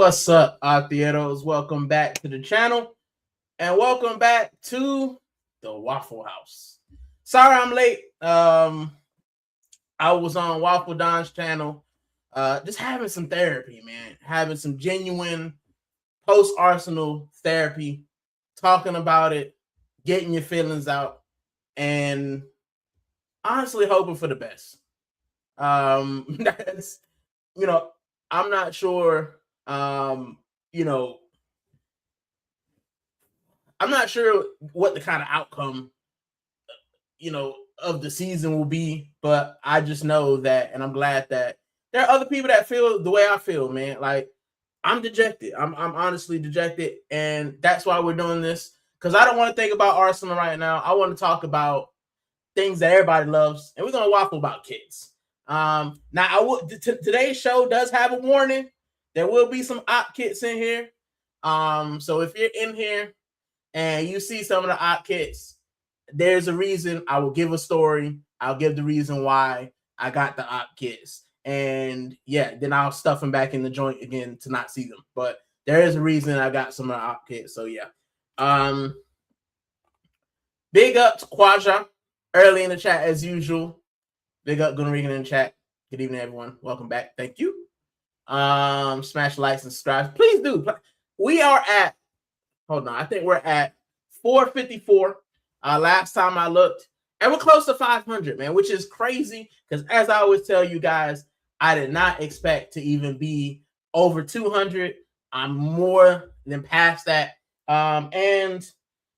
What's up, Artieros? Welcome back to the channel and welcome back to the Waffle House. Sorry I'm late. I was on Waffle Don's channel just having some therapy, man. Having some genuine post-Arsenal therapy, talking about it, getting your feelings out, and honestly hoping for the best. That's, I'm not sure, I'm not sure what the kind of outcome, of the season will be, but I just know that, and I'm glad that there are other people that feel the way I feel, man. Like, I'm dejected. I'm honestly dejected, and that's why we're doing this, because I don't want to think about Arsenal right now. I want to talk about things that everybody loves, and we're going to waffle about kids. Now, today's show does have a warning. There will be some op kits in here. So if you're in here and you see some of the op kits, there's a reason. I will give a story. I'll give the reason why I got the op kits. And yeah, then I'll stuff them back in the joint again to not see them. But there is a reason I got some of the op kits. So yeah. Big up to Quaja early in the chat as usual. Big up Gooner Rican in the chat. Good evening, everyone. Welcome back. Thank you. Smash likes and subscribe. Please do. We are at, hold on, I think we're at 454. Last time I looked, and we're close to 500, man, which is crazy, because as I always tell you guys, I did not expect to even be over 200. I'm more than past that. And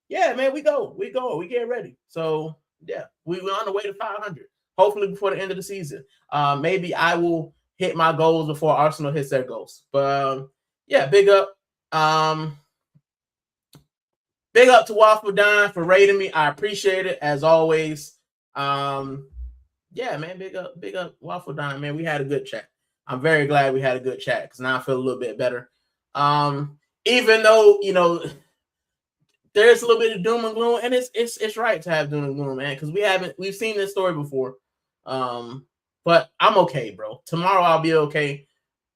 yeah, man, we get ready. So yeah, we're on the way to 500. Hopefully before the end of the season. Maybe I will hit my goals before Arsenal hits their goals. But yeah, big up. Big up to Waffle Don for rating me. I appreciate it as always. Yeah, man, big up Waffle Don, man. We had a good chat. I'm very glad we had a good chat, because now I feel a little bit better. Even though, there's a little bit of doom and gloom, and it's right to have doom and gloom, man, because we've seen this story before. But I'm okay, bro. Tomorrow I'll be okay.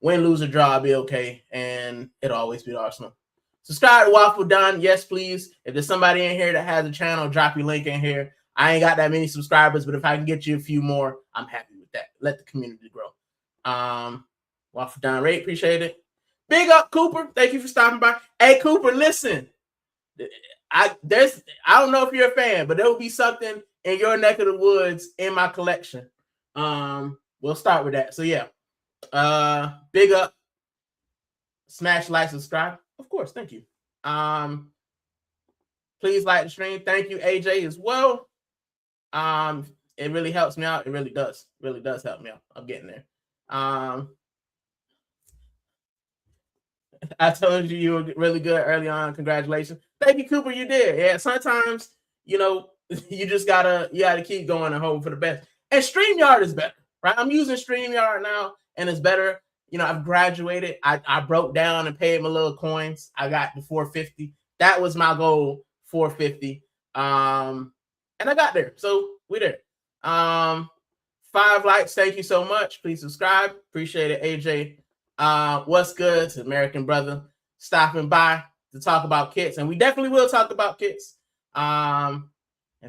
Win, lose, or draw, I'll be okay, and it'll always be Arsenal. Subscribe to Waffle Don, yes, please. If there's somebody in here that has a channel, drop your link in here. I ain't got that many subscribers, but if I can get you a few more, I'm happy with that. Let the community grow. Waffle Don, Ray, appreciate it. Big up, Cooper. Thank you for stopping by. Hey, Cooper, listen. I don't know if you're a fan, but there will be something in your neck of the woods in my collection. We'll start with that. So yeah, big up, smash, like, subscribe. Of course, thank you. Please like the stream. Thank you, AJ, as well. It really helps me out. It really does help me out. I'm getting there. I told you were really good early on. Congratulations. Thank you, Cooper. You did. Yeah, sometimes, you just gotta keep going and hope for the best. And StreamYard is better, right? I'm using StreamYard now, and it's better. I've graduated. I broke down and paid my little coins. I got the 450. That was my goal, 450. And I got there. So we're there. 5 likes. Thank you so much. Please subscribe. Appreciate it, AJ. What's good to American brother stopping by to talk about kits, and we definitely will talk about kits. And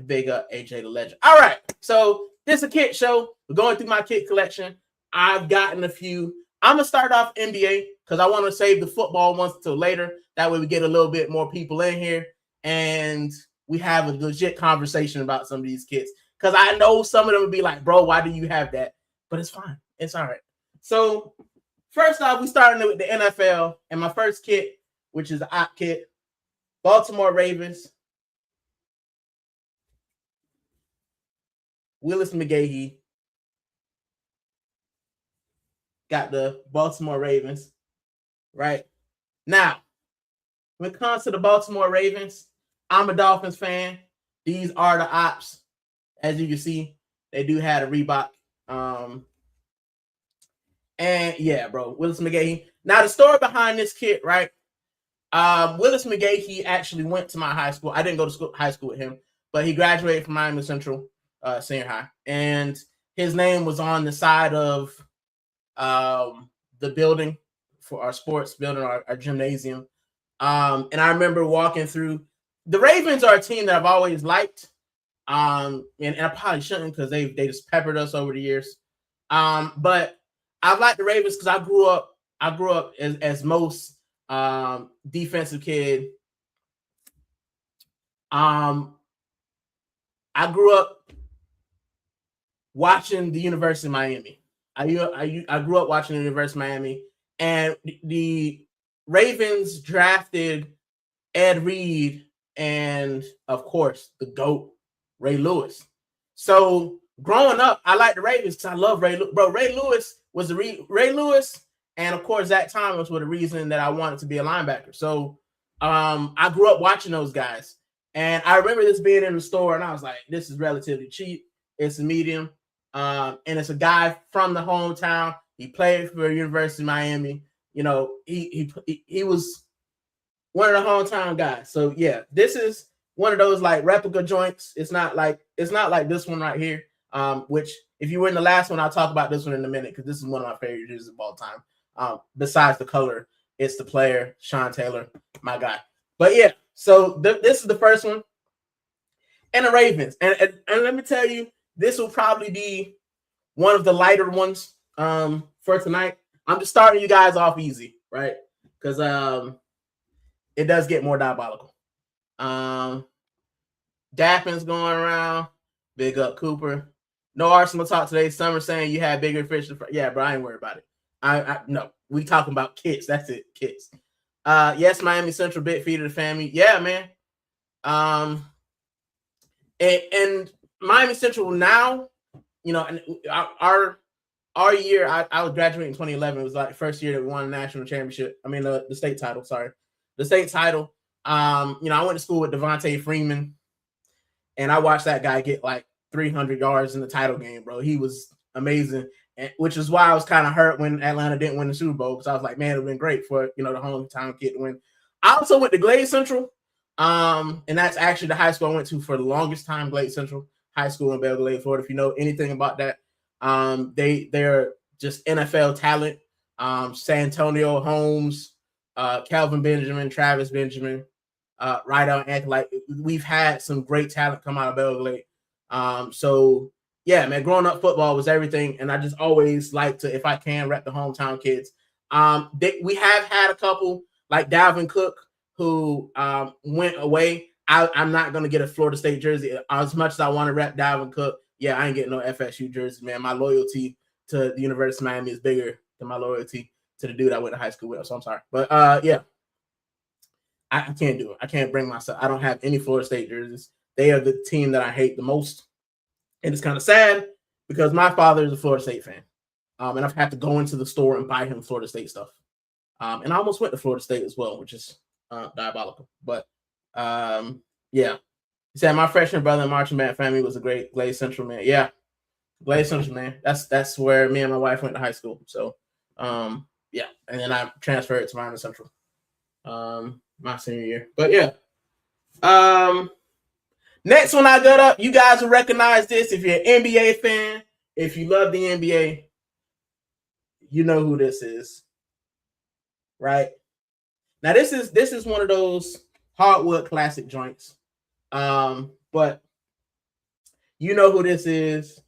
big up AJ the Legend. All right, so this is a kit show. We're going through my kit collection. I've gotten a few. I'm gonna start off NBA because I want to save the football ones till later. That way we get a little bit more people in here and we have a legit conversation about some of these kits. Because I know some of them would be like, bro, why do you have that? But it's fine. It's all right. So first off, we starting with the NFL, and my first kit, which is the op kit, Baltimore Ravens, Willis McGahee. Got the Baltimore Ravens, right? Now, when it comes to the Baltimore Ravens, I'm a Dolphins fan. These are the ops. As you can see, they do have a Reebok. And yeah, bro, Willis McGahee. Now, the story behind this kit, right? Willis McGahee actually went to my high school. I didn't go to high school with him, but he graduated from Miami Central Senior High. And his name was on the side of the building for our sports, building our gymnasium. And I remember walking through. The Ravens are a team that I've always liked. And I probably shouldn't because they just peppered us over the years. But I like the Ravens because I grew up as most defensive kid. I grew up watching the University of Miami. I grew up watching the University of Miami, and the Ravens drafted Ed Reed and, of course, the GOAT, Ray Lewis. So growing up, I like the Ravens because I love Ray Lewis. Bro, Ray Lewis was Ray Lewis, and of course, Zach Thomas was the reason that I wanted to be a linebacker. So I grew up watching those guys. And I remember this being in the store, and I was like, this is relatively cheap. It's a medium. And it's a guy from the hometown. He played for University of Miami. You know, he was one of the hometown guys. So yeah, this is one of those like replica joints. It's not like this one right here. Which if you were in the last one, I'll talk about this one in a minute because this is one of my favorite jerseys of all time. Besides the color, it's the player, Sean Taylor, my guy. But yeah, so this is the first one. And the Ravens. And let me tell you, this will probably be one of the lighter ones for tonight. I'm just starting you guys off easy, right? Because it does get more diabolical. Dappin's going around. Big up Cooper. No Arsenal talk today. Summer saying you had bigger fish. Yeah, bro, I ain't worried about it. No, we talking about kids. That's it, kids. Yes, Miami Central bit feed of the family. Yeah, man. And Miami Central now, you know, and our year, I was graduating in 2011. It was like the first year that we won a national championship. I mean, the state title. Sorry, the state title. You know, I went to school with Devontae Freeman, and I watched that guy get like 300 yards in the title game, bro. He was amazing, and which is why I was kind of hurt when Atlanta didn't win the Super Bowl because I was like, man, it would have been great for, you know, the hometown kid to win. I also went to Glade Central, and that's actually the high school I went to for the longest time, Glade Central High School in Belle Glade, Florida. If you know anything about that, they're just NFL talent. Santonio Holmes, Calvin Benjamin, Travis Benjamin, right out and like we've had some great talent come out of Belle Glade. So yeah, man, growing up football was everything, and I just always like to, if I can, rep the hometown kids. We have had a couple like Dalvin Cook who went away. I'm not gonna get a Florida State jersey as much as I want to rep Dalvin Cook. Yeah, I ain't getting no FSU jersey, man. My loyalty to the University of Miami is bigger than my loyalty to the dude I went to high school with. So I'm sorry, but yeah, I can't do it. I can't bring myself. I don't have any Florida State jerseys. They are the team that I hate the most. And it's kind of sad because my father is a Florida State fan. And I've had to go into the store and buy him Florida State stuff. And I almost went to Florida State as well, which is diabolical. But yeah. He said my freshman brother in marching band family was a great Glade Central man. Yeah. Glade Central, man. That's where me and my wife went to high school. So yeah. And then I transferred to Miami Central my senior year. But yeah. Next one I got up, you guys will recognize this. If you're an NBA fan, if you love the NBA, you know who this is, right? Now this is one of those hardwood classic joints, but you know who this is,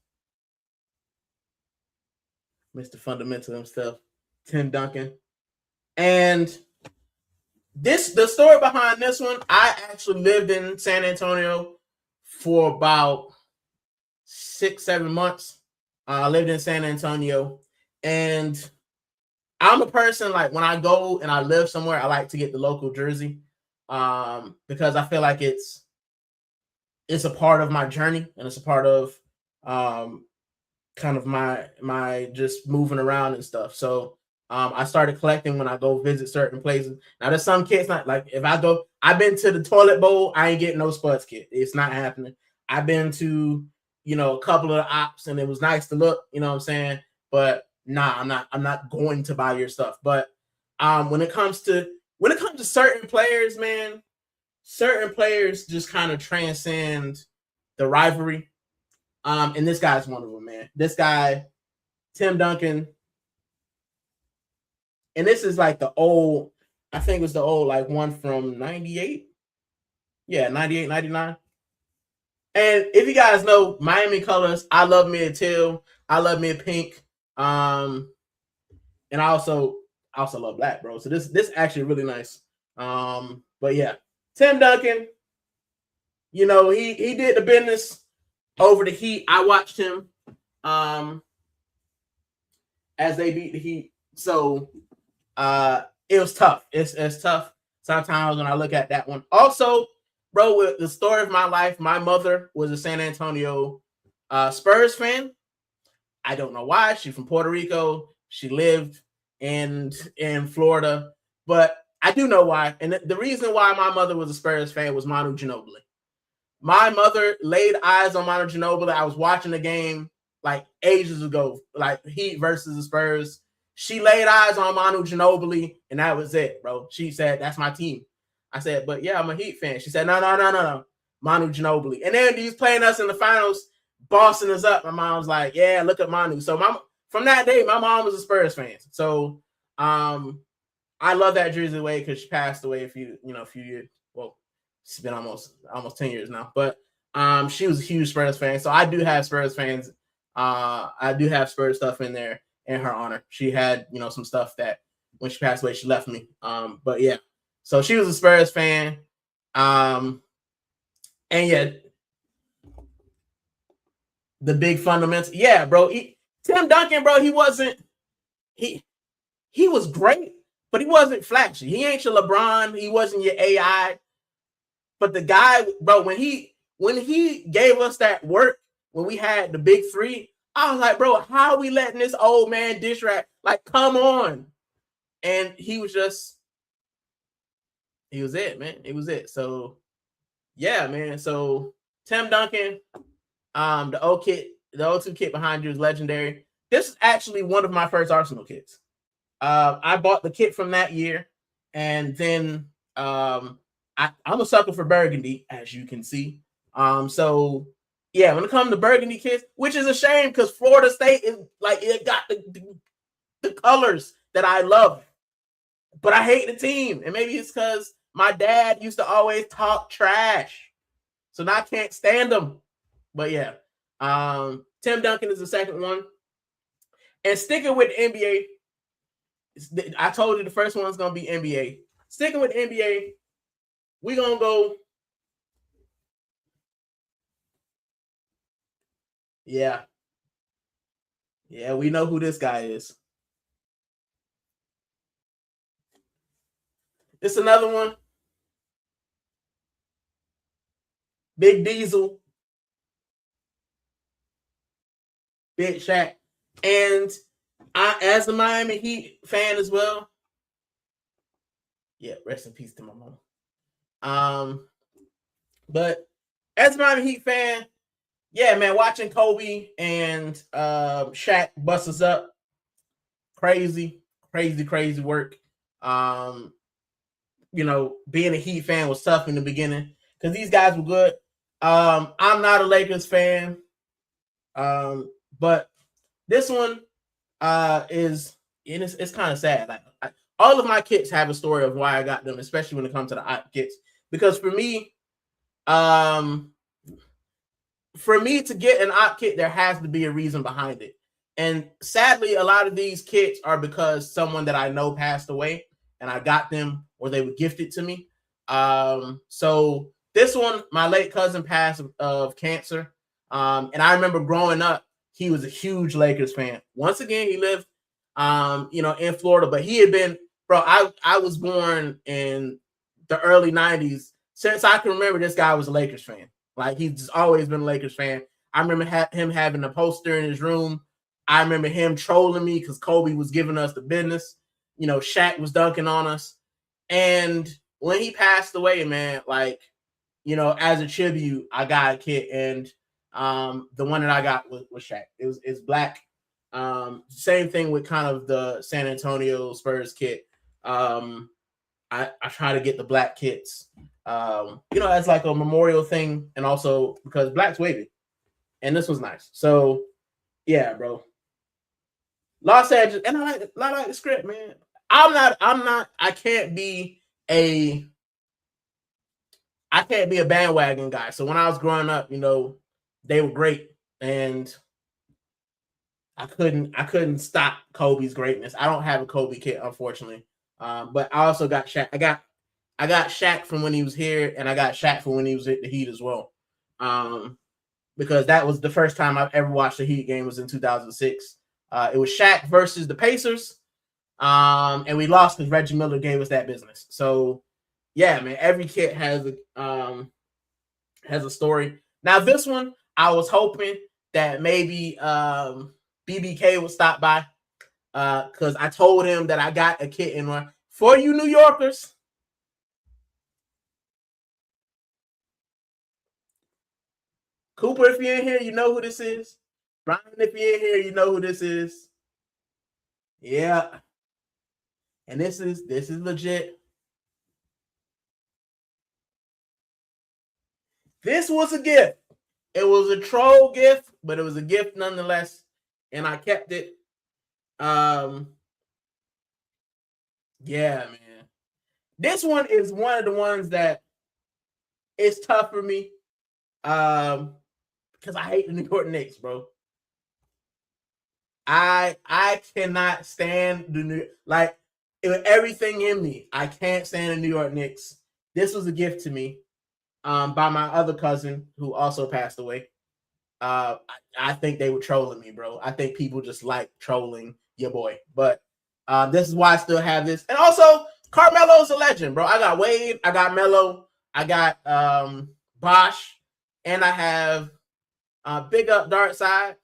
Mr. Fundamental himself, Tim Duncan, and the story behind this one. I actually lived in San Antonio for about 6-7 months. I lived in San Antonio, and I'm a person like when I go and I live somewhere, I like to get the local jersey because I feel like it's a part of my journey and it's a part of kind of my just moving around and stuff. So I started collecting when I go visit certain places. Now there's some kits not like if I go, I've been to the toilet bowl, I ain't getting no Spuds kit. It's not happening. I've been to, you know, a couple of ops and it was nice to look, you know what I'm saying? But nah, I'm not going to buy your stuff. But when it comes to certain players, man, certain players just kind of transcend the rivalry. And this guy's one of them, man. This guy, Tim Duncan, And this is like the old, I think it was the old like one from 98. Yeah, 98, 99. And if you guys know Miami colors, I love me a teal. I love me a pink. And I also love black, bro. So this actually really nice. But yeah, Tim Duncan, you know, he did the business over the Heat. I watched him as they beat the Heat. So it was tough. It's tough sometimes when I look at that one. Also, bro, with the story of my life, my mother was a San Antonio Spurs fan. I don't know why. She's from Puerto Rico. She lived in Florida, but I do know why. And the reason why my mother was a Spurs fan was Manu Ginobili. My mother laid eyes on Manu Ginobili. I was watching the game like ages ago, like Heat versus the Spurs. She laid eyes on Manu Ginobili, and that was it, bro. She said, "That's my team." I said, "But yeah, I'm a Heat fan." She said, No. Manu Ginobili. And then he's playing us in the finals, bossing us up. My mom was like, "Yeah, look at Manu." So from that day, my mom was a Spurs fan. So I love that jersey away because she passed away a few years. Well, it's been almost 10 years now. But she was a huge Spurs fan. So I do have Spurs fans. I do have Spurs stuff in there in her honor. She had, some stuff that when she passed away, she left me. But yeah. So she was a Spurs fan. And yeah, the big fundamentals. Yeah, bro. Tim Duncan, bro, he was great, but he wasn't flashy. He ain't your LeBron. He wasn't your AI. But the guy, bro, when he gave us that work, when we had the big three, I was like, bro, how are we letting this old man dish rap? Like, come on. And he was it, man. It was it. So, yeah, man. So, Tim Duncan, the O2 kit behind you is legendary. This is actually one of my first Arsenal kits. I bought the kit from that year, and then I'm a sucker for burgundy, as you can see. So yeah, when it comes to burgundy kits, which is a shame because Florida State is like it got the colors that I love, but I hate the team, and maybe it's because my dad used to always talk trash, so now I can't stand them. But yeah, Tim Duncan is the second one, and sticking with the NBA. I told you the first one's gonna be NBA. Sticking with NBA, we're gonna go. Yeah. Yeah, we know who this guy is. It's another one. Big Diesel. Big Shaq. And I, as a Miami Heat fan as well. Yeah, rest in peace to my mom. But as a Miami Heat fan, yeah, man, watching Kobe and Shaq bust us up, crazy work. Being a Heat fan was tough in the beginning because these guys were good. I'm not a Lakers fan, but this one is, and it's kind of sad. Like all of my kits have a story of why I got them, especially when it comes to the op kits. Because for me to get an op kit, there has to be a reason behind it. And sadly, a lot of these kits are because someone that I know passed away, and I got them or they were gifted to me. So this one, my late cousin passed of cancer. And I remember growing up, he was a huge Lakers fan. Once again, he lived, in Florida, but he had been, bro, I was born in the early 90s. Since I can remember, this guy was a Lakers fan. Like, he's just always been a Lakers fan. I remember him having a poster in his room. I remember him trolling me because Kobe was giving us the business. Shaq was dunking on us. And when he passed away, man, like, as a tribute, I got a kit. And the one that I got was Shaq. It's black. Same thing with kind of the San Antonio Spurs kit. I try to get the black kits, as like a memorial thing, and also because black's wavy, and this was nice. So, yeah, bro. Los Angeles, and I like the script, man. I can't be a bandwagon guy. So when I was growing up, they were great, and I couldn't stop Kobe's greatness. I don't have a Kobe kit, unfortunately. But I also got Shaq. I got Shaq from when he was here, and I got Shaq from when he was at the Heat as well. Because that was the first time I've ever watched a Heat game was in 2006. It was Shaq versus the Pacers. And we lost because Reggie Miller gave us that business. So yeah, man, every kit has a story. Now this one, I was hoping that maybe BBK would stop by because I told him that I got a kit in one for you New Yorkers. Cooper, if you're in here, you know who this is. Brian, if you're in here, you know who this is. Yeah. And this is legit. This was a gift. It was a troll gift, but it was a gift nonetheless, and I kept it. Yeah, man. This one is one of the ones that it's tough for me. Because I hate the New York Knicks, bro. I cannot stand the New everything in me. I can't stand the New York Knicks. This was a gift to me by my other cousin who also passed away. I think they were trolling me, bro. I think people just like trolling your boy. But this is why I still have this. And also, Carmelo's a legend, bro. I got Wade, I got Melo, I got Bosh, and I have Big Up Dark Side.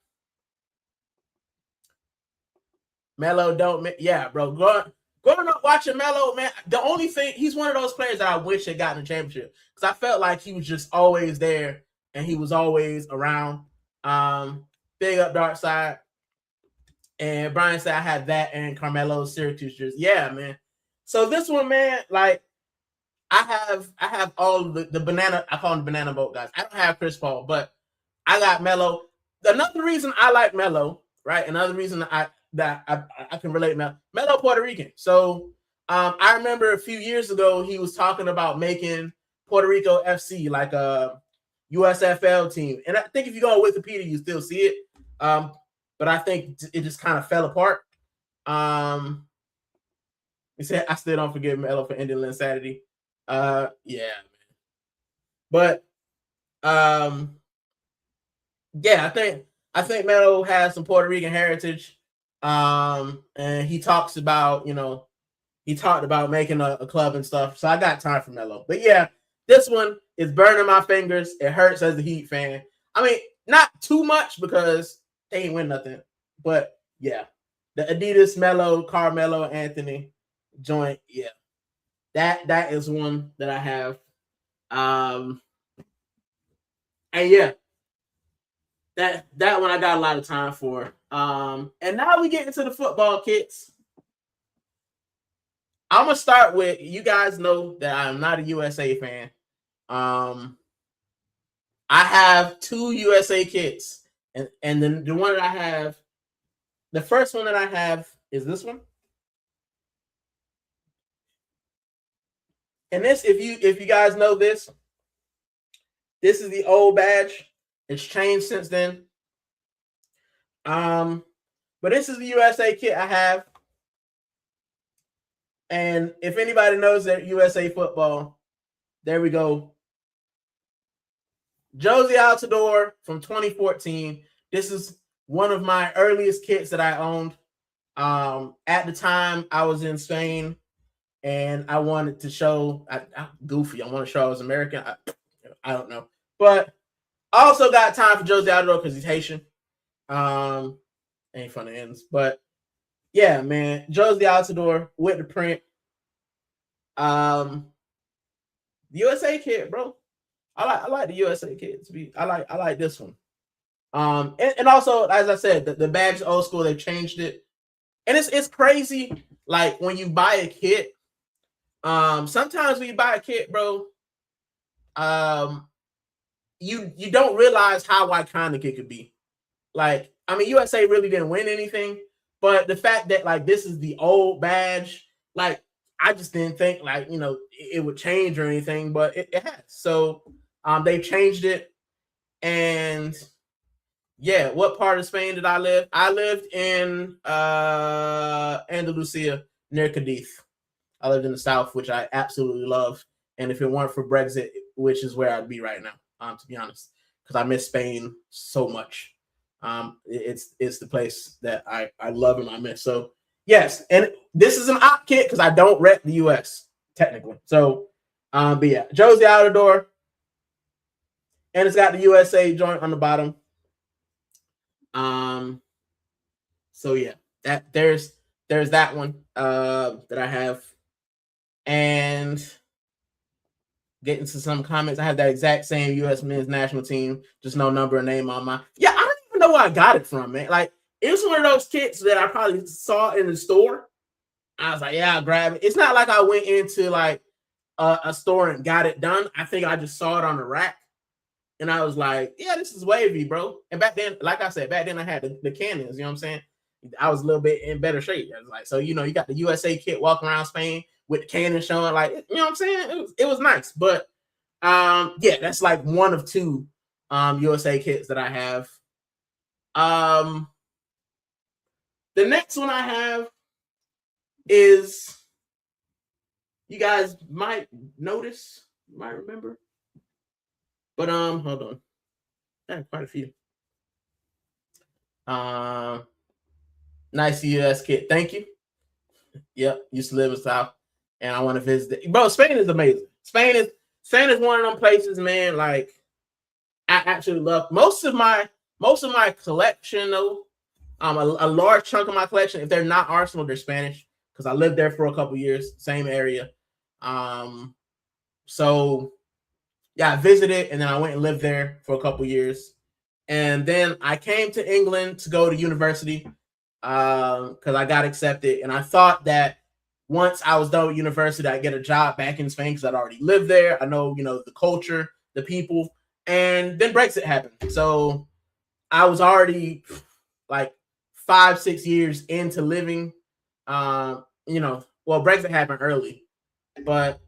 Melo yeah, bro. Growing up watching Melo, man, the only thing, he's one of those players that I wish had gotten a championship because I felt like he was just always there and he was always around. Big Up Dark Side. And Brian said I had that and Carmelo's Syracuse jersey. Yeah, man. So this one, man, like I have all the banana, I call them banana boat guys. I don't have Chris Paul, but I got Melo. Another reason I like Melo, right? Another reason I can relate Melo Puerto Rican. So I remember a few years ago he was talking about making Puerto Rico FC like a USFL team, and I think if you go on Wikipedia you still see it. But I think it just kind of fell apart. He said I still don't forgive Melo for ending Lynn Saturday. Yeah, man. But yeah, I think Melo has some Puerto Rican heritage. And he talks about, he talked about making a club and stuff. So I got time for Melo. But yeah, this one is burning my fingers. It hurts as a Heat fan. I mean, not too much because they ain't win nothing. But yeah, the Adidas Melo, Carmelo Anthony joint. Yeah, that is one that I have. And yeah, that one I got a lot of time for. And now we get into the football kits. I'm gonna start with, you guys know that I'm not a USA fan. I have 2 USA kits, and then the one that I have, the first one that I have is this one. And this, if you guys know this is the old badge. It's changed since then. But this is the USA kit I have. And if anybody knows that USA football, there we go. Josie Altidore from 2014. This is one of my earliest kits that I owned. At the time, I was in Spain, and I wanted to show, I'm goofy. I want to show I was American. I don't know. But I also got time for Josie Altidore because he's Haitian. Ain't fun to ends. But yeah, man, Josie Altidore with the print. The USA kit, bro. I like the USA kit. I like this one. And also, as I said, the badge is old school. They've changed it, and it's crazy. Like when you buy a kit, sometimes when you buy a kit, bro, you don't realize how iconic it could be. Like, I mean, USA really didn't win anything, but the fact that like this is the old badge like I just didn't think like it would change or anything, but it has. So they changed it, and yeah, what part of Spain did I live? I lived in Andalusia near Cadiz. I lived in the south, which I absolutely love. And if it weren't for Brexit, which is where I'd be right now, to be honest, because I miss Spain so much. It's the place that I love and I miss. So yes, and this is an op kit because I don't rep the US technically. So, but yeah, Josie Outdoor, and it's got the USA joint on the bottom. So yeah, that there's that one that I have, and getting to some comments. I have that exact same U.S. men's national team, just no number and name on mine. Yeah, I don't even know where I got it from, man. Like it was one of those kits that I probably saw in the store. I was like, yeah, I'll grab it. It's not like I went into like a store and got it done. I think I just saw it on the rack. And I was like, yeah, this is wavy, bro. And back then, like I said, back then I had the cannons, you know what I'm saying? I was a little bit in better shape. I was like, so, you got the USA kit walking around Spain with the cannon showing, like, you know what I'm saying? It was nice. But, yeah, that's like one of two USA kits that I have. The next one I have is, you guys might notice, might remember. But hold on. I have quite a few. Nice US kit. Thank you. Yep, used to live in South, and I want to visit it. Bro, Spain is amazing. Spain is one of them places, man. Like I absolutely love most of my collection, though. A large chunk of my collection, if they're not Arsenal, they're Spanish because I lived there for a couple years, same area. So yeah, I visited and then I went and lived there for a couple years. And then I came to England to go to university because I got accepted. And I thought that once I was done with university, I'd get a job back in Spain because I'd already lived there. I know, the culture, the people. And then Brexit happened. So I was already like 5-6 years into living. Well, Brexit happened early. But,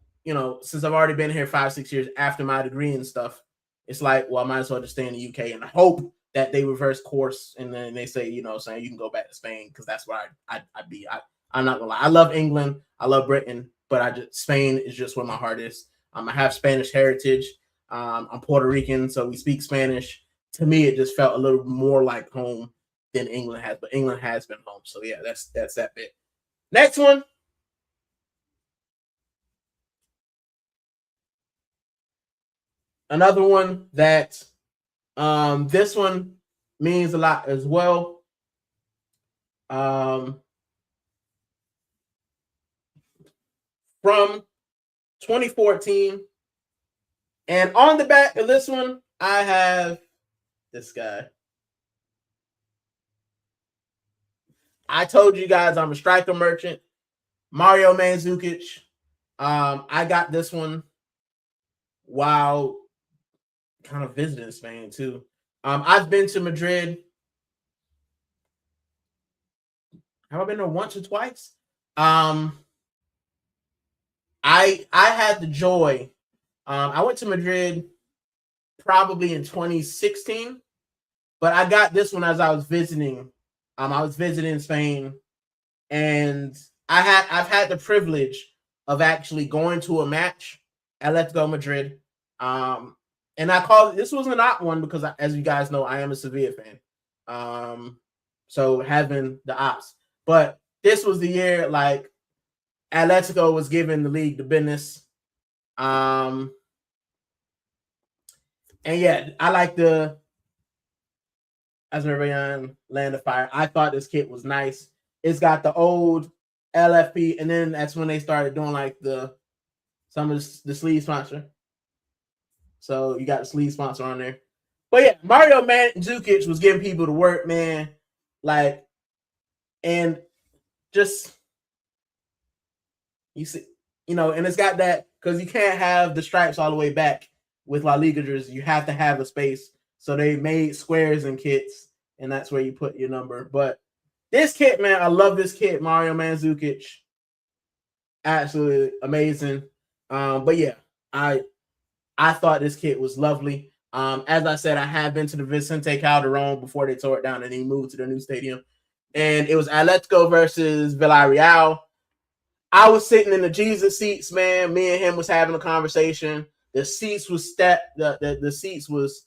since I've already been here 5-6 years after my degree and stuff, it's like, well, I might as well just stay in the UK and hope that they reverse course and then they say, saying you can go back to Spain because that's where I'd be. I'm not gonna lie. I love England. I love Britain, but Spain is just where my heart is. I have Spanish heritage. I'm Puerto Rican, so we speak Spanish. To me, it just felt a little more like home than England has, but England has been home. So yeah, that's that bit. Next one. Another one that this one means a lot as well. From 2014. And on the back of this one, I have this guy. I told you guys I'm a striker merchant. Mario Mandzukic. I got this one while kind of visiting Spain too. I've been to Madrid. Have I been there once or twice? I had the joy. I went to Madrid probably in 2016, but I got this one as I was visiting. I was visiting Spain, and I've had the privilege of actually going to a match at Atletico Madrid. And I call it, this was an opt one because, as you guys know, I am a Sevilla fan. So having the ops, but this was the year like Atletico was giving the league the business. And yeah, I like the Azerbaijan Land of Fire. I thought this kit was nice. It's got the old LFP, and then that's when they started doing like some of the sleeve sponsor. So you got the sleeve sponsor on there. But yeah, Mario Mandzukic was giving people to work, man. Like, and just you see, and it's got that because you can't have the stripes all the way back with La Liga jerseys. You have to have a space. So they made squares and kits, and that's where you put your number. But this kit, man, I love this kit, Mario Mandzukic. absolutely amazing. But yeah, I thought this kit was lovely. As I said, I have been to the Vicente Calderon before they tore it down and they moved to the new stadium. And it was Atletico versus Villarreal. I was sitting in the Jesus seats, man. Me and him was having a conversation. The seats was the seats was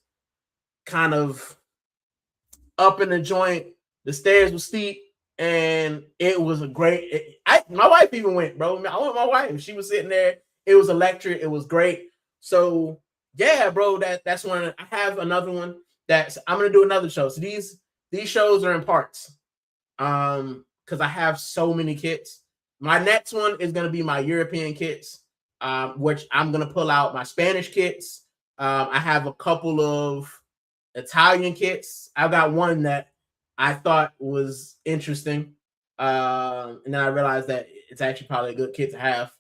kind of up in the joint. The stairs were steep, and it was a great. My wife even went, bro. I went with my wife. She was sitting there. It was electric. It was great. So yeah, bro. That's one. I have another one. I'm gonna do another show. So these shows are in parts. Because I have so many kits. My next one is gonna be my European kits, which I'm gonna pull out my Spanish kits. I have a couple of Italian kits. I've got one that I thought was interesting, and then I realized that it's actually probably a good kit to have.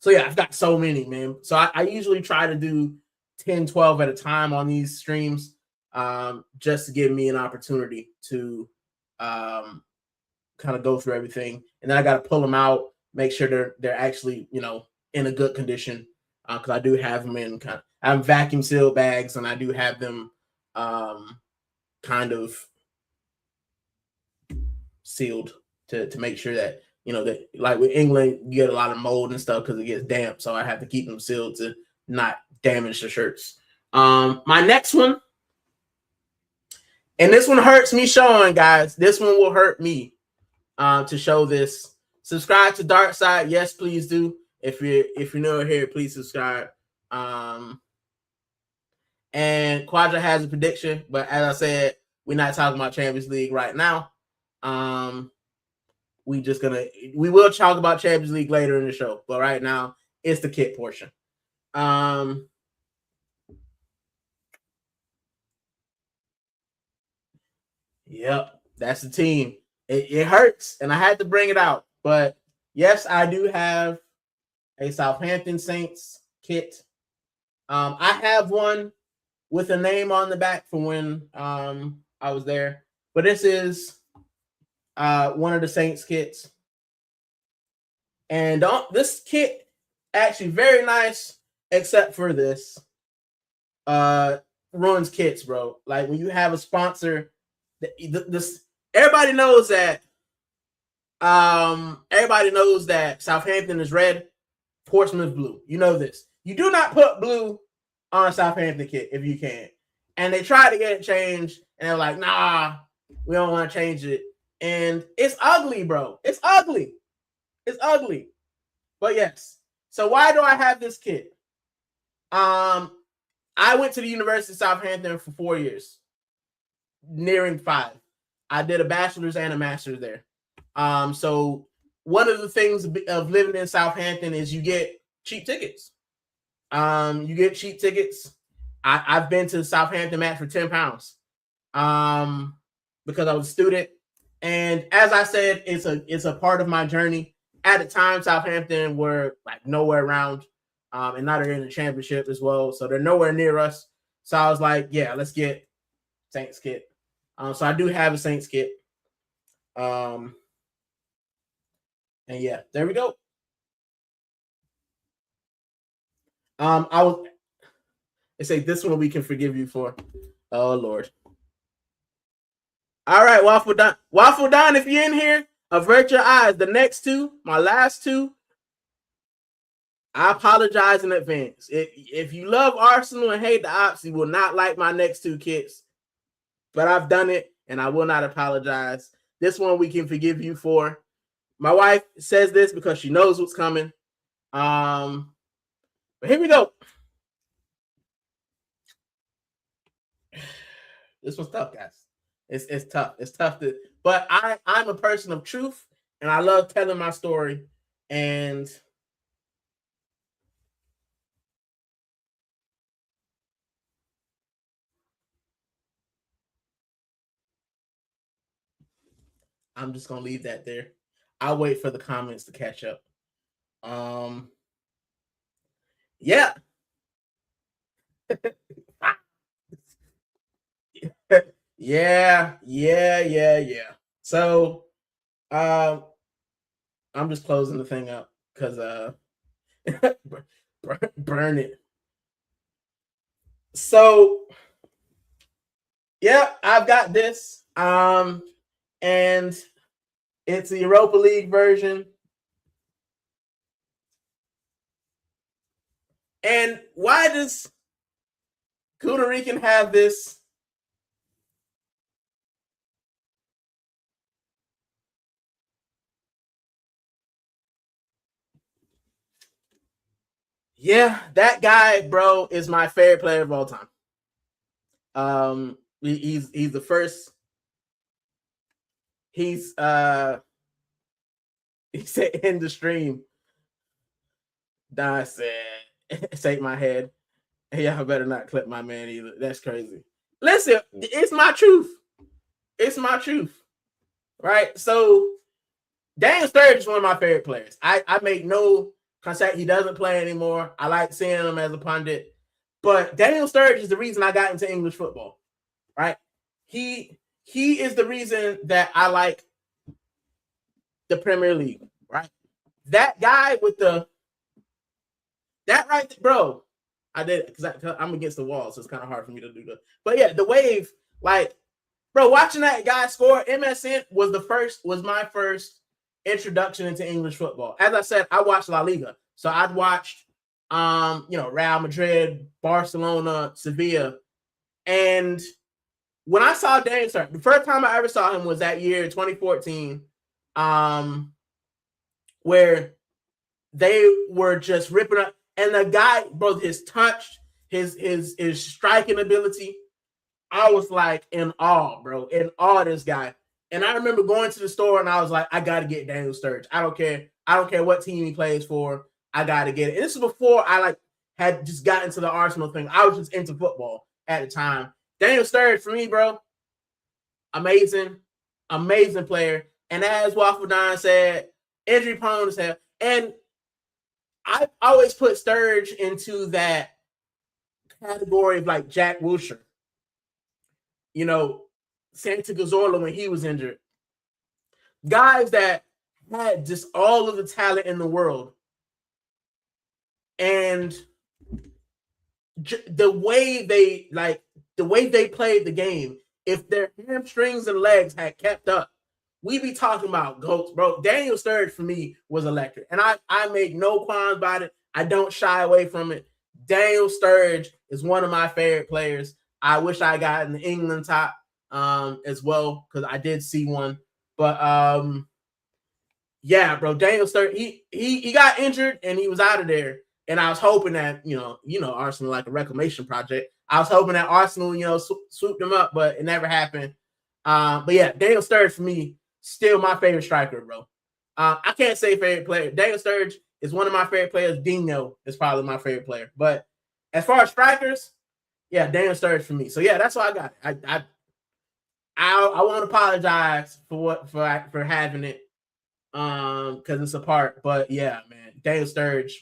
So yeah, I've got so many, man. So I usually try to do 10, 12 at a time on these streams, just to give me an opportunity to kind of go through everything. And then I got to pull them out, make sure they're actually, in a good condition. Because I do have them in I have vacuum sealed bags, and I do have them kind of sealed to make sure that that, like with England, you get a lot of mold and stuff because it gets damp. So I have to keep them sealed to not damage the shirts. My next one, and this one hurts me showing, guys. This one will hurt me to show this. Subscribe to Dark Side, yes, please do. If you're new here, please subscribe. And Quadra has a prediction, but as I said, we're not talking about Champions League right now. We will talk about Champions League later in the show, but right now it's the kit portion. Yep, that's the team. It hurts, and I had to bring it out. But yes, I do have a Southampton Saints kit. I have one with a name on the back from when I was there. But this is one of the Saints kits. And this kit actually very nice, except for this. Ruins kits, bro. Like when you have a sponsor, everybody knows that. Everybody knows that Southampton is red, Portsmouth blue. You know this. You do not put blue on a Southampton kit if you can. And they tried to get it changed, and they're like, nah, we don't want to change it. And it's ugly, bro. It's ugly. It's ugly. But yes. So why do I have this kit? I went to the University of Southampton for 4 years, nearing 5. I did a bachelor's and a master's there. So one of the things of living in Southampton is you get cheap tickets. You get cheap tickets. I've been to the Southampton match for £10. Because I was a student. And as I said, it's a part of my journey. At the time, Southampton were like nowhere around. And now they're in the championship as well. So they're nowhere near us. So I was like, yeah, let's get Saints kit. So I do have a Saints kit. And yeah, there we go. They say this one we can forgive you for. Oh Lord. All right, Waffle Don, if you're in here, avert your eyes. The next two, my last two, I apologize in advance. If you love Arsenal and hate the Ops, you will not like my next two kits. But I've done it, and I will not apologize. This one we can forgive you for. My wife says this because she knows what's coming. But here we go. This was tough, guys. It's tough. It's tough but I'm a person of truth, and I love telling my story. And I'm just gonna leave that there. I'll wait for the comments to catch up. Yeah. yeah. So I'm just closing the thing up because burn it. So yeah, I've got this. And it's the Europa League version. And why does Puerto Rican have this? Yeah, that guy, bro, is my favorite player of all time. He's the first. He said end the stream. Don said, "Shake my head." Yeah, I better not clip my man either. That's crazy. Listen, it's my truth. It's my truth, right? So Daniel Sturridge is one of my favorite players. I make no concept. He doesn't play anymore. I like seeing him as a pundit. But Daniel Sturridge is the reason I got into English football, right? He is the reason that I like the Premier League, right? That guy with that right, bro. I did it because I'm against the wall, so it's kind of hard for me to do that. But yeah, the wave, like, bro, watching that guy score, MSN was my first introduction into English football. As I said, I watched La Liga, so I'd watched, Real Madrid, Barcelona, Sevilla, and when I saw Daniel Sturridge, the first time I ever saw him was that year, 2014, where they were just ripping up. And the guy, bro, his touch, his striking ability, I was like in awe, bro, in awe of this guy. And I remember going to the store and I was like, I got to get Daniel Sturridge. I don't care what team he plays for. I got to get it. And this is before I had just got into the Arsenal thing. I was just into football at the time. Daniel Sturridge for me, bro, amazing player. And as Waffle Don said, injury prone as hell. And I always put Sturridge into that category of like Jack Wilshere. Santi Cazorla when he was injured. Guys that had just all of the talent in the world. And the way they played the game, if their hamstrings and legs had kept up, we'd be talking about GOATs, bro. Daniel Sturridge for me was electric. And I make no qualms about it. I don't shy away from it. Daniel Sturridge is one of my favorite players. I wish I got in the England top as well, because I did see one. But yeah, bro, Daniel Sturridge, he got injured and he was out of there. And I was hoping that, Arsenal like a reclamation project. I was hoping that Arsenal, swooped him up, but it never happened. But yeah, Daniel Sturridge for me, still my favorite striker, bro. I can't say favorite player. Daniel Sturridge is one of my favorite players. Dino is probably my favorite player. But as far as strikers, yeah, Daniel Sturridge for me. So yeah, that's what I got. I won't apologize for having it, because it's a part. But yeah, man, Daniel Sturridge,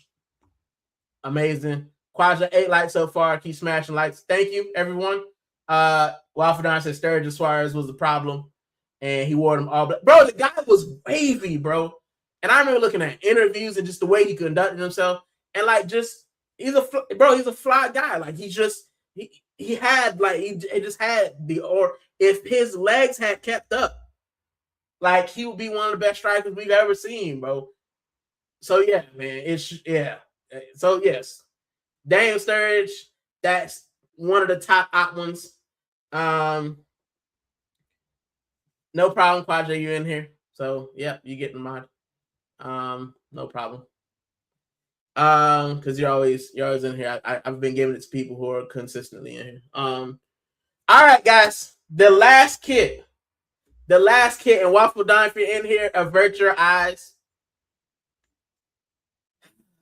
amazing. Quadra 8 likes so far. Keep smashing likes. Thank you, everyone. Waffle Don said Sturridge as Suarez was the problem, and he wore them all. Bro, the guy was wavy, bro. And I remember looking at interviews and just the way he conducted himself, and he's a fly guy. Like he just had if his legs had kept up, like he would be one of the best strikers we've ever seen, bro. So yeah, man, So yes, Daniel Sturridge, that's one of the top op ones. No problem, Quadra, you in here. So yeah, you get the mod. No problem. Because you're always in here. I've been giving it to people who are consistently in here. All right, guys. The last kit, and Waffle Don, if you're in here, avert your eyes.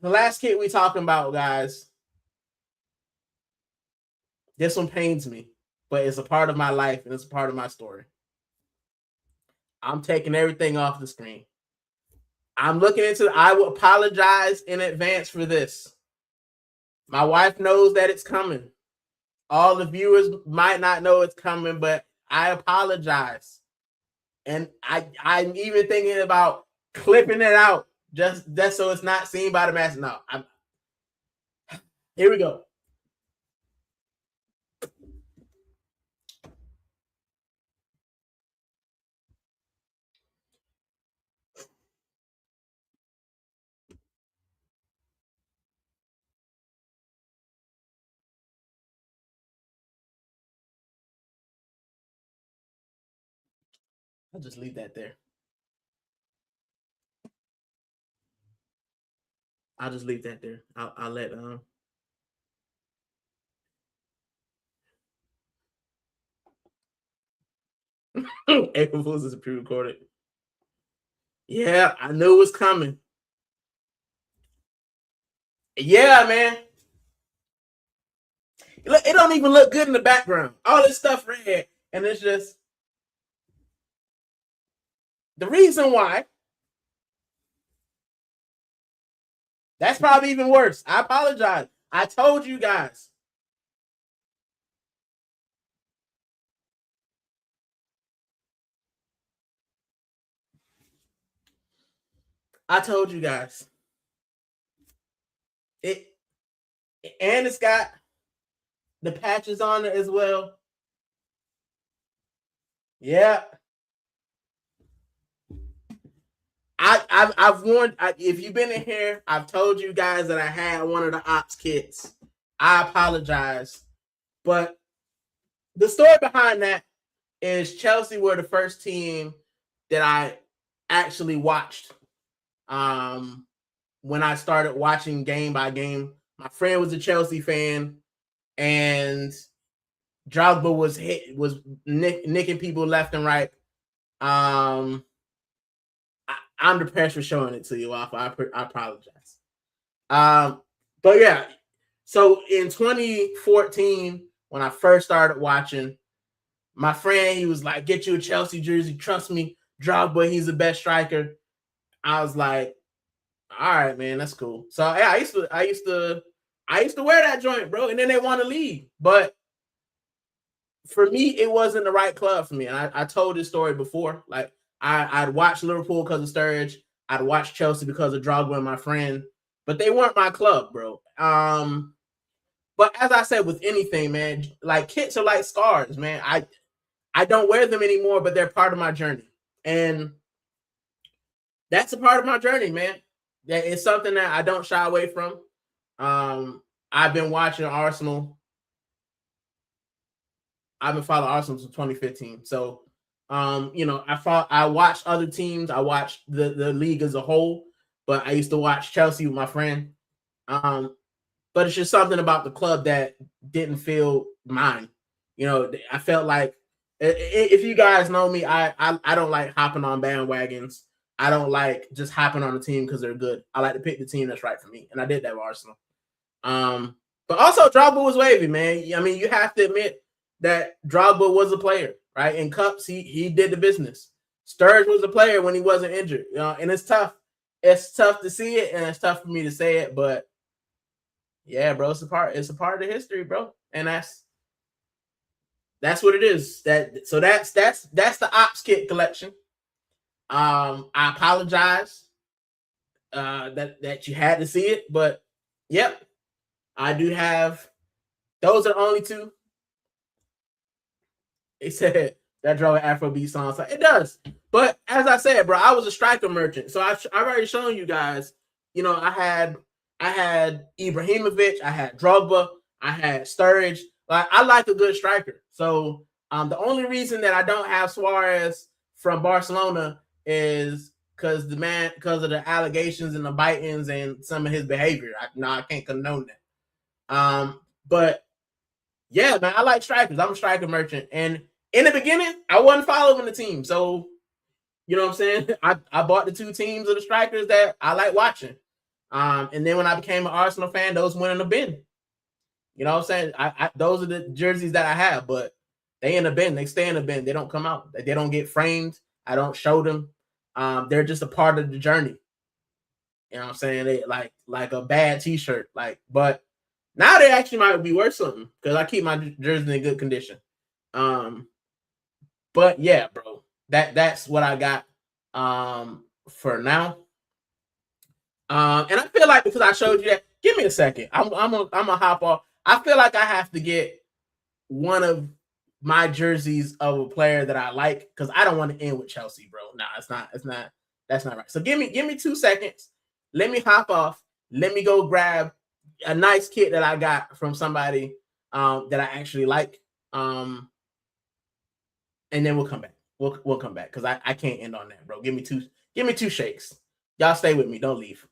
The last kit we talking about, guys. This one pains me, but it's a part of my life and it's a part of my story. I'm taking everything off the screen. I'm looking into I will apologize in advance for this. My wife knows that it's coming. All the viewers might not know it's coming, but I apologize. And I'm even thinking about clipping it out Just that's so it's not seen by the masses. No, here we go. I'll just leave that there. I'll just leave that there. I'll let April Fools is pre-recorded. Yeah, I knew it was coming. Yeah, man. It don't even look good in the background. All this stuff red, and it's just the reason why. That's probably even worse. I apologize. I told you guys. I told you guys. It and it's got the patches on it as well. Yeah. I've warned. If you've been in here, I've told you guys that I had one of the ops kits. I apologize, but the story behind that is Chelsea were the first team that I actually watched. When I started watching game by game, my friend was a Chelsea fan, and Drogba was nicking people left and right. I'm depressed for showing it to you, Waffle. I apologize. But yeah, so in 2014, when I first started watching, my friend, he was like, "Get you a Chelsea jersey. Trust me, Drogba, he's the best striker." I was like, "All right, man, that's cool." So yeah, I used to wear that joint, bro. And then they won the league, but for me, it wasn't the right club for me. And I told this story before. Like I'd watch Liverpool because of Sturridge. I'd watch Chelsea because of Drogba and my friend, but they weren't my club, bro. But as I said with anything, man, like kits are like scars, man. I don't wear them anymore, but they're part of my journey. And that's a part of my journey, man. That is something that I don't shy away from. I've been watching Arsenal. I've been following Arsenal since 2015. So, I watched other teams. I watched the league as a whole, but I used to watch Chelsea with my friend. But it's just something about the club that didn't feel mine. I felt like if you guys know me, I don't like hopping on bandwagons. I don't like just hopping on a team because they're good. I like to pick the team that's right for me, and I did that with Arsenal. But also Drogba was wavy, man. I mean, you have to admit that Drogba was a player, right? In cups, he did the business. Sturridge was a player when he wasn't injured, and it's tough. It's tough to see it, and it's tough for me to say it, but yeah, bro, it's a part of the history, bro. And that's what it is. That's the ops kit collection. I apologize that you had to see it, but yep, I do have. Those are the only two. They said that drove an Afrobeat song. So it does. But as I said, bro, I was a striker merchant. So I've already shown you guys, I had Ibrahimovic, I had Drogba, I had Sturridge. Like I like a good striker. So the only reason that I don't have Suarez from Barcelona is because of the allegations and the bitings and some of his behavior. I can't condone that. But yeah, man, I like strikers. I'm a striker merchant. And in the beginning, I wasn't following the team. So, you know what I'm saying? I bought the two teams of the strikers that I like watching. And then when I became an Arsenal fan, those went in the bin. You know what I'm saying? Those are the jerseys that I have, but they in the bin. They stay in the bin. They don't come out. They don't get framed. I don't show them. They're just a part of the journey. You know what I'm saying? They like a bad t-shirt. But now they actually might be worth something because I keep my jersey in good condition. But yeah, bro, that's what I got for now. And I feel like because I showed you that, give me a second. I'm gonna hop off. I feel like I have to get one of my jerseys of a player that I like because I don't want to end with Chelsea, bro. Nah, it's not. That's not right. So give me 2 seconds. Let me hop off. Let me go grab a nice kit that I got from somebody that I actually like. And then we'll come back. We'll come back because I can't end on that, bro. Give me two shakes. Y'all stay with me. Don't leave.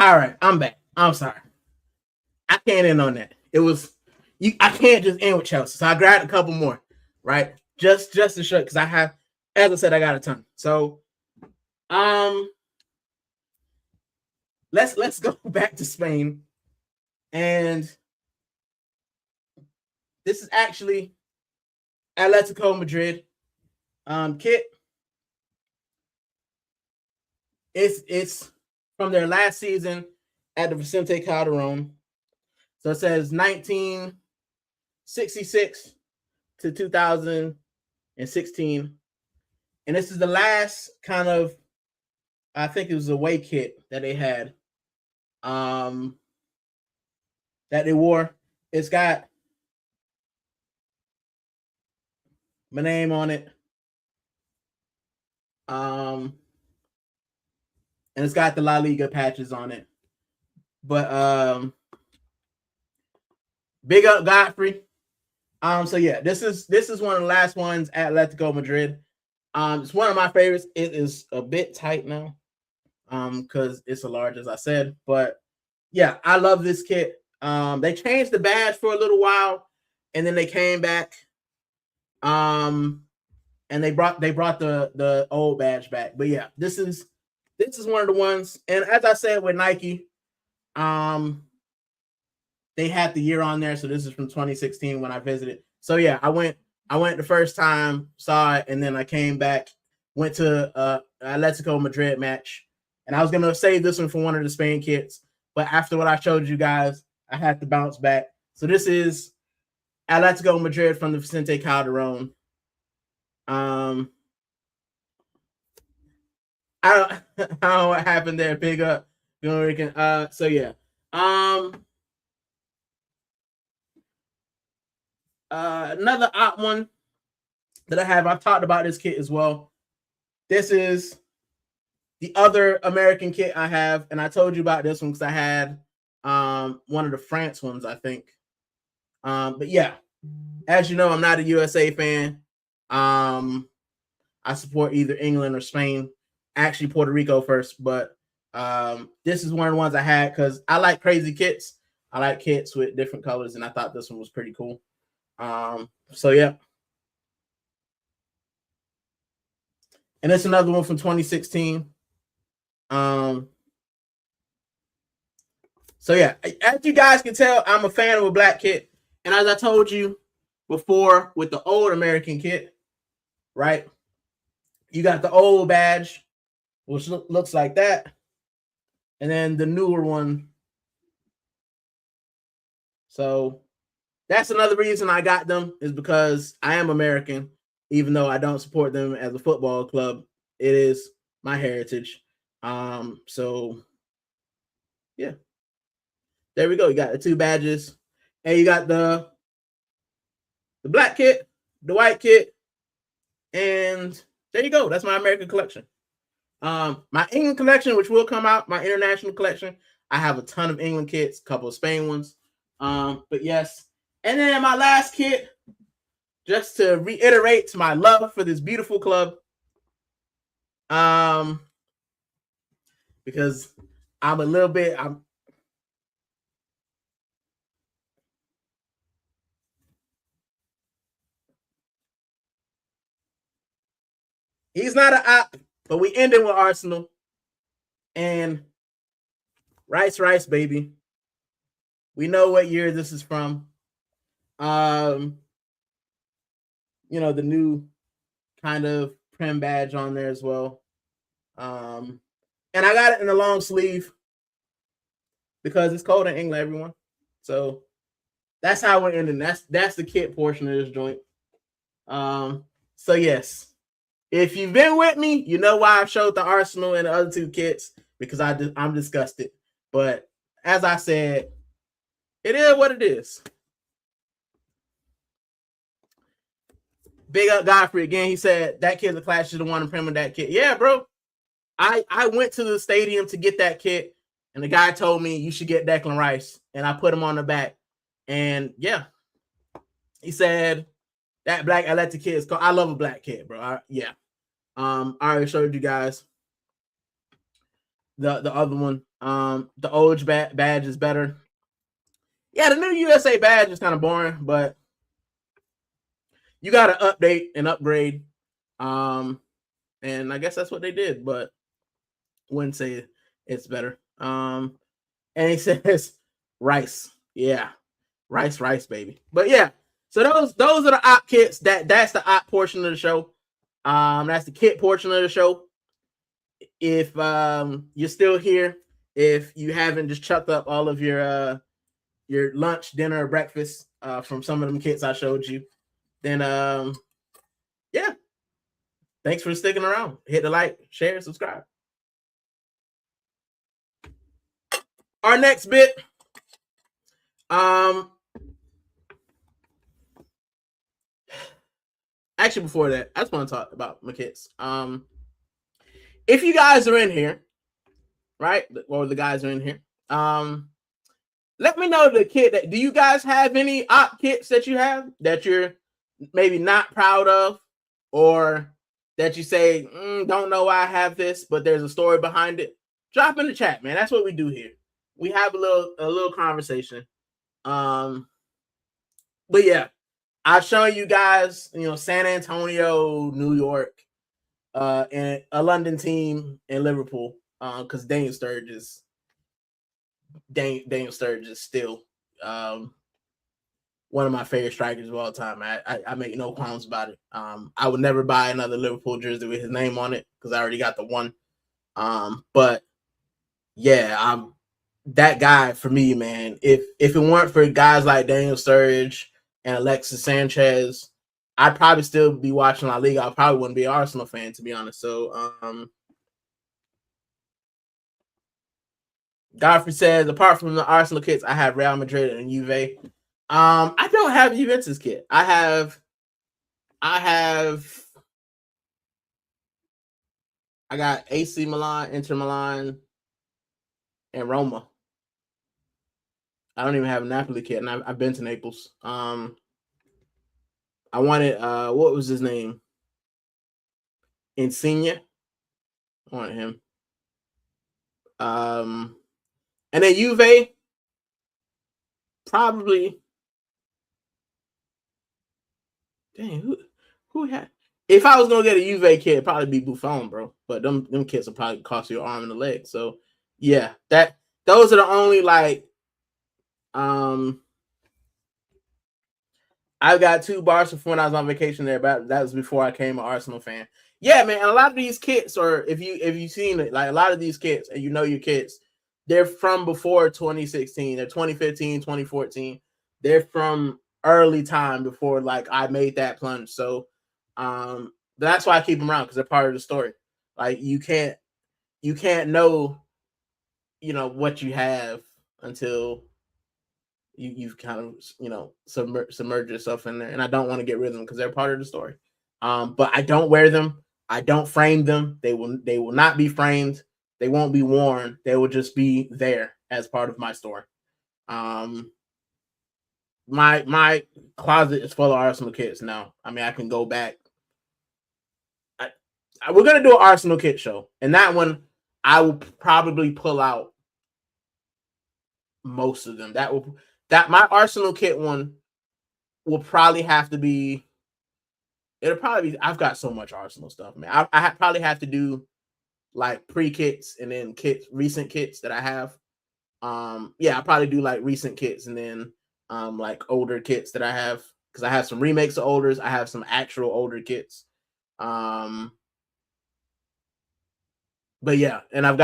All right, I'm back. I'm sorry. I can't end on that. It was you. I can't just end with Chelsea. So I grabbed a couple more, right? Just to show because I have, as I said, I got a ton. So let's go back to Spain. And this is actually Atletico Madrid kit. It's from their last season at the Vicente Calderon. So it says 1966 to 2016. And this is the last kind of, I think it was away kit that they had, that they wore. It's got my name on it. And it's got the La Liga patches on it. But big up Godfrey. So yeah, this is one of the last ones at Atletico Madrid. It's one of my favorites. It is a bit tight now, because it's a large, as I said. But yeah, I love this kit. They changed the badge for a little while, and then they came back. And they brought the old badge back. But yeah, this is one of the ones. And as I said with Nike, they had the year on there, so this is from 2016 when I visited. So yeah, I went the first time, saw it, and then I came back, went to Atletico Madrid match, and I was gonna save this one for one of the Spain kits, but after what I showed you guys, I had to bounce back. So this is Atletico Madrid from the Vicente Calderon. I don't know what happened there. Big up, Gooner Rican. So yeah. Another odd one that I have. I've talked about this kit as well. This is the other American kit I have, and I told you about this one because I had one of the France ones, I think. But yeah, as you know, I'm not a USA fan. I support either England or Spain. Actually, Puerto Rico first, but this is one of the ones I had because I like crazy kits. I like kits with different colors, and I thought this one was pretty cool. So yeah. And it's another one from 2016. So yeah, as you guys can tell, I'm a fan of a black kit. And as I told you before with the old American kit, right? You got the old badge, which looks like that, and then the newer one. So that's another reason I got them, is because I am American, even though I don't support them as a football club. It is my heritage. So yeah, there we go. You got the two badges, and you got the black kit, the white kit, and there you go. That's my American collection. My England collection, which will come out, my international collection, I have a ton of England kits, a couple of Spain ones. But yes. And then my last kit, just to reiterate my love for this beautiful club. Because I'm a little bit, he's not an op, but we ended with Arsenal. And rice, baby. We know what year this is from. You know, the new kind of Prem badge on there as well. And I got it in a long sleeve because it's cold in England, everyone. So that's how we're ending. That's the kit portion of this joint. So yes, if you've been with me, you know why I've showed the Arsenal and the other two kits, because I'm disgusted. But as I said, it is what it is. Big up Godfrey again. He said that kid's a class, should have won a Prem with that kit. Yeah, bro. I went to the stadium to get that kit, and the guy told me you should get Declan Rice, and I put him on the back. And yeah, he said that black electric kid is called. I love a black kid, bro. Yeah. I already showed you guys the other one. The old badge is better. Yeah, the new USA badge is kind of boring, but you got to update and upgrade. And I guess that's what they did, but wouldn't say it's better. And he says rice. Yeah. Rice, baby. But yeah, so those are the op kits. That's the op portion of the show. That's the kit portion of the show. If you're still here, if you haven't just chucked up all of your lunch, dinner, or breakfast from some of them kits I showed you, then yeah. Thanks for sticking around. Hit the like, share, subscribe. Our next bit, actually before that, I just want to talk about my kits. If you guys are in here, right, or the guys are in here, let me know the kit that, do you guys have any op kits that you have that you're maybe not proud of, or that you say, don't know why I have this, but there's a story behind it? Drop in the chat, man. That's what we do here. We have a little conversation. But yeah, I've shown you guys, San Antonio, New York, and a London team in Liverpool, because Daniel Sturridge is still one of my favorite strikers of all time. I make no qualms about it. I would never buy another Liverpool jersey with his name on it because I already got the one. But yeah, that guy for me, man. If it weren't for guys like Daniel Sturridge and Alexis Sanchez, I'd probably still be watching La Liga. I probably wouldn't be an Arsenal fan, to be honest. So Godfrey says, apart from the Arsenal kits, I have Real Madrid and Juve. I don't have Juventus kit. I got AC Milan, Inter Milan, and Roma. I don't even have a Napoli kit, and I've been to Naples. I wanted what was his name? Insigne. I wanted him. And then Juve, probably. Dang, who had? If I was gonna get a Juve kit, it'd probably be Buffon, bro. But them kits will probably cost you an arm and a leg. So yeah, those are the only like I've got 2 bars from when I was on vacation there, but that was before I became an Arsenal fan. Yeah, man. And a lot of these kits, or if you've seen it, like a lot of these kits, and you know your kits, they're from before 2016. They're 2015, 2014. They're from early time before like I made that plunge. So that's why I keep them around, because they're part of the story. Like you can't know, what you have until you've kind of submerge yourself in there. And I don't want to get rid of them because they're part of the story. But I don't wear them. I don't frame them. They will not be framed. They won't be worn. They will just be there as part of my story. My closet is full of Arsenal kits now. I mean, I can go back. We're gonna do an Arsenal kit show, and that one I will probably pull out most of them. That my Arsenal kit one will probably have to be. It'll probably be. I've got so much Arsenal stuff, man. I probably have to do like pre-kits and then recent kits that I have. Yeah, I'll probably do like recent kits and then like older kits that I have, because I have some remakes of olders. I have some actual older kits. But yeah, and I'll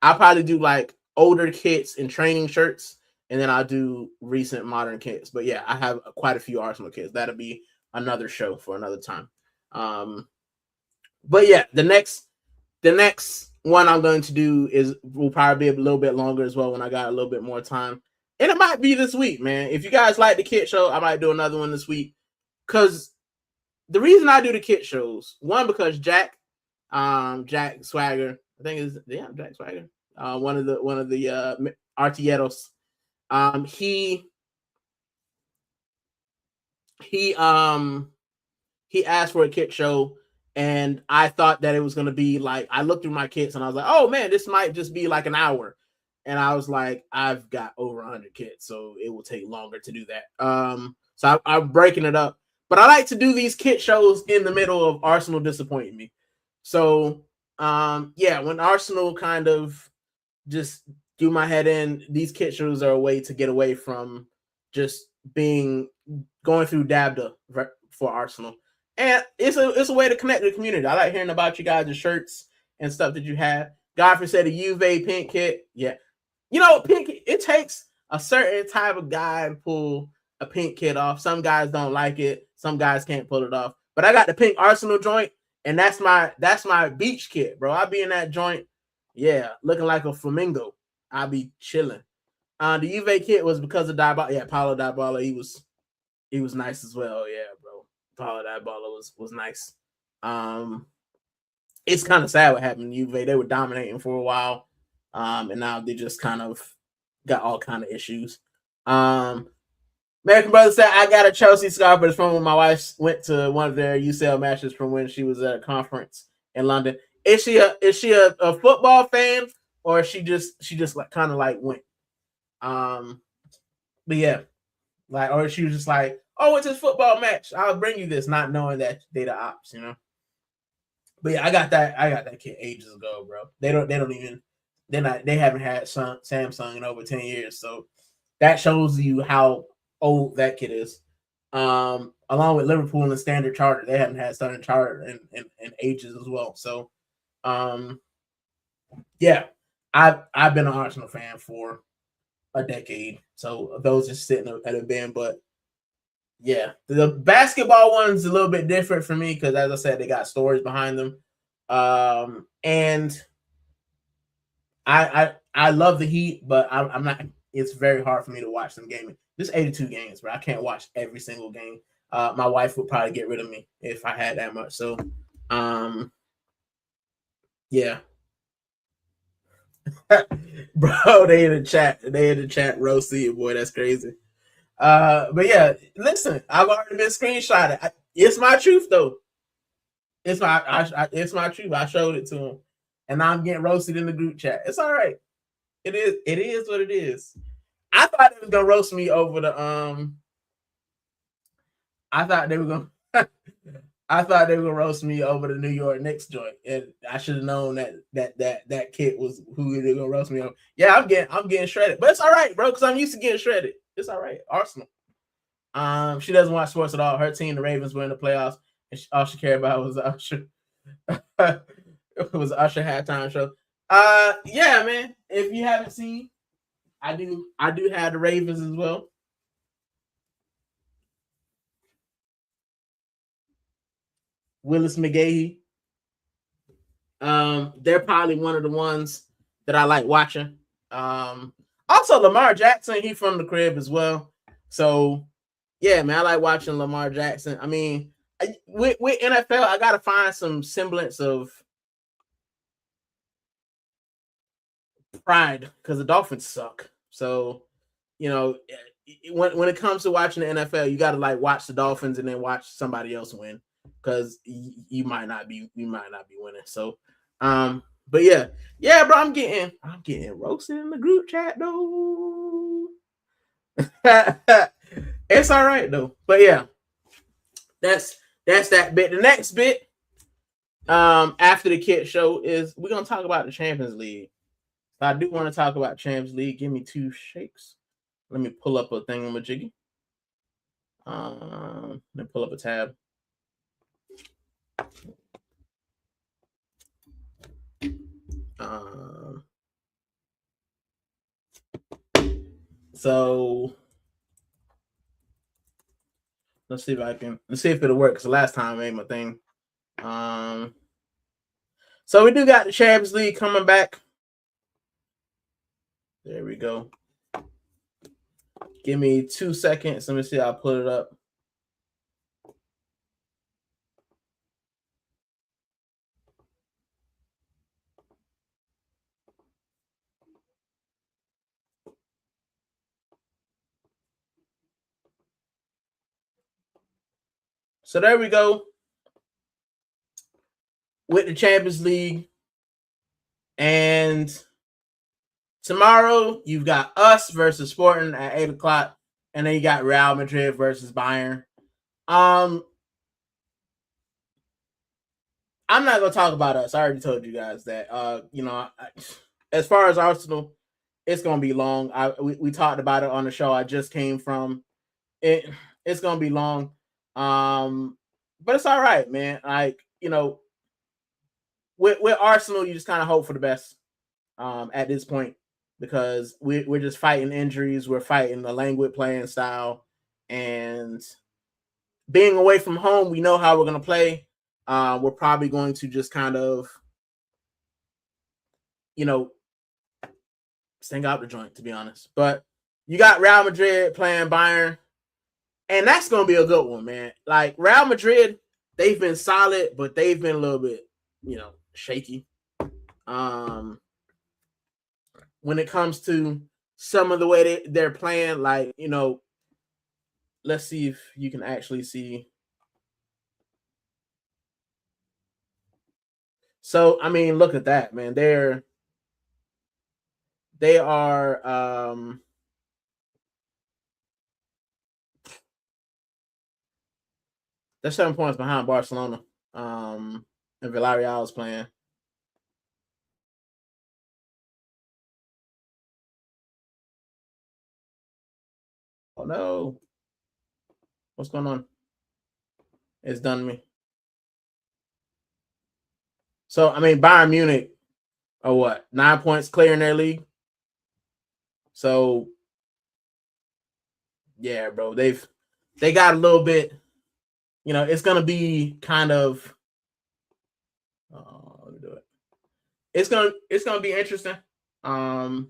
probably do like older kits and training shirts, and then I'll do recent modern kits. But yeah, I have quite a few Arsenal kits. That'll be another show for another time. But yeah, the next one I'm going to do will probably be a little bit longer as well when I got a little bit more time. And it might be this week, man. If you guys like the kit show, I might do another one this week. Because the reason I do the kit shows, one, because Jack Swagger, I think is Jack Swagger, one of the Artilleros. He asked for a kit show, and I thought that it was going to be like, I looked through my kits and I was like, oh man, this might just be like an hour. And I was like, I've got over 100 kits, so it will take longer to do that. So I'm breaking it up. But I like to do these kit shows in the middle of Arsenal disappointing me. So, yeah, when Arsenal kind of just do my head in, these kit shows are a way to get away from just going through Dabda for Arsenal. And it's a way to connect with the community. I like hearing about you guys' shirts and stuff that you have. Godfrey said a Juve pink kit. Yeah. Pink, it takes a certain type of guy to pull a pink kit off. Some guys don't like it. Some guys can't pull it off. But I got the pink Arsenal joint, and that's my beach kit, bro. I'll be in that joint, yeah, looking like a flamingo. I'll be chilling. The Juve kit was because of Dybala. Yeah, Paulo Dybala. He was nice as well. Yeah, bro. Paulo Dybala was nice. It's kind of sad what happened to Juve. They were dominating for a while, and now they just kind of got all kind of issues. American Brother said, I got a Chelsea scarf, but it's from when my wife went to one of their UCL matches from when she was at a conference in London. Is she a football fan, or she just like kind of like went? But yeah, like, or she was just like, oh, it's a football match, I'll bring you this, not knowing that they the ops, But yeah, I got that kit ages ago, bro. They haven't had Samsung in over 10 years, so that shows you how old that kit is. Along with Liverpool and Standard Chartered, they haven't had Standard Chartered in ages as well. So, yeah, I've been an Arsenal fan for a decade. So those just sitting at a bin, but yeah, the basketball one's a little bit different for me because, as I said, they got stories behind them. And I love the Heat, but I'm not. It's very hard for me to watch them gaming. There's 82 games, but I can't watch every single game. My wife would probably get rid of me if I had that much. So, yeah. Bro, they in the chat roasting you, boy. That's crazy. But yeah, listen, I've already been screenshotted. It's my truth though. It's my truth. I showed it to him, and now I'm getting roasted in the group chat. It's all right. It is what it is. I thought they was gonna roast me over the I thought they were gonna roast me over the New York Knicks joint, and I should have known that kid was who they were gonna roast me on. Yeah, I'm getting shredded, but it's all right, bro, because I'm used to getting shredded. It's all right, Arsenal. She doesn't watch sports at all. Her team, the Ravens, were in the playoffs, and all she cared about was Usher. It was Usher halftime show. Yeah, man. If you haven't seen, I do have the Ravens as well. Willis McGahee. They're probably one of the ones that I like watching. Also Lamar Jackson, he from the crib as well. So yeah, man, I like watching Lamar Jackson. I mean, with NFL, I gotta find some semblance of pride because the Dolphins suck. So, you know, when it comes to watching the NFL, you got to like watch the Dolphins and then watch somebody else win because you might not be winning. So, but yeah, bro, I'm getting roasted in the group chat though. It's all right though. But yeah, that's that bit. The next bit, after the kid show is we're gonna talk about the Champions League. I do want to talk about Champions League. Give me 2 shakes. Let me pull up a thingamajiggy. Let me pull up a tab. So let's see if it'll work. Because the last time I made my thing. So we do got the Champions League coming back. There we go. Give me 2 seconds. Let me see. I'll put it up. So there we go. With the Champions League. And tomorrow, you've got us versus Sporting at 8 o'clock. And then you got Real Madrid versus Bayern. I'm not going to talk about us. I already told you guys that. As far as Arsenal, it's going to be long. We talked about it on the show I just came from. It's going to be long. But it's all right, man. Like, with Arsenal, you just kind of hope for the best at this point because we're just fighting injuries. We're fighting the languid playing style. And being away from home, we know how we're going to play. We're probably going to just kind of, sting out the joint, to be honest. But you got Real Madrid playing Bayern. And that's going to be a good one, man. Like, Real Madrid, they've been solid, but they've been a little bit, shaky. When it comes to some of the way they're playing, like, let's see if you can actually see. So, I mean, look at that, man. They are they're 7 points behind Barcelona. And Villarreal is playing. Oh no. What's going on? It's done me. So, I mean, Bayern Munich are what? 9 points clear in their league. So, yeah, bro, they got a little bit, it's going to be kind of, let me do it. It's going to be interesting. Why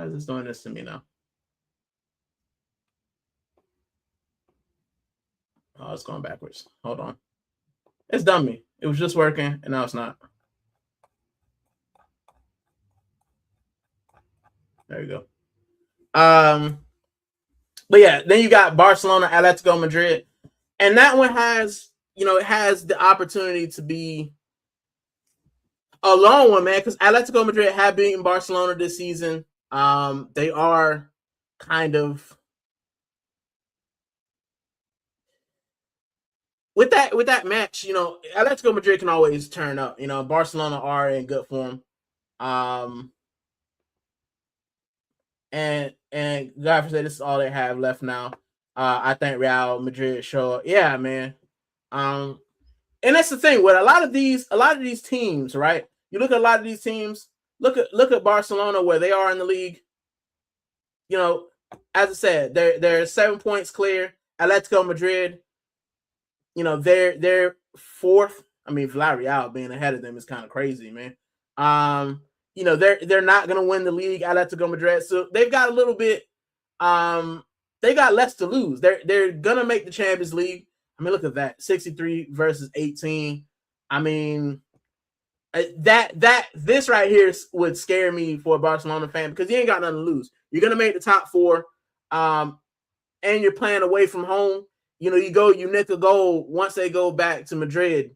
is this doing this to me now? Oh, it's going backwards. Hold on. It's done me. It was just working, and now it's not. There you go. But yeah, then you got Barcelona, Atletico Madrid, and that one has, it has the opportunity to be a long one, man, because Atletico Madrid have beaten Barcelona this season. They are kind of with that match, Atletico Madrid can always turn up. Barcelona are in good form. And And God forbid, this is all they have left now. I think Real Madrid show up. Yeah, man. And that's the thing with a lot of these teams, right? You look at a lot of these teams. Look at Barcelona, where they are in the league. You know, as I said, they're 7 points clear. Atletico Madrid, you know, they're fourth. I mean, Villarreal being ahead of them is kind of crazy, man. You know, they're not gonna win the league, Atletico Madrid. So they've got a little bit, they got less to lose. They're gonna make the Champions League. I mean, look at that. 63 versus 18. I mean, this right here would scare me for a Barcelona fan, because you ain't got nothing to lose. You're gonna make the top four, and you're playing away from home. You know, you nick a goal once they go back to Madrid.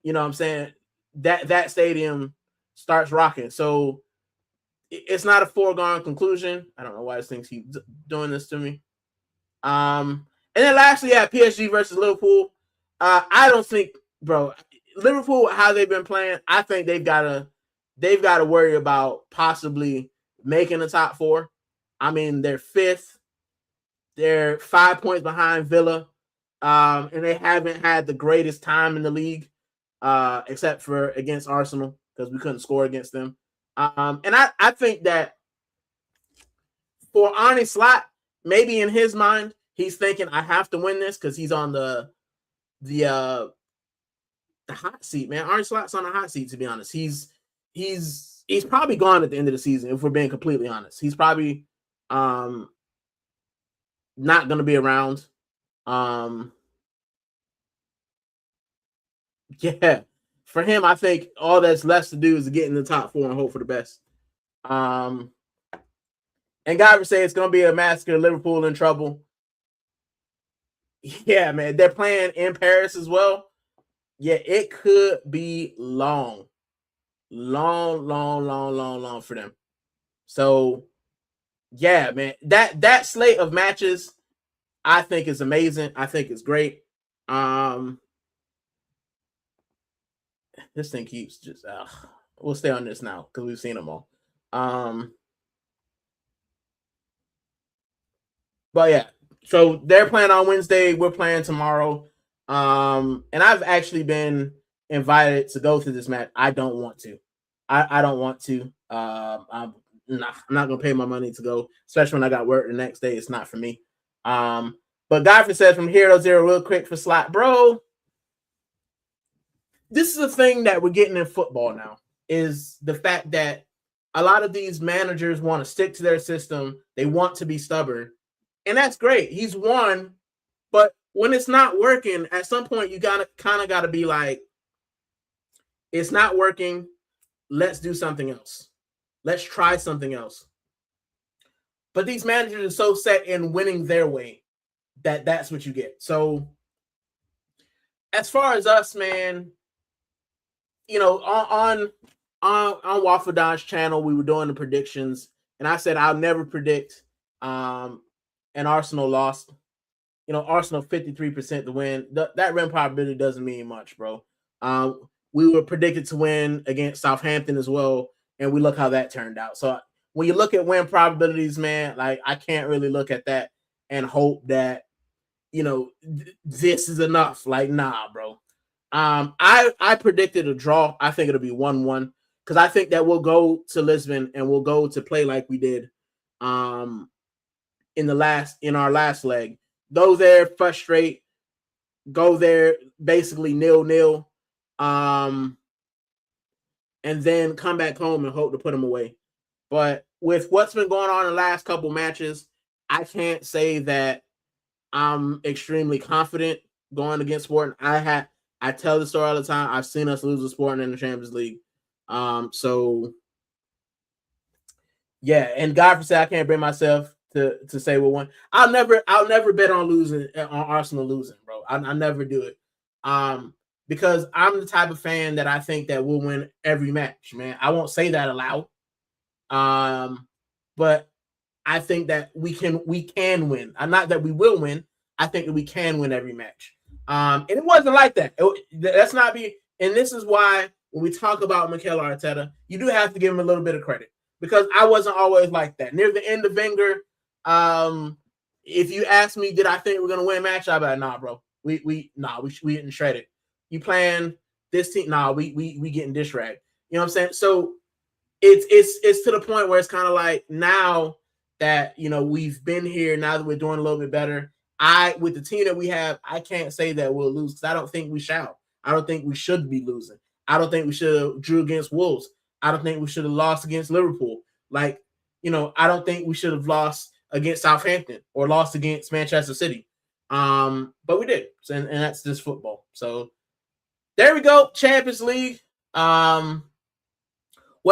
You know what I'm saying? That stadium starts rocking. So it's not a foregone conclusion. I don't know why this thing keeps doing this to me. And then lastly, PSG versus Liverpool. I don't think, bro, Liverpool, how they've been playing, I think they've got to worry about possibly making the top four. I mean, they're fifth. They're 5 points behind Villa. And they haven't had the greatest time in the league, except for against Arsenal, because we couldn't score against them. And I think that for Arne Slot, maybe in his mind, he's thinking, I have to win this, because he's on the hot seat, man. Arne Slot's on the hot seat, to be honest. He's probably gone at the end of the season, if we're being completely honest. He's probably not going to be around. Yeah, for him, I think all that's left to do is get in the top four and hope for the best. And God would say it's going to be a massacre. Liverpool in trouble. Yeah, man, they're playing in Paris as well. Yeah, it could be long for them. So, yeah, man, that slate of matches, I think is amazing. I think it's great. This thing keeps just. We'll stay on this now because we've seen them all. But yeah, so they're playing on Wednesday. We're playing tomorrow. And I've actually been invited to go to this match. I don't want to. I don't want to. I'm not gonna pay my money to go, especially when I got work the next day. It's not for me. But Godfrey says from Hero Zero, real quick for Slot, bro. This is a thing that we're getting in football now, is the fact that a lot of these managers want to stick to their system. They want to be stubborn. And that's great. He's won. But when it's not working, at some point, you got to be like, it's not working. Let's do something else. Let's try something else. But these managers are so set in winning their way that that's what you get. So as far as us, man, you know, on Waffle Don's channel, we were doing the predictions, and I said I'll never predict an Arsenal loss. You know, Arsenal 53% to win. That win probability doesn't mean much, bro. We were predicted to win against Southampton as well, and we look how that turned out. So when you look at win probabilities, man, like I can't really look at that and hope that, you know, this is enough. Like, nah, bro. I predicted a draw. I think it'll be 1-1, because I think that we'll go to Lisbon and we'll go to play like we did in our last leg. Go there, frustrate, go there basically 0-0, and then come back home and hope to put them away. But with what's been going on in the last couple matches, I can't say that I'm extremely confident going against Sporting. I tell the story all the time. I've seen us lose to Sporting in the Champions League. So yeah, and God forbid I can't bring myself to say we'll win. I'll never bet on Arsenal losing, bro. I never do it. Because I'm the type of fan that I think that we'll win every match, man. I won't say that aloud. But I think that we can win. Not that we will win. I think that we can win every match. And it wasn't like that. Let's not be. And this is why when we talk about Mikel Arteta, you do have to give him a little bit of credit, because I wasn't always like that. Near the end of Wenger, If you ask me, did I think we're gonna win a match? I'd be like, nah, bro. We didn't shred it. You playing this team? Nah, we getting dish rag. You know what I'm saying? So it's to the point where it's kind of like now that we've been here, now that we're doing a little bit better. With the team that we have, I can't say that we'll lose because I don't think we shall. I don't think we should be losing. I don't think we should have drew against Wolves. I don't think we should have lost against Liverpool. Like, I don't think we should have lost against Southampton or lost against Manchester City. But we did. And that's just football. So there we go. Champions League. What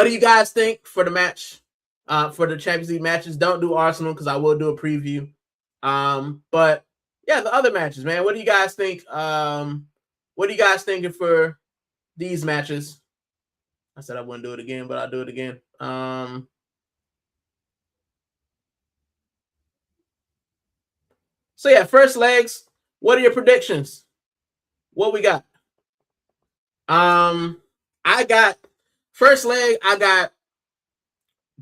do you guys think for the match? For the Champions League matches? Don't do Arsenal because I will do a preview. But yeah, the other matches, man. What do you guys think? What are you guys thinking for these matches? I said I wouldn't do it again, but I'll do it again. So yeah, first legs. What are your predictions? What we got? I got first leg. I got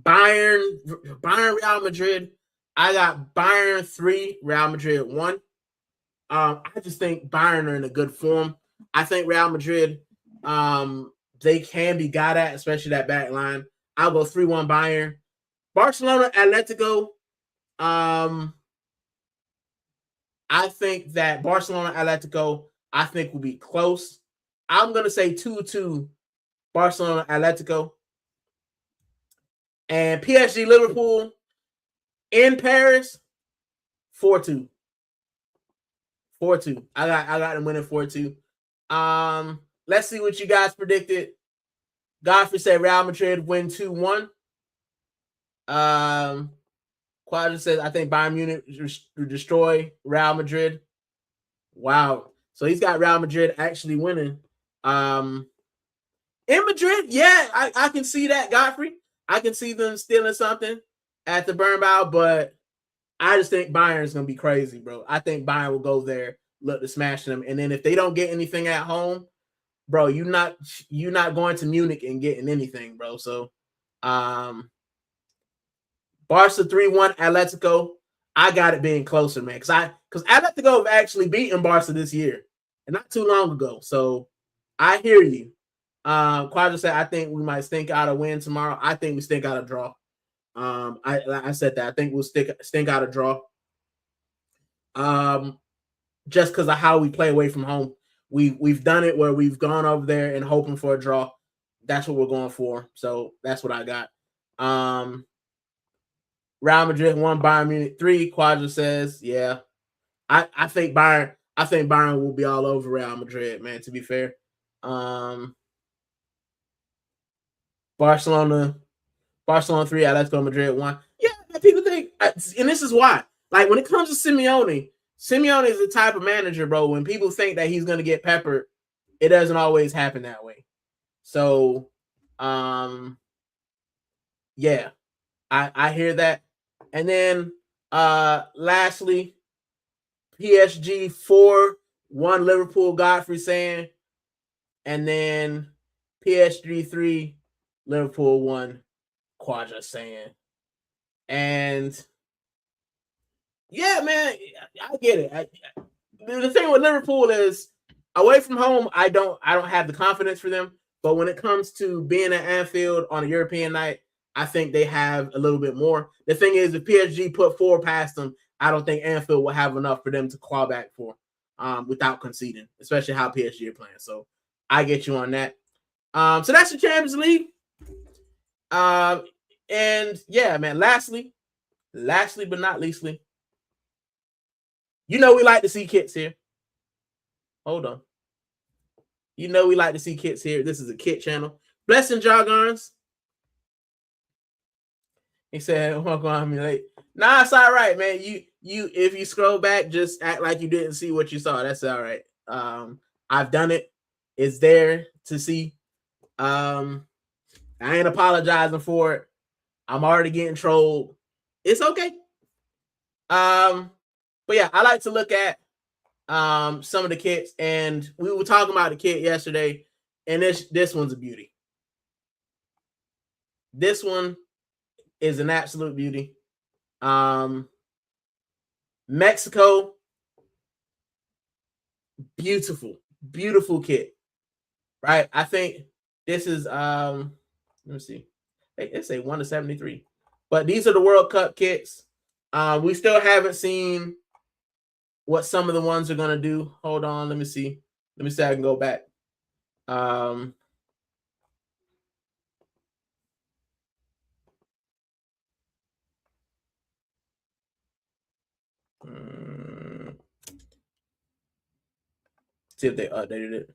Bayern, Real Madrid. I got Bayern 3, Real Madrid 1. I just think Bayern are in a good form. I think Real Madrid, they can be got at, especially that back line. I'll go 3-1 Bayern. Barcelona, Atletico. I think that Barcelona, Atletico, I think will be close. I'm going to say 2-2 Barcelona, Atletico. And PSG, Liverpool in Paris, 4-2. 4-2. I got them winning 4-2. Let's see what you guys predicted. Godfrey said Real Madrid win 2-1. Quadra says, I think Bayern Munich will destroy Real Madrid. Wow. So he's got Real Madrid actually winning. In Madrid, yeah, I can see that, Godfrey. I can see them stealing something at the Bernabeu, but I just think Bayern's going to be crazy, bro. I think Bayern will go there, look to smash them. And then if they don't get anything at home, bro, you're not going to Munich and getting anything, bro. So, Barca 3-1 Atletico. I got it being closer, man. Because Atletico have actually beaten Barca this year and not too long ago. So I hear you. Quadra said, I think we might stink out a win tomorrow. I think we stink out a draw. I said that. I think we'll stink out a draw. Just because of how we play away from home. We've done it where we've gone over there and hoping for a draw. That's what we're going for. So that's what I got. Real Madrid 1, Bayern Munich 3. Quadra says, yeah. I think Bayern will be all over Real Madrid, man, to be fair. Barcelona 3, Atletico Madrid 1. Yeah, people think, and this is why. Like, when it comes to Simeone is the type of manager, bro, when people think that he's going to get peppered, it doesn't always happen that way. So, yeah, I hear that. And then, lastly, PSG 4, 1 Liverpool, Godfrey saying, and then PSG 3, Liverpool 1, Quadra saying. And yeah, man, I get it. The thing with Liverpool is away from home, I don't have the confidence for them. But when it comes to being at Anfield on a European night, I think they have a little bit more. The thing is, if PSG put 4 past them, I don't think Anfield will have enough for them to claw back for without conceding, especially how PSG are playing. So I get you on that. So that's the Champions League. And yeah, man, lastly but not leastly, we like to see kits here. Hold on. We like to see kits here. This is a kit channel. Blessing Jargons. He said, welcome on me late. Nah, it's all right, man. You if you scroll back, just act like you didn't see what you saw. That's all right. I've done it. It's there to see. I ain't apologizing for it. I'm already getting trolled. It's okay. But yeah, I like to look at some of the kits, and we were talking about the kit yesterday, and this one's a beauty. This one is an absolute beauty. Mexico, beautiful, beautiful kit, right? I think this is let me see. It's a 1/73, but these are the World Cup kits. We still haven't seen what some of the ones are gonna do. Hold on, let me see. Let me see. I can go back. See if they updated it.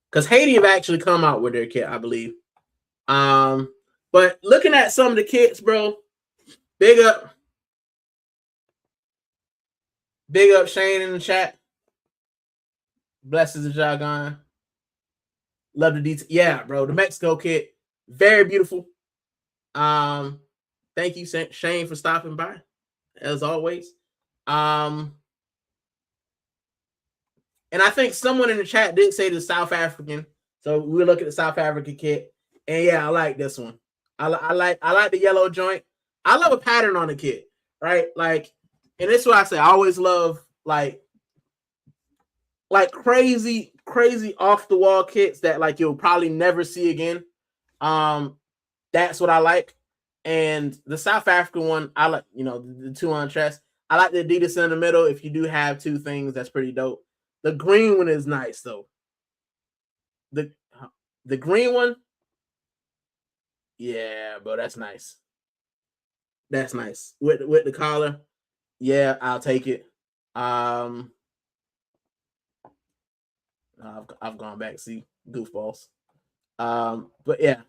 Because Haiti have actually come out with their kit, I believe. But looking at some of the kits, bro, big up Shane in the chat. Blesses the jargon. Love the detail. Yeah, bro, the Mexico kit, very beautiful. Thank you, Shane, for stopping by, as always. And I think someone in the chat did say the South African. So we'll look at the South African kit. And yeah, I like this one. I like the yellow joint. I love a pattern on the kit, right? Like, and this is what I say. I always love like crazy off the wall kits that like you'll probably never see again. That's what I like. And the South African one, I like, the two on chest. I like the Adidas in the middle. If you do have two things, that's pretty dope. The green one is nice though. The green one, yeah, bro, that's nice. That's nice with the collar. Yeah, I'll take it. I've gone back. See, goofballs. But yeah,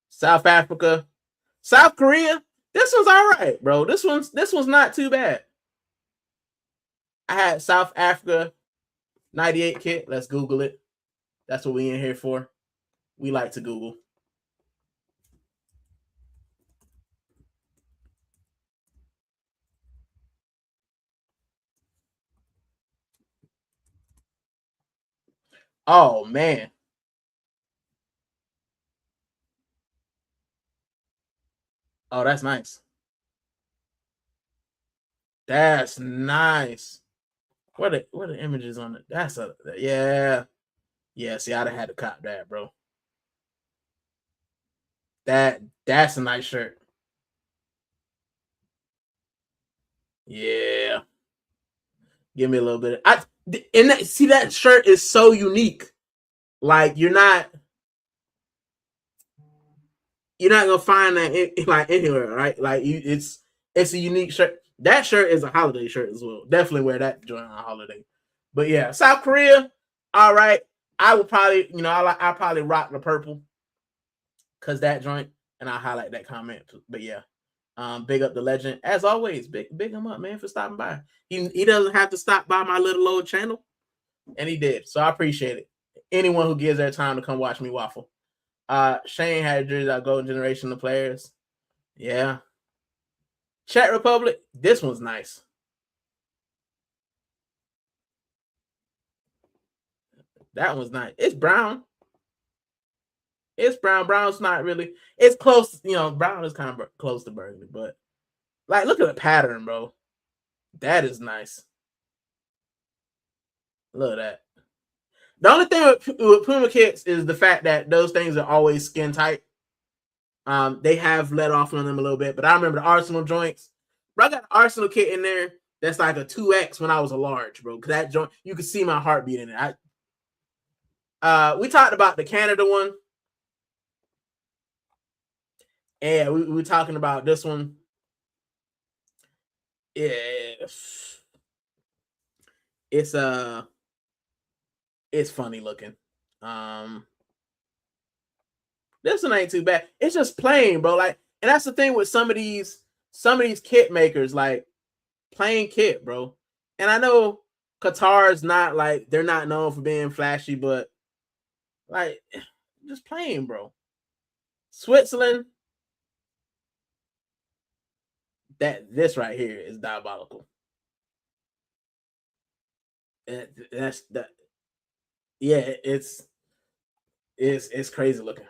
South Africa, South Korea. This one's all right, bro. This one's not too bad. I had South Africa 98 kit. Let's Google it. That's what we in here for. We like to Google. Oh man. Oh, that's nice. That's nice. What are the images on it? That's yeah. Yeah, see, I'd have had to cop that, bro. That's a nice shirt. Yeah. Give me a little bit. See, that shirt is so unique. Like you're not gonna find that anywhere, right? Like it's a unique shirt. That shirt is a holiday shirt as well. Definitely wear that joint on a holiday. But yeah, South Korea, all right. I would probably, I probably rock the purple because that joint, and I'll highlight that comment. But yeah, big up the legend as always. Big him up, man, for stopping by. He doesn't have to stop by my little old channel, and he did. So I appreciate it. Anyone who gives their time to come watch me waffle. Shane had jersey, our golden generation of players. Yeah. Czech Republic, this one's nice. That one's nice. It's brown. It's brown. Brown's not really. It's close. Brown is kind of close to burgundy, but like, look at the pattern, bro. That is nice. Look at that. The only thing with Puma kits is the fact that those things are always skin tight. They have let off on them a little bit, but I remember the Arsenal joints. Bro, I got an Arsenal kit in there that's like a 2X when I was a large, bro. Because that joint, you could see my heartbeat in it. We talked about the Canada one. Yeah, we were talking about this one. Yeah. It's funny looking. This one ain't too bad. It's just plain, bro. Like, and that's the thing with some of these kit makers, like plain kit, bro. And I know Qatar's not like, they're not known for being flashy, but like just plain, bro. Switzerland, this right here is diabolical. That's that. Yeah, it's crazy looking.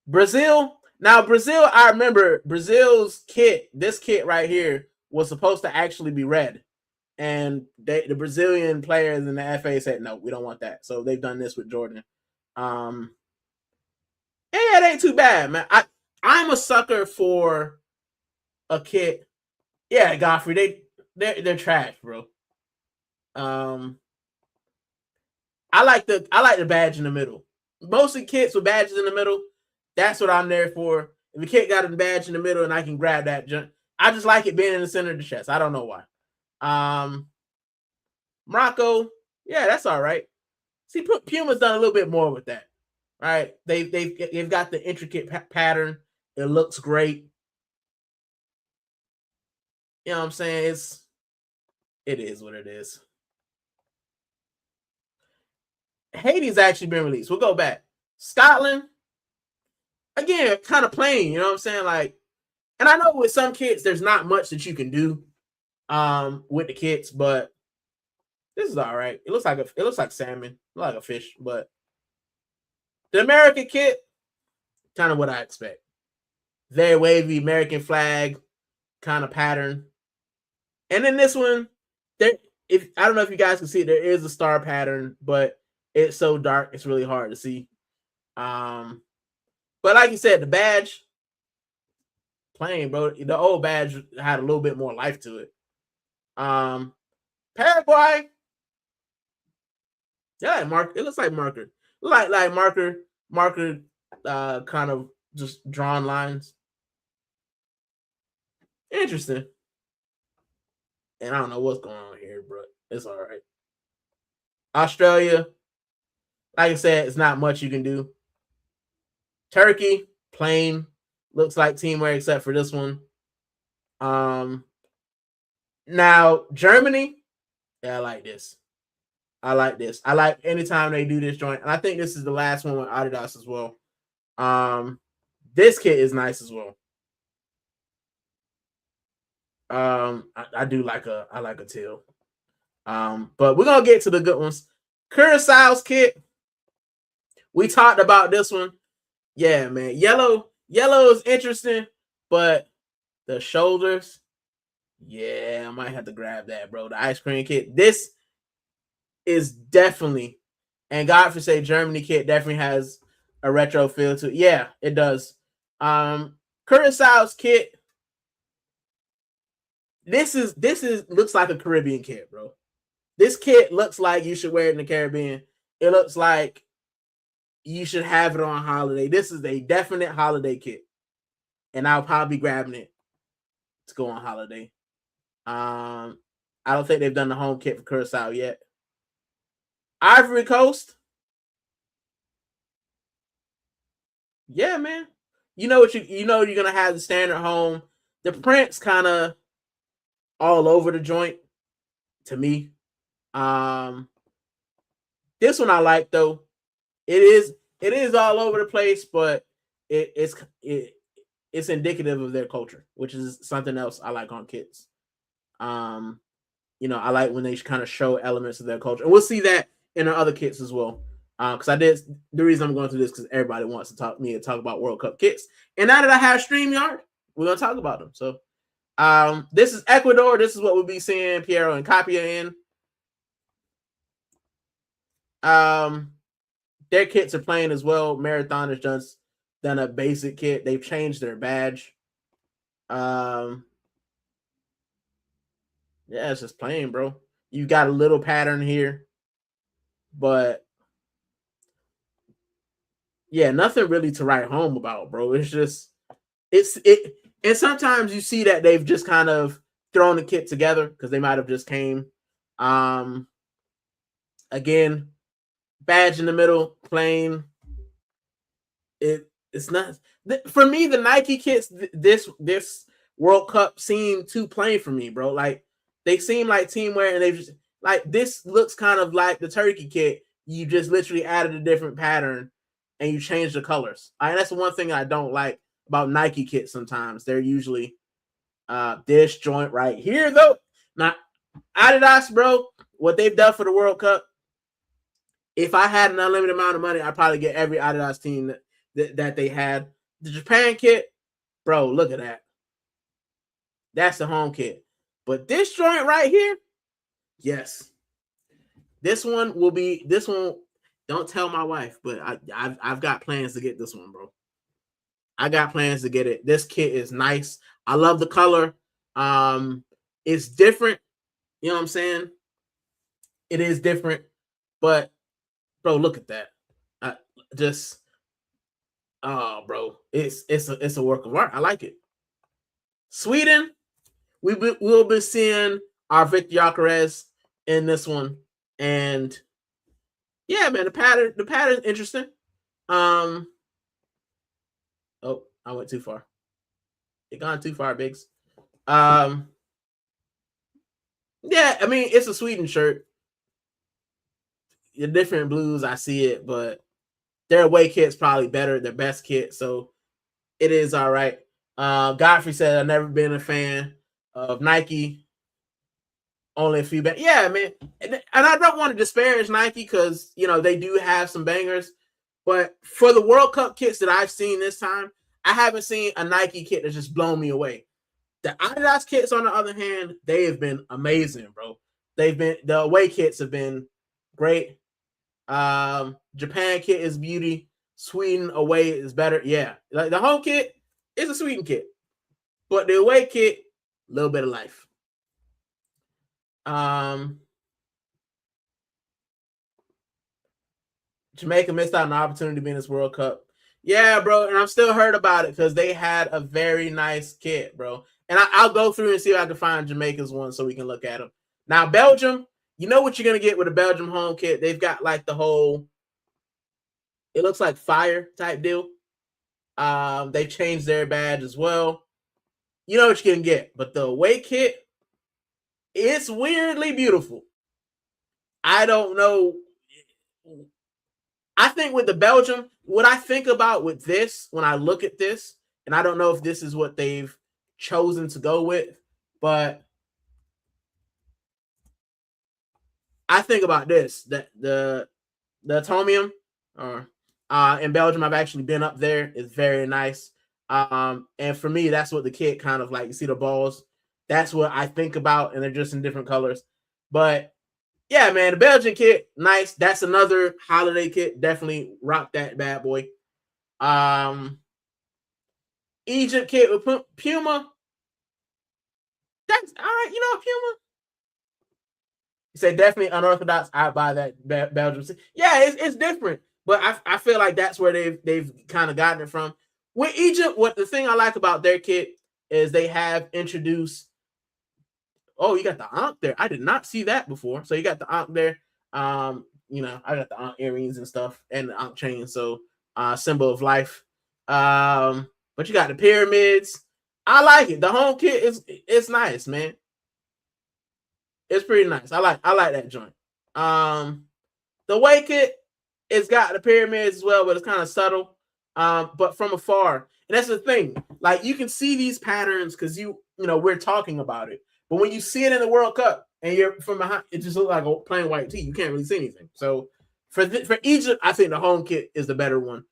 Brazil. Now Brazil, I remember Brazil's kit. This kit right here was supposed to actually be red. And the Brazilian players in the FA said, no, we don't want that. So they've done this with Jordan. Yeah, it ain't too bad, man. I'm a sucker for a kit. Yeah, Godfrey, they're trash, bro. I like the badge in the middle. Mostly kits with badges in the middle. That's what I'm there for. If a kit got a badge in the middle and I can grab that, I just like it being in the center of the chest. I don't know why. Morocco, yeah, that's all right. See, Puma's done a little bit more with that, right? They've got the intricate pattern. It looks great. You know what I'm saying? It is what it is. Haiti's actually been released. We'll go back. Scotland, again, kind of plain. You know what I'm saying? Like, and I know with some kits, there's not much that you can do with the kits, but this is all right. It looks like salmon, like a fish, but the American kit, kind of what I expect. Very wavy American flag kind of pattern. And then this one, I don't know if you guys can see it, there is a star pattern, but it's so dark, it's really hard to see. But like you said, the badge, plain, bro. The old badge had a little bit more life to it. Paraguay, yeah, it looks like marker, like marker, kind of just drawn lines. Interesting. And I don't know what's going on here, but it's all right. Australia, like I said, it's not much you can do. Turkey, plain, looks like teamwear except for this one. Now Germany, yeah, I like this. I like anytime they do this joint, and I think this is the last one with Adidas as well. This kit is nice as well. I do like a teal. But we're gonna get to the good ones. Curaçao's kit. We talked about this one. Yeah, man. Yellow is interesting, but the shoulders, yeah, I might have to grab that, bro. The ice cream kit. This is definitely, and God forsake, Germany kit definitely has a retro feel to it. Yeah, it does. Curaçao's kit. This looks like a Caribbean kit, bro. This kit looks like you should wear it in the Caribbean. It looks like you should have it on holiday. This is a definite holiday kit, and I'll probably be grabbing it to go on holiday. I don't think they've done the home kit for Curaçao yet. Ivory Coast, yeah, man. You know you're gonna have the standard home. The print's kind of all over the joint to me. This one I like though. It is all over the place, but it's indicative of their culture, which is something else I like on kits. I like when they kind of show elements of their culture, and we'll see that in our other kits as well. Because the reason I'm going through this because everybody wants to talk about World Cup kits, and now that I have StreamYard, we're gonna talk about them. So, this is Ecuador. This is what we'll be seeing Piero and Capia in. Their kits are playing as well. Marathon has just done a basic kit. They've changed their badge. Yeah, it's just plain, bro. You got a little pattern here, but yeah, nothing really to write home about, bro. It's just and sometimes you see that they've just kind of thrown the kit together because they might have just came. Again, badge in the middle, plain. It's not for me. The Nike kits this World Cup seem too plain for me, bro. Like they seem like teamwear, and they just like this looks kind of like the Turkey kit. You just literally added a different pattern and you changed the colors. That's the one thing I don't like about Nike kits. Sometimes they're usually this joint right here though. Now Adidas, bro, what they've done for the World Cup. If I had an unlimited amount of money, I'd probably get every Adidas team that they had. The Japan kit, bro, look at that. That's the home kit. But this joint right here, yes. This one will be this one. Don't tell my wife, but I've got plans to get this one, bro. I got plans to get it. This kit is nice. I love the color. It's different. You know what I'm saying? It is different, but bro, look at that. I just oh, bro, it's a work of art. I like it. Sweden, we'll be seeing our Victor Gyökeres in this one, and yeah, man, the pattern's interesting. Oh, I went too far. It gone too far, Biggs. Yeah, I mean it's a Sweden shirt. The different blues, I see it, but their away kit's probably better, their best kit, so it is all right. Godfrey said I've never been a fan of Nike. Only a few bad. Yeah, man. And I don't want to disparage Nike because they do have some bangers, but for the World Cup kits that I've seen this time, I haven't seen a Nike kit that's just blown me away. The Adidas kits, on the other hand, they have been amazing, bro. The away kits have been great. Japan kit is beauty. Sweden away is better. Yeah, like the home kit is a Sweden kit, but the away kit, a little bit of life. Jamaica missed out on an opportunity to be in this World Cup. Yeah, bro, and I'm still hurt about it because they had a very nice kit, bro. And I'll go through and see if I can find Jamaica's one so we can look at them. Now, Belgium, you know what you're gonna get with a Belgium home kit? They've got like the whole, it looks like fire type deal. They changed their badge as well. You know what you can get, but the away kit, it's weirdly beautiful. I don't know. I think with the Belgium, what I think about with this, when I look at this, and I don't know if this is what they've chosen to go with, but I think about this, that the Atomium in Belgium, I've actually been up there. It's very nice. And for me, that's what the kit kind of like, you see the balls, that's what I think about, and they're just in different colors. But yeah, man, the Belgian kit, nice. That's another holiday kit. Definitely rock that bad boy. Egypt kit with Puma. That's all right. You know, Puma. You say definitely unorthodox. I buy that Belgium. Yeah, it's different, but I feel like that's where they've kind of gotten it from. With Egypt, what the thing I like about their kit is they have introduced. Oh, you got the Ankh there. I did not see that before. So you got the Ankh there. I got the Ankh earrings and stuff and the Ankh chain. So symbol of life. But you got the pyramids. I like it. The home kit it's nice, man. It's pretty nice. I like that joint. The away kit, it's got the pyramids as well, but it's kind of subtle. But from afar. And that's the thing. Like you can see these patterns because we're talking about it. But when you see it in the World Cup and you're from behind, it just looks like a plain white tee. You can't really see anything. So for Egypt, I think the home kit is the better one.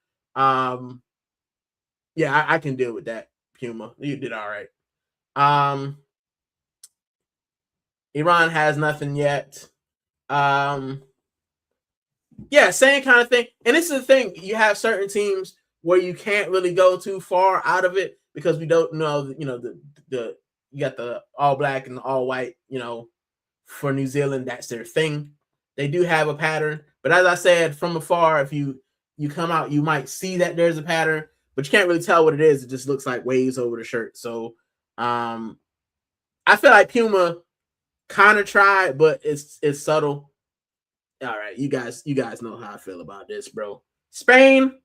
Yeah, I can deal with that. Puma, you did all right. Iran has nothing yet. Yeah, same kind of thing. And this is the thing: you have certain teams where you can't really go too far out of it because we don't know. The you got the all black and the all white, for New Zealand, that's their thing. They do have a pattern, but as I said, from afar, if you come out, you might see that there's a pattern, but you can't really tell what it is. It just looks like waves over the shirt. So I feel like Puma kind of tried, but it's subtle. All right, you guys know how I feel about this, bro. Spain,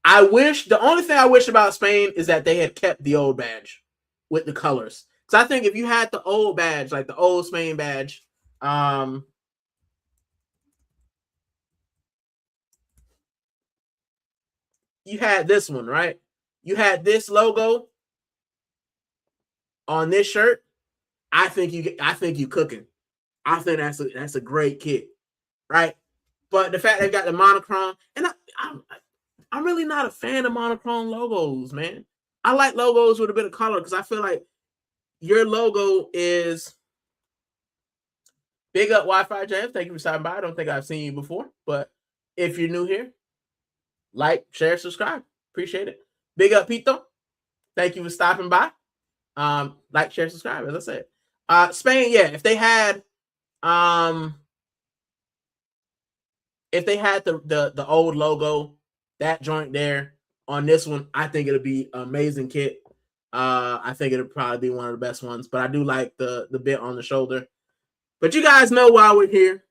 the only thing I wish about Spain is that they had kept the old badge with the colors. Because I think if you had the old badge, like the old Spain badge, you had this one, right? You had this logo on this shirt. I think you cooking. I think that's a great kit, right? But the fact they've got the monochrome, and I'm really not a fan of monochrome logos, man. I like logos with a bit of color because I feel like your logo is big up Wi-Fi James. Thank you for stopping by. I don't think I've seen you before, but if you're new here, like, share, subscribe. Appreciate it. Big up Pito. Thank you for stopping by. Like, share, subscribe, as I said. Spain, yeah, if they had the old logo, that joint there on this one, I think it'll be an amazing kit. I think it'll probably be one of the best ones, but I do like the bit on the shoulder. But you guys know why we're here.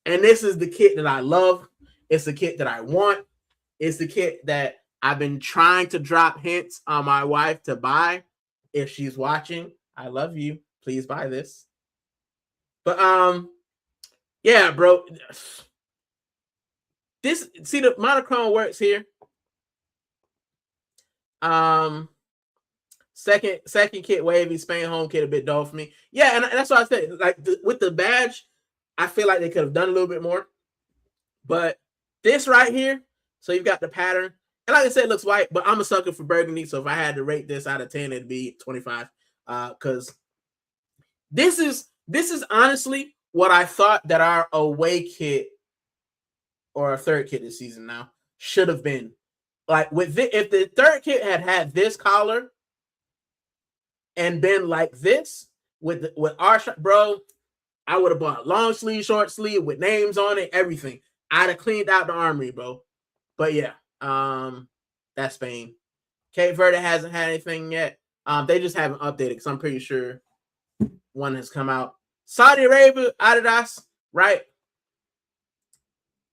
And this is the kit that I love. It's the kit that I want. It's the kit that I've been trying to drop hints on my wife to buy. If she's watching, I love you. Please buy this. But yeah, bro. This, see, the monochrome works here. Second kit wavy, Spain home kit a bit dull for me. Yeah, and that's what I said. Like with the badge, I feel like they could have done a little bit more. But this right here, so you've got the pattern. And like I said, it looks white, but I'm a sucker for burgundy. So if I had to rate this out of 10, it'd be 25. Because this is honestly what I thought that our away kit or our third kit this season now should have been. Like with if the third kit had this collar and been like this with our bro, I would have bought long sleeve, short sleeve with names on it, everything. I'd have cleaned out the armory, bro. But yeah, that's Spain. Cape Verde hasn't had anything yet. They just haven't updated because I'm pretty sure one has come out. Saudi Arabia, Adidas, right?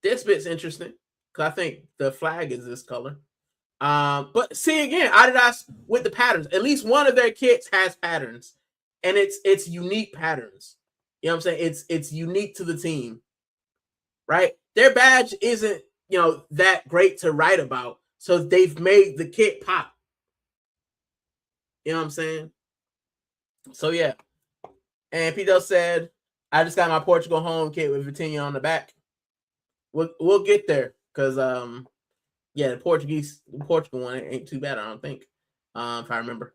This bit's interesting because I think the flag is this color. But see again, Adidas with the patterns. At least one of their kits has patterns, and it's unique patterns. You know what I'm saying? It's unique to the team, right? Their badge isn't, you know, that great to write about, so they've made the kit pop. You know what I'm saying? So yeah. And Pito said, I just got my Portugal home kit with Vitinha on the back. We'll get there because yeah, the Portugal one ain't too bad, I don't think. If I remember.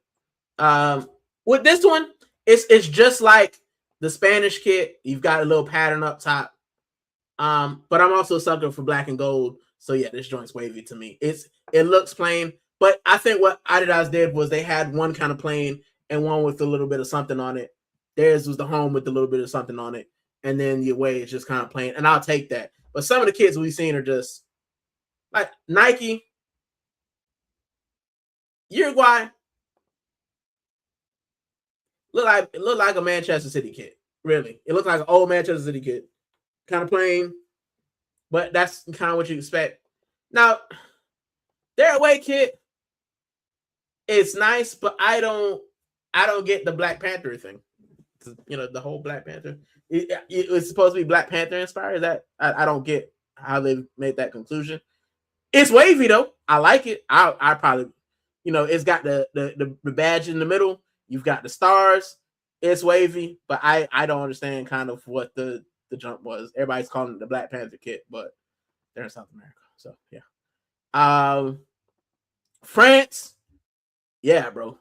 With this one, it's just like the Spanish kit. You've got a little pattern up top. But I'm also a sucker for black and gold. So yeah, this joint's wavy to me. It looks plain, but I think what Adidas did was they had one kind of plain and one with a little bit of something on it. Theirs was the home with a little bit of something on it, and then the away is just kind of plain. And I'll take that. But some of the kits we've seen are just like Nike, Uruguay. Look like a Manchester City kit. Really, it looks like an old Manchester City kit. Kind of plain, but that's kind of what you expect. Now, their away kit is nice, but I don't get the Black Panther thing. You know, the whole Black Panther. It's supposed to be Black Panther inspired. Is that I don't get how they made that conclusion. It's wavy though. I like it. I probably, you know, it's got the badge in the middle. You've got the stars. It's wavy, but I don't understand kind of what the jump was. Everybody's calling it the Black Panther kit, but they're in South America. So yeah. France, yeah, bro.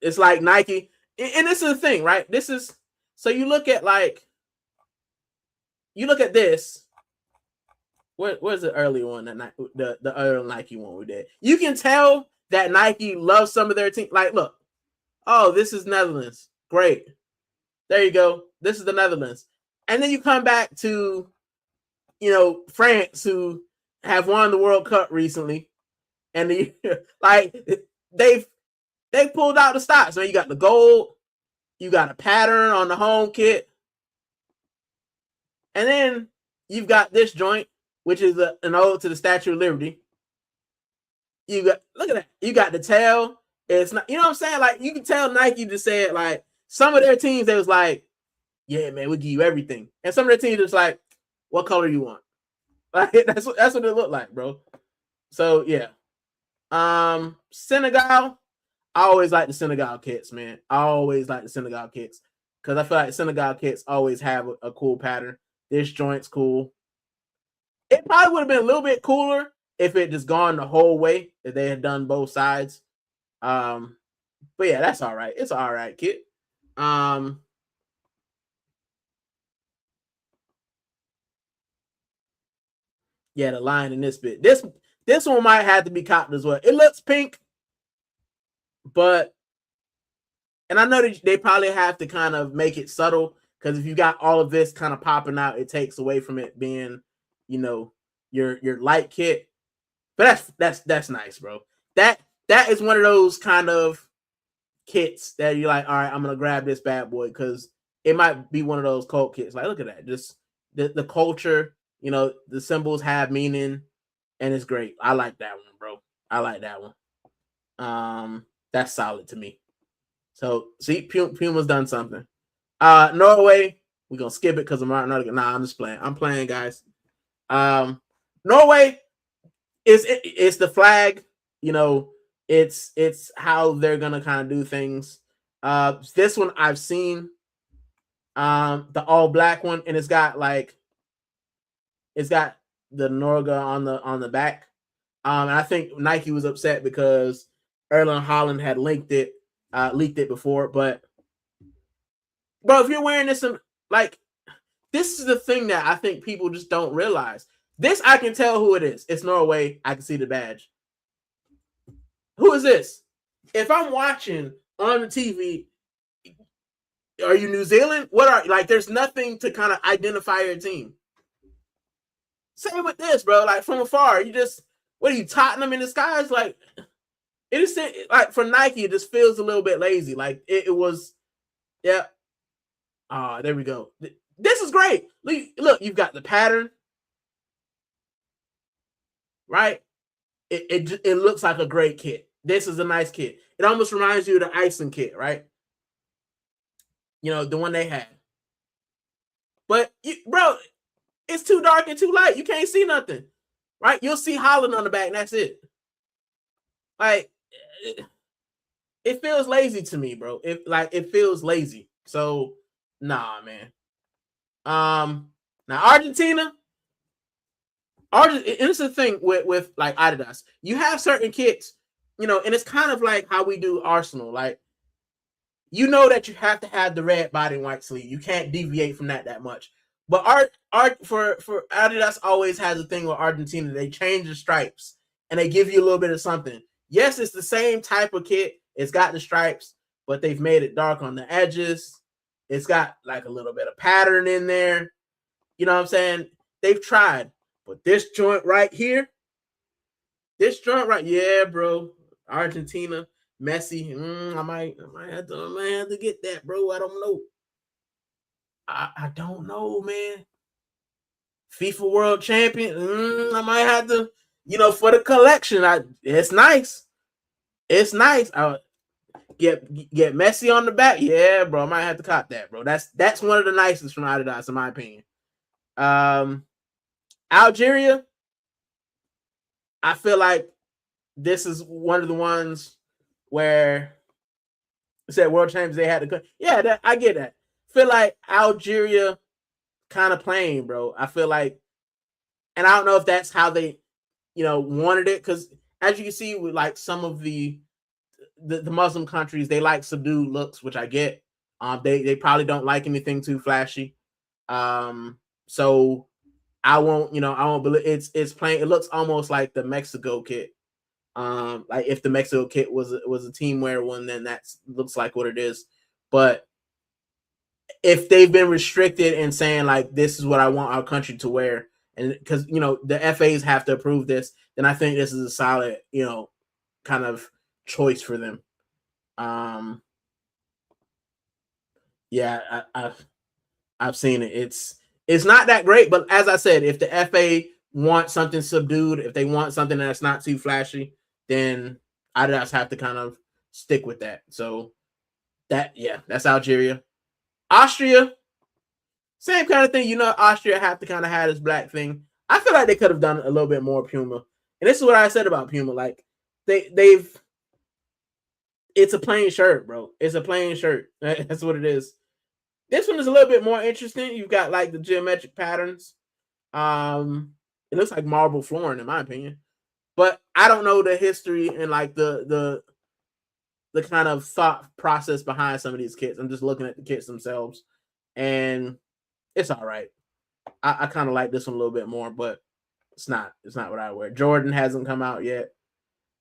It's like Nike. And this is the thing, right? This is, so you look at this. Where's the earlier one that the early Nike one we did? You can tell that Nike loves some of their team. Like, look, oh, this is Netherlands. Great. There you go. This is the Netherlands. And then you come back to, you know, France, who have won the World Cup recently. And like they've pulled out the stops. So you got the gold, you got a pattern on the home kit, and then you've got this joint, which is an ode to the Statue of Liberty. You got, look at that. You got the tail. It's not, you know what I'm saying? Like, you can tell Nike just said, like, some of their teams, they was like, yeah, man, we'll give you everything. And some of their teams just like, what color you want? Like, that's what it looked like, bro. So yeah. Senegal, I always like the Senegal kits, man. I always like the Senegal kits because I feel like Senegal kits always have a cool pattern. This joint's cool. It probably would have been a little bit cooler if it just gone the whole way, if they had done both sides. But yeah, that's all right. It's all right, kid. Yeah, the line in this bit. This one might have to be copped as well. It looks pink, but and I know that they probably have to kind of make it subtle because if you got all of this kind of popping out, it takes away from it being, your light kit. But that's nice, bro. That is one of those kind of kits that you're like, all right, I'm gonna grab this bad boy because it might be one of those cult kits. Like, look at that, just the culture, the symbols have meaning, and it's great. I like that one, bro. I like that one. That's solid to me. So see, Puma's done something. Norway, we're gonna skip it because I'm not. Nah, I'm just playing. I'm playing, guys. Norway it's the flag. It's how they're gonna kind of do things. This one I've seen. The all black one, and it's got the Norga on the back. And I think Nike was upset because Erling Haaland had leaked it before. But bro, if you're wearing this, this is the thing that I think people just don't realize. This I can tell who it is. It's Norway. I can see the badge. Who is this? If I'm watching on the TV, are you New Zealand? What are there's nothing to kind of identify your team. Same with this, bro. Like from afar, what are you, Tottenham in the skies? Like it is like for Nike, it just feels a little bit lazy. Like it was, yeah. There we go. This is great. Look, you've got the pattern, right? It looks like a great kit. This is a nice kit. It almost reminds you of the Iceland kit, right? The one they had. But bro, it's too dark and too light. You can't see nothing, right? You'll see Holland on the back, and that's it. Like it feels lazy to me, bro. It feels lazy. So nah, man. Now Argentina. And it's the thing with like Adidas. You have certain kits, and it's kind of like how we do Arsenal. Like, that you have to have the red body and white sleeve. You can't deviate from that much. But for Adidas always has a thing with Argentina. They change the stripes and they give you a little bit of something. Yes, it's the same type of kit. It's got the stripes, but they've made it dark on the edges. It's got like a little bit of pattern in there. You know what I'm saying? They've tried. But this joint right here, yeah, bro. Argentina, Messi. I might have to get that, bro. I don't know. I don't know, man. FIFA World Champion. I might have to, for the collection. It's nice. It's nice. I get Messi on the back. Yeah, bro. I might have to cop that, bro. That's one of the nicest from Adidas, in my opinion. Algeria, I feel like this is one of the ones where said world champions they had to. Yeah, I get that. Feel like Algeria kind of plain, bro. I feel like, and I don't know if that's how they, wanted it, because as you can see with like some of the Muslim countries, they like subdued looks, which I get. They probably don't like anything too flashy. So I won't believe it's plain. It looks almost like the Mexico kit. Like if the Mexico kit was a team wear one, then that looks like what it is. But if they've been restricted and saying like this is what I want our country to wear, and because the FAs have to approve this, then I think this is a solid kind of choice for them. Yeah, I've seen it. It's not that great, but as I said, if the FA wants something subdued, if they want something that's not too flashy, then I just have to kind of stick with that. So that's Algeria. Austria, same kind of thing. Austria have to kind of have this black thing. I feel like they could have done a little bit more Puma. And this is what I said about Puma. Like it's a plain shirt, bro. It's a plain shirt. That's what it is. This one is a little bit more interesting. You've got like the geometric patterns. It looks like marble flooring, in my opinion. But I don't know the history and like the the kind of thought process behind some of these kits. I'm just looking at the kits themselves, and it's all right. I kind of like this one a little bit more, but it's not what I wear. Jordan hasn't come out yet.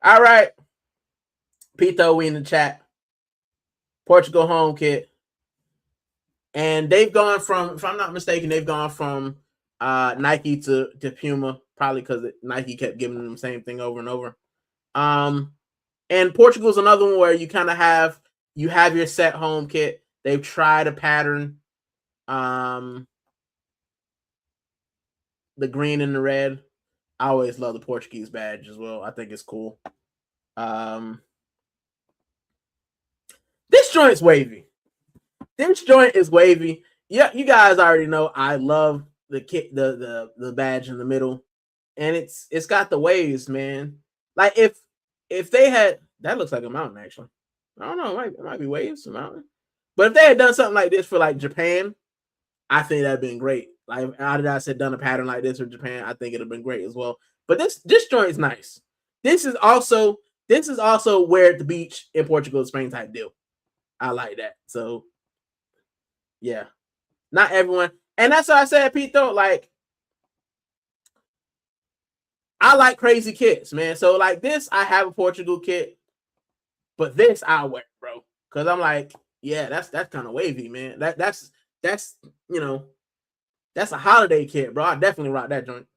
All right. Pito, we in the chat. Portugal home kit. And they've gone from, if I'm not mistaken, they've gone from Nike to Puma, probably because Nike kept giving them the same thing over and over. And Portugal is another one where you kind of have your set home kit. They've tried a pattern, the green and the red. I always love the Portuguese badge as well. I think it's cool. This joint's wavy. This joint is wavy. Yeah, you guys already know I love the kit, the badge in the middle, and it's got the waves, man. Like if they had, that looks like a mountain actually. I don't know, it might be waves, a mountain. But if they had done something like this for like Japan, I think that'd been great. Like Adidas had done a pattern like this for Japan, I think it'd have been great as well. But this joint is nice. This is also wear at the beach in Portugal Spain type deal. I like that. So yeah, not everyone, and that's what I said, Pete. Though, like, I like crazy kits, man. So like this, I have a Portugal kit, but this I wear, bro, because I'm like, yeah, that's kind of wavy, man. That's you know, that's a holiday kit, bro. I definitely rock that joint.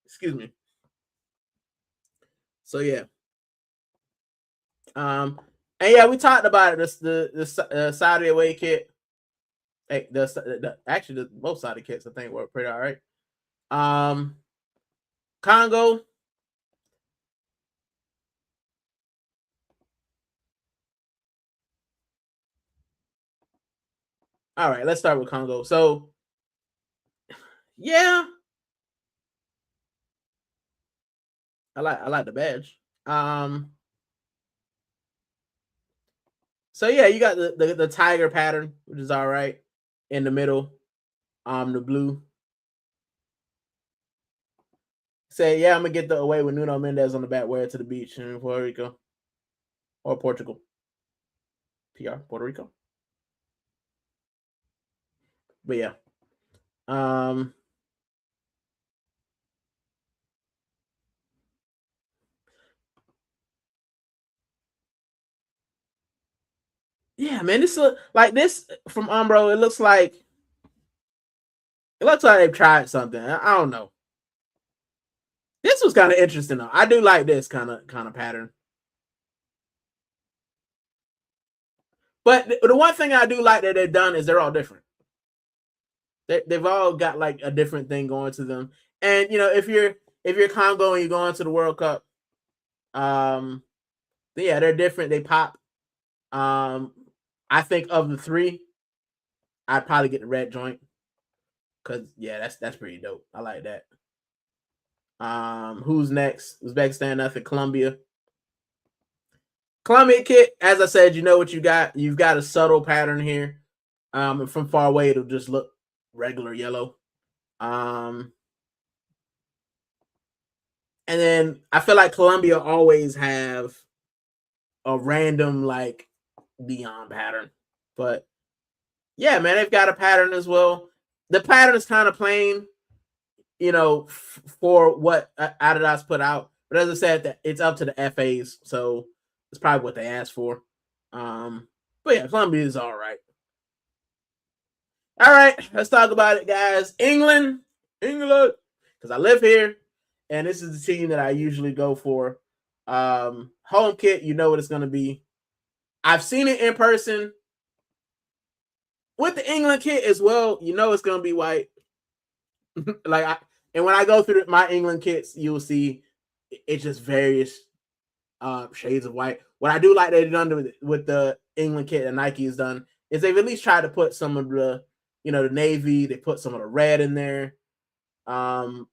Excuse me. So yeah, and yeah, we talked about it. The Saudi away kit. Hey, actually both Saudi kits I think work pretty all right. Congo. All right, let's start with Congo. So yeah, I like the badge. So yeah, you got the tiger pattern, which is all right in the middle. The blue. Say, yeah, I'm gonna get the away with Nuno Mendes on the back, wear it to the beach in Puerto Rico or Portugal. PR Puerto Rico. But yeah. Yeah, man, this like this from Umbro. It looks like they've tried something. I don't know. This was kind of interesting though. I do like this kind of pattern. But the one thing I do like that they've done is they're all different. They've all got like a different thing going to them. And you know, if you're Congo and you're going to the World Cup, yeah, they're different. They pop. I think of the three, I'd probably get the red joint. Cause yeah, that's pretty dope. I like that. Who's next? Uzbekistan, nothing. Colombia. Colombia kit, as I said, you know what you got. You've got a subtle pattern here. From far away, it'll just look regular yellow. And then I feel like Colombia always have a random like neon pattern. But yeah, man, they've got a pattern as well. The pattern is kind of plain, you know, for what Adidas put out. But as I said, it's up to the FAs, so it's probably what they asked for. But yeah, Colombia is all right. All right, let's talk about it, guys. England, because I live here, and this is the team that I usually go for. Home kit, you know what it's going to be. I've seen it in person. With the England kit as well, you know it's going to be white. And when I go through my England kits, you'll see it's just various shades of white. What I do like they've done with the England kit that Nike has done is they've at least tried to put some of the, you know, the navy. They put some of the red in there. There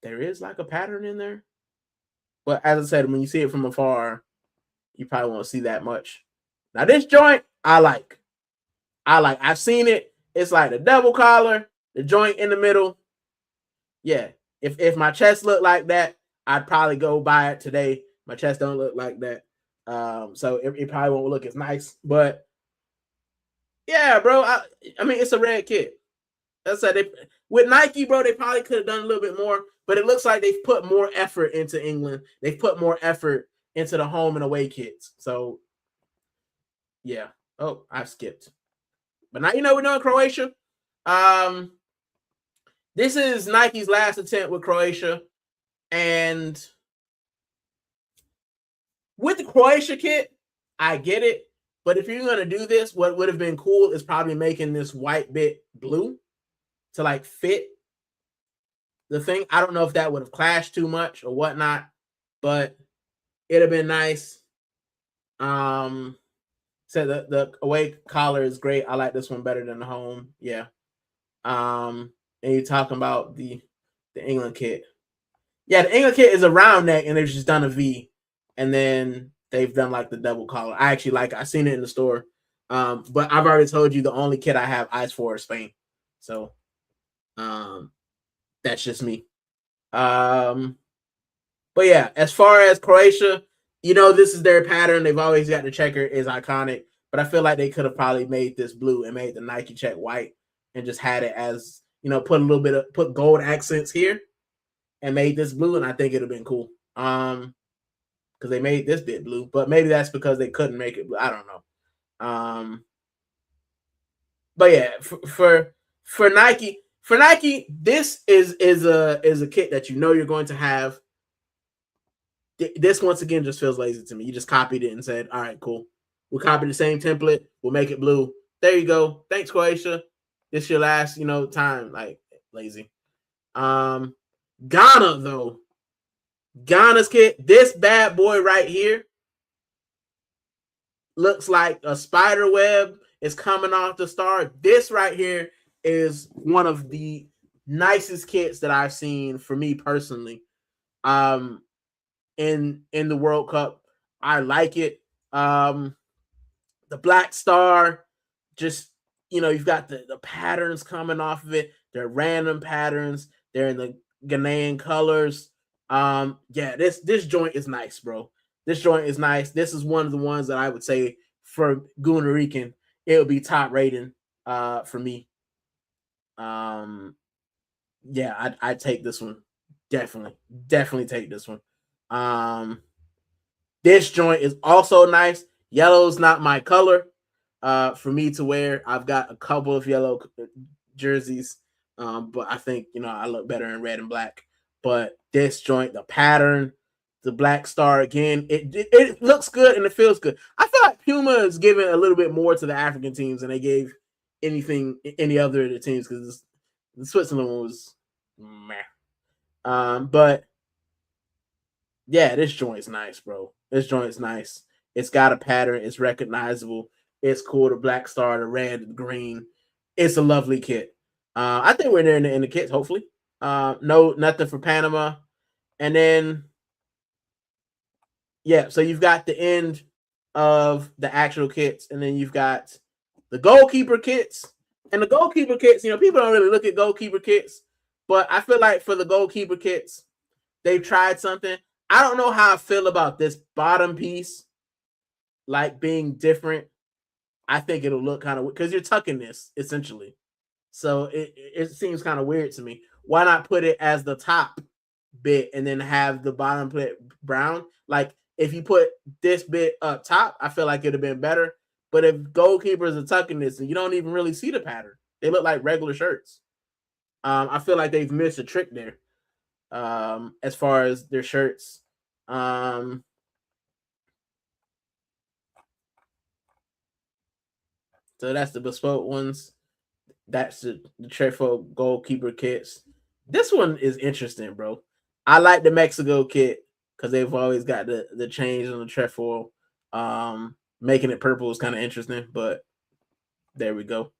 is like a pattern in there, but as I said, when you see it from afar, you probably won't see that much. Now this joint, I like. I've seen it. It's like the double collar, the joint in the middle. Yeah, if my chest looked like that, I'd probably go buy it today. My chest don't look like that. So it probably won't look as nice. But yeah, bro. I mean, it's a red kit. That's like with Nike, bro. They probably could have done a little bit more, but it looks like they've put more effort into England. They've put more effort into the home and away kits. So yeah. Oh, I've skipped. But now we're doing Croatia. This is Nike's last attempt with Croatia, and with the Croatia kit, I get it. But if you're gonna do this, what would have been cool is probably making this white bit blue to like fit the thing. I don't know if that would have clashed too much or whatnot, but it'd have been nice. So the away collar is great. I like this one better than the home. Yeah. And you're talking about the England kit. Yeah, the England kit is a round neck and they've just done a V, and then they've done like the double collar. I actually like it. I seen it in the store. But I've already told you the only kit I have eyes for is Spain. So that's just me. But yeah, as far as Croatia, this is their pattern. They've always got the checker is iconic, but I feel like they could have probably made this blue and made the Nike check white and just had it as, put gold accents here and made this blue, and I think it'd have been cool. Because they made this bit blue, but maybe that's because they couldn't make it blue. I don't know. But yeah, for Nike, this is a kit that you're going to have. This once again just feels lazy to me. You just copied it and said, "All right, cool. We'll copy the same template. We'll make it blue. There you go. Thanks, Croatia. This is your last, time." Like, lazy. Ghana though. Ghana's kit. This bad boy right here looks like a spider web is coming off the star. This right here is one of the nicest kits that I've seen for me personally. In the World Cup, I like it. The black star, just you've got the patterns coming off of it. They're random patterns. They're in the Ghanaian colors. Yeah, this joint is nice, bro. This joint is nice. This is one of the ones that I would say for Gooner Rican, it would be top rating for me. Yeah, I'd take this one. Definitely take this one. This joint is also nice. Yellow's not my color for me to wear. I've got a couple of yellow jerseys, but I think I look better in red and black. But this joint, the pattern, the black star again, it looks good and it feels good. I feel like Puma is giving a little bit more to the African teams than they gave any other of the teams, because the Switzerland one was meh. But yeah, this joint is nice, bro. This joint is nice. It's got a pattern. It's recognizable. It's cool. The black star, the red, the green. It's a lovely kit. I think we're there in the kits, hopefully. No, nothing for Panama. And then, yeah, so you've got the end of the actual kits, and then you've got the goalkeeper kits. And the goalkeeper kits, people don't really look at goalkeeper kits, but I feel like for the goalkeeper kits, they've tried something. I don't know how I feel about this bottom piece, like being different. I think it'll look kind of weird because you're tucking this essentially. So it seems kind of weird to me. Why not put it as the top bit and then have the bottom bit brown? Like if you put this bit up top, I feel like it'd have been better. But if goalkeepers are tucking this and you don't even really see the pattern, they look like regular shirts. I feel like they've missed a trick there. As far as their shirts. So that's the bespoke ones. That's the trefoil goalkeeper kits. This one is interesting, bro. I like the Mexico kit because they've always got the change on the trefoil. Making it purple is kind of interesting, but there we go.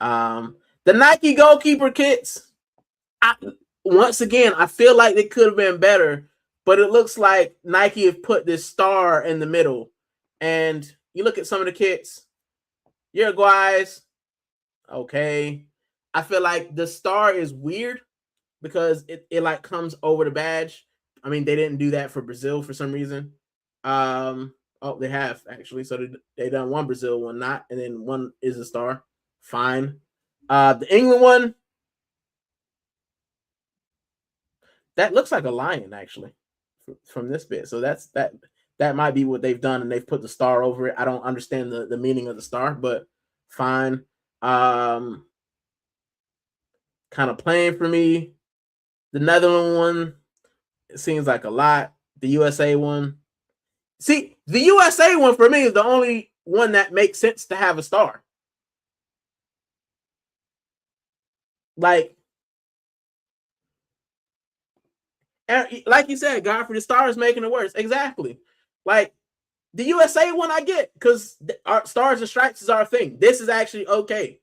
The Nike goalkeeper kits. Once again, I feel like they could have been better, but it looks like Nike have put this star in the middle. And you look at some of the kits, Uruguay's, okay. I feel like the star is weird because it like comes over the badge. I mean, they didn't do that for Brazil for some reason. Oh, they have actually. So they done one Brazil, one not, and then one is a star. Fine. The England one, that looks like a lion actually from this bit. So that might be what they've done, and they've put the star over it. I don't understand the meaning of the star, but fine. Kind of playing for me. The Netherlands one, it seems like a lot. The USA one, see, the USA one for me is the only one that makes sense to have a star. Like you said, Godfrey, the star is making it worse. Exactly. Like the USA one, I get because our stars and stripes is our thing. This is actually okay,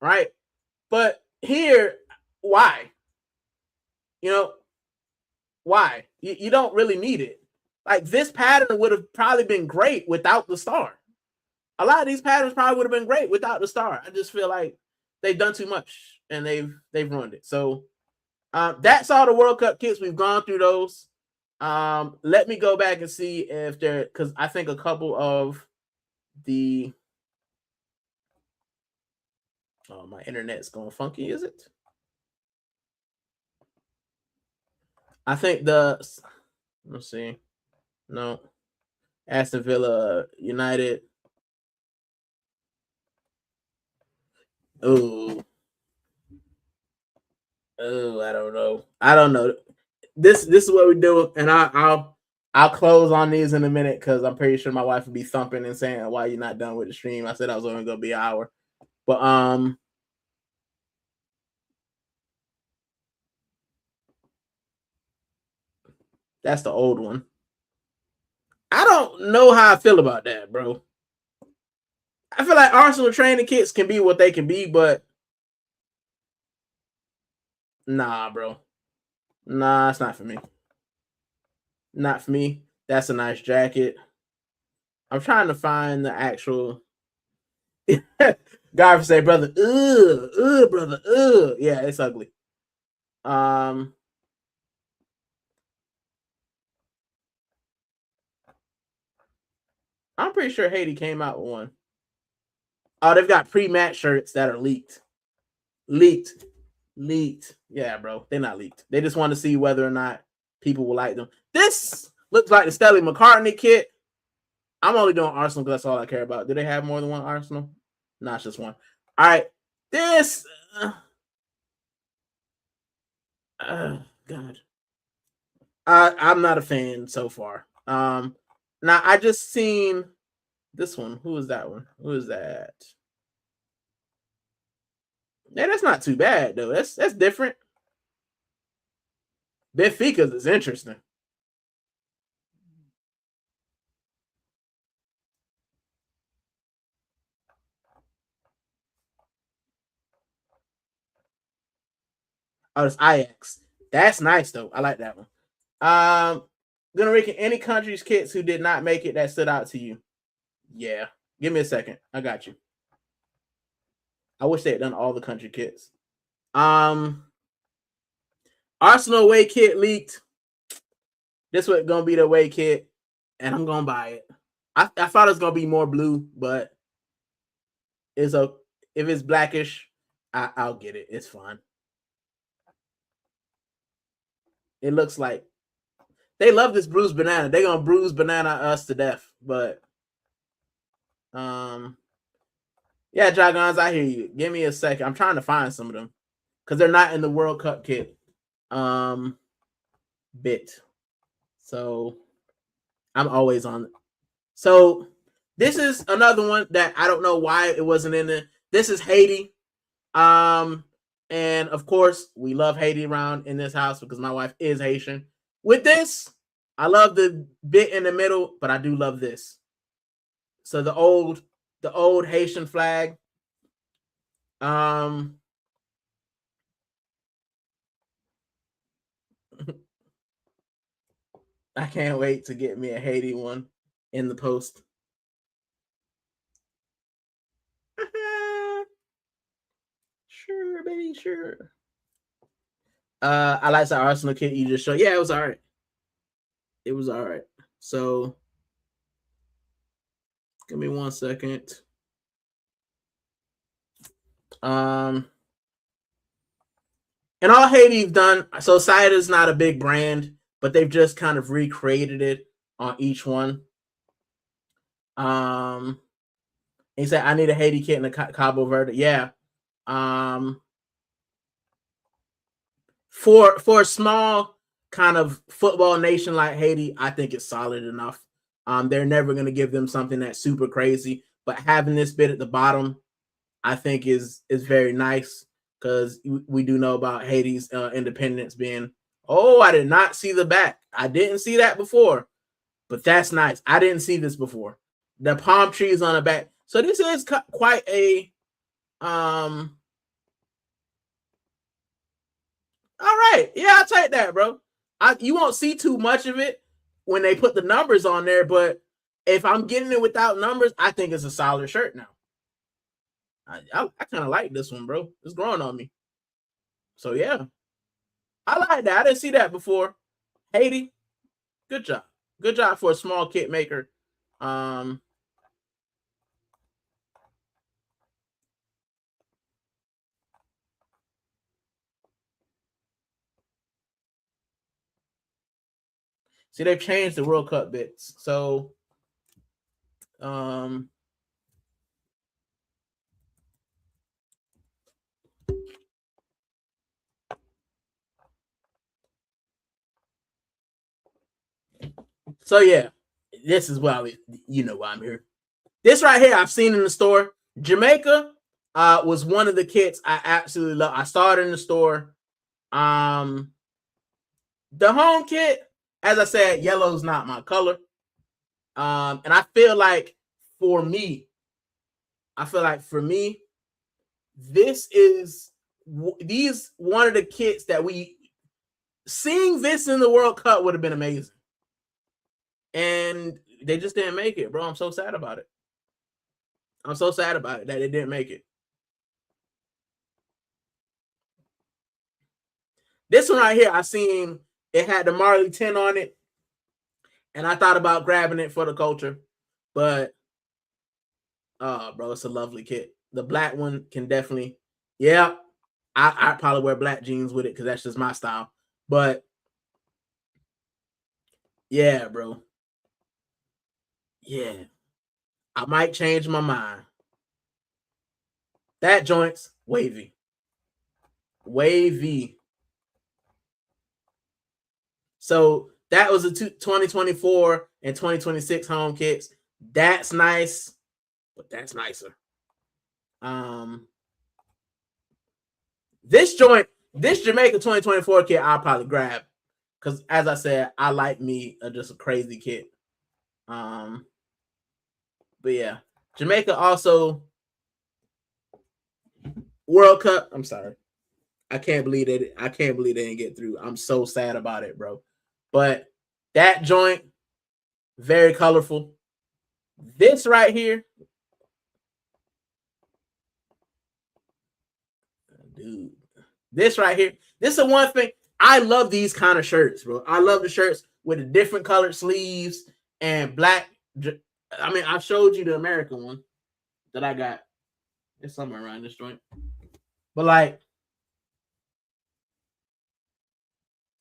right? But here, why? You know, why? You don't really need it. Like this pattern would have probably been great without the star. A lot of these patterns probably would have been great without the star. I just feel like they've done too much and they've ruined it. So that's all the World Cup kits. We've gone through those. Let me go back and see if there, because I think a couple of the my internet's going funky, is it? I think let's see. No. Aston Villa United. Oh, I don't know. I don't know. This is what we do, and I'll close on these in a minute because I'm pretty sure my wife would be thumping and saying, "Why you not done with the stream?" I said I was only gonna be an hour, but that's the old one. I don't know how I feel about that, bro. I feel like Arsenal training kits can be what they can be, but nah, bro. Nah, it's not for me. Not for me. That's a nice jacket. I'm trying to find the actual. God say, brother, brother, yeah, it's ugly. I'm pretty sure Haiti came out with one. Oh, they've got pre-match shirts that are leaked. Leaked. Yeah, bro. They're not leaked. They just want to see whether or not people will like them. This looks like the Stelly McCartney kit. I'm only doing Arsenal because that's all I care about. Do they have more than one Arsenal? No, it's just one. All right. This. God. I'm not a fan so far. Now I just seen this one. Who is that one? Who is that? Yeah, that's not too bad though. That's different. Benfica's is interesting. Oh, it's Ajax. That's nice though. I like that one. Gooner Rican, any countries kits who did not make it that stood out to you? Yeah. Give me a second. I got you. I wish they had done all the country kits. Arsenal away kit leaked. This was gonna be the away kit, and I'm gonna buy it. I thought it was gonna be more blue, but it's a if it's blackish, I'll get it. It's fine. It looks like they love this bruised banana. They're gonna bruise banana us to death. But yeah, Jagons, I hear you. Give me a second. I'm trying to find some of them because they're not in the World Cup kit bit. So I'm always on. So this is another one that I don't know why it wasn't in there. This is Haiti. And of course, we love Haiti around in this house because my wife is Haitian. With this, I love the bit in the middle, but I do love this. So the old Haitian flag. I can't wait to get me a Haiti one in the post. Sure, baby, sure. I like the Arsenal kit you just showed. Yeah, it was all right. It was all right. So Give me 1 second. And all Haiti's done, so cider's not a big brand, but they've just kind of recreated it on each one. He said, I need a Haiti kit in a Cabo Verde. Yeah. For a small kind of football nation like Haiti, I think it's solid enough. They're never going to give them something that's super crazy, but having this bit at the bottom, I think is very nice, because we do know about Haiti's independence being. Oh, I did not see the back. I didn't see that before, but that's nice. I didn't see this before. The palm trees on the back. So this is quite a all right. Yeah, I'll take that, bro. You won't see too much of it when they put the numbers on there, but if I'm getting it without numbers, I think it's a solid shirt now. I kind of like this one, bro. It's growing on me. So yeah, I like that. I didn't see that before. Haiti, good job. Good job for a small kit maker. See, they've changed the World Cup bits. So so yeah, this is why you know why I'm here. This right here I've seen in the store. Jamaica was one of the kits I absolutely love. I saw it in the store. The home kit, as I said, yellow's not my color. And I feel like for me, this is one of the kits that seeing this in the World Cup would have been amazing. And they just didn't make it, bro. I'm so sad about it. I'm so sad about it that it didn't make it. This one right here, I seen it had the Marley 10 on it, and I thought about grabbing it for the culture, but bro, it's a lovely kit. The black one can definitely, yeah, I'd probably wear black jeans with it because that's just my style. But yeah, bro. Yeah. I might change my mind. That joint's wavy. Wavy. So that was a 2024 and 2026 home kits. That's nice, but that's nicer. This Jamaica 2024 kit, I'll probably grab, because as I said, I like me just a crazy kit. But yeah, Jamaica also World Cup. I'm sorry, I can't believe that. I can't believe they didn't get through. I'm so sad about it, bro. But that joint, very colorful. This right here, dude. This right here. This is one thing. I love these kind of shirts, bro. I love the shirts with the different colored sleeves and black. I mean, I showed you the American one that I got. It's somewhere around this joint. But like,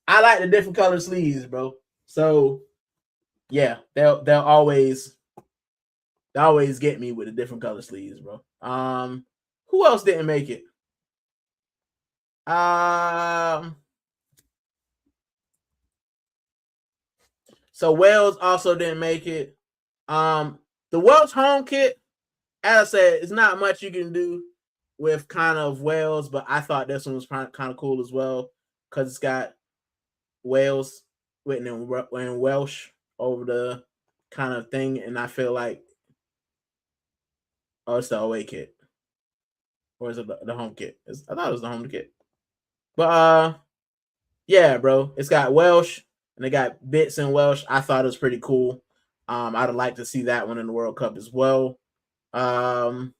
I like the different colored sleeves, bro. So yeah, they'll always get me with the different color sleeves, bro. Who else didn't make it? So Wales also didn't make it. The Welsh home kit, as I said, it's not much you can do with kind of Wales, but I thought this one was kind of cool as well, because it's got Wales written in Welsh over the kind of thing, and I feel like, oh, it's the away kit, or is it the home kit? I thought it was the home kit, but yeah, bro, it's got Welsh and they got bits in Welsh. I thought it was pretty cool. I'd like to see that one in the World Cup as well. Who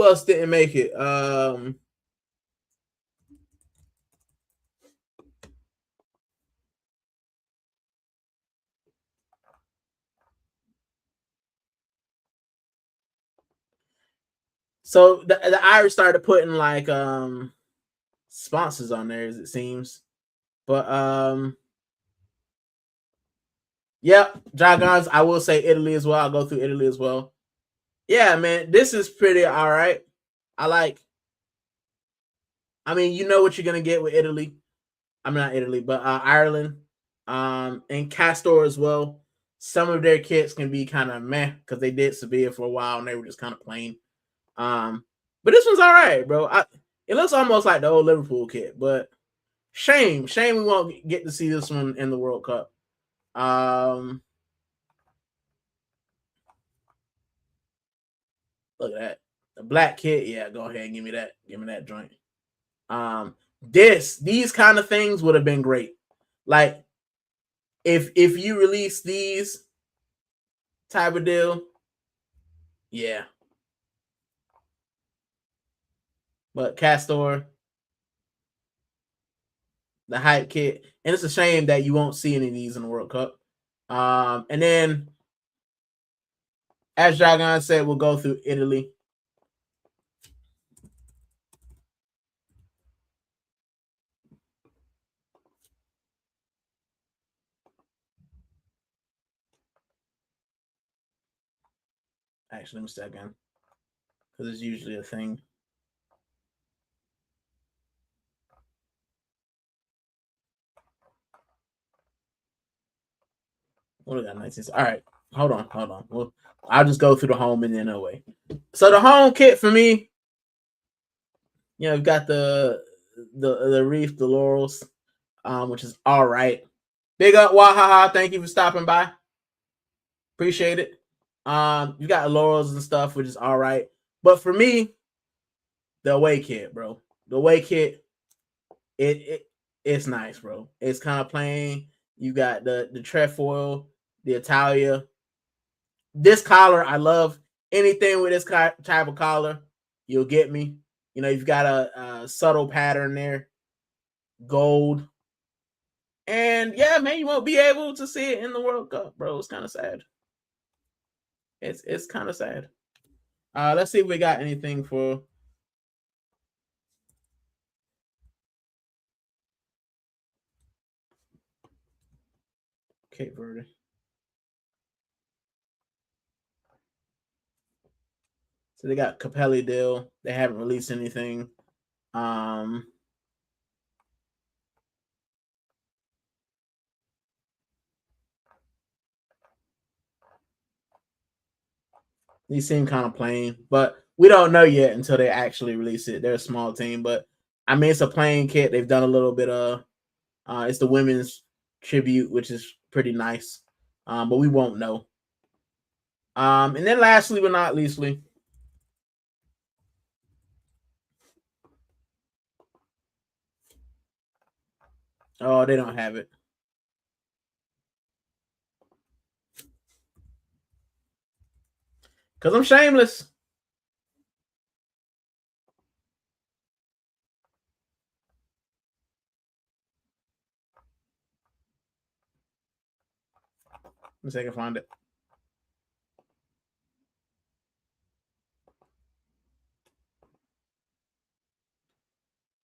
else didn't make it? So the Irish started putting like sponsors on there, as it seems. But yeah, Dragons. I will say Italy as well. I'll go through Italy as well. Yeah, man, this is pretty all right. I mean, you know what you're gonna get with Italy. I'm not Italy, but Ireland, and Castor as well. Some of their kits can be kind of meh because they did Sevilla for a while and they were just kind of plain. But this one's all right, bro. It looks almost like the old Liverpool kit, but shame we won't get to see this one in the World Cup. Look at that, the black kit. Yeah, go ahead and give me that joint. These kind of things would have been great. Like if you release these type of deal, yeah. But Castor, the hype kit, and it's a shame that you won't see any of these in the World Cup. And then, as Dragon said, we'll go through Italy. Actually, let me say again, because it's usually a thing. What do we got? 19. All right, hold on. Well, I'll just go through the home and then away. So the home kit for me, you know, you've got the reef, the laurels, which is all right. Big up, Wahaha. Thank you for stopping by. Appreciate it. You got laurels and stuff, which is all right. But for me, the away kit, bro. The away kit, it's nice, bro. It's kind of plain. You got the trefoil, the Italia. This collar, I love. Anything with this type of collar, you'll get me. You know, you've got a subtle pattern there, gold. And yeah, man, you won't be able to see it in the World Cup, bro. It's kind of sad. It's kind of sad. Let's see if we got anything for Cape Verde. So they got Capelli deal. They haven't released anything. These seem kind of plain, but we don't know yet until they actually release it. They're a small team, but I mean it's a plain kit. They've done a little bit of it's the women's tribute, which is pretty nice. But we won't know. And then lastly but not leastly, oh, they don't have it. Because I'm shameless. Let me see if I can find it.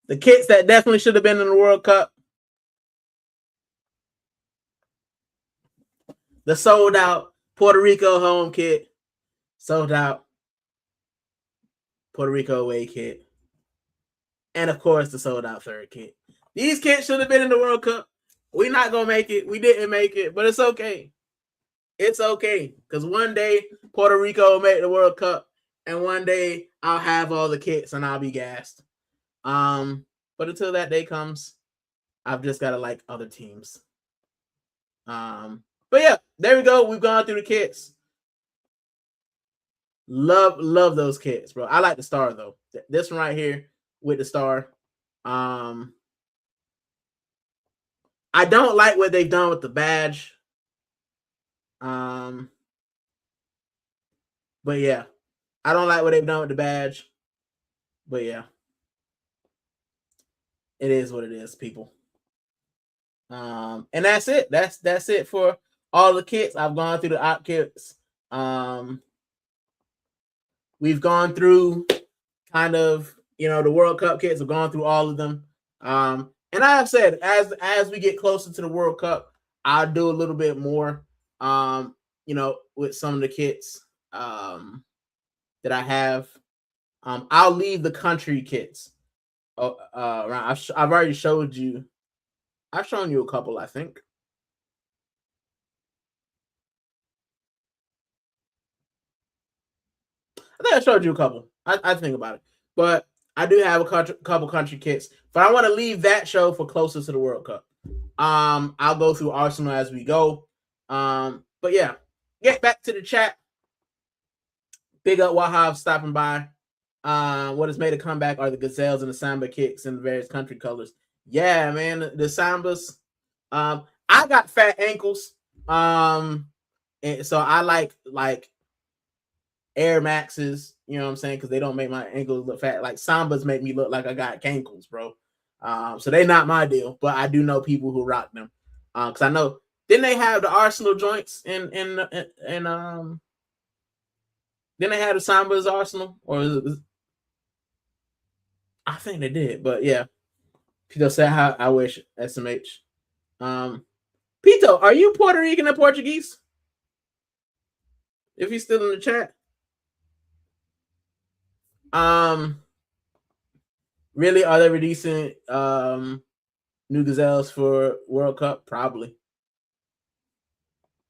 The kits that definitely should have been in the World Cup. The sold out Puerto Rico home kit. Sold out Puerto Rico away kit. And of course, the sold out third kit. These kits should have been in the World Cup. We're not going to make it. We didn't make it, but it's okay. It's okay. Because one day, Puerto Rico will make the World Cup. And one day, I'll have all the kits and I'll be gassed. But until that day comes, I've just got to like other teams. But yeah, there we go. We've gone through the kits. Love those kits, bro. I like the star though. This one right here with the star. I don't like what they've done with the badge. But yeah, I don't like what they've done with the badge. But yeah, it is what it is, people. And that's it. That's it for all the kits. I've gone through the op kits. We've gone through kind of, the World Cup kits. I've gone through all of them. And I have said, as we get closer to the World Cup, I'll do a little bit more, with some of the kits that I have. I'll leave the country kits. I've already showed you. I've shown you a couple, I think. I think I showed you a couple. I think about it, but I do have a couple country kits. But I want to leave that show for closer to the World Cup. I'll go through Arsenal as we go. But yeah, get back to the chat. Big up Waffle House stopping by. What has made a comeback are the gazelles and the samba kicks in the various country colors. Yeah, man, the sambas. I got fat ankles. And so I like Air Maxes, you know what I'm saying? Because they don't make my ankles look fat. Like Sambas make me look like I got cankles, bro. So they not my deal, but I do know people who rock them. Because I know, didn't they have the Arsenal joints in didn't they have the Sambas Arsenal? Or I think they did, but yeah. Pito said how I wish SMH. Pito, are you Puerto Rican and Portuguese? If he's still in the chat. Really, are they releasing new gazelles for World Cup? Probably.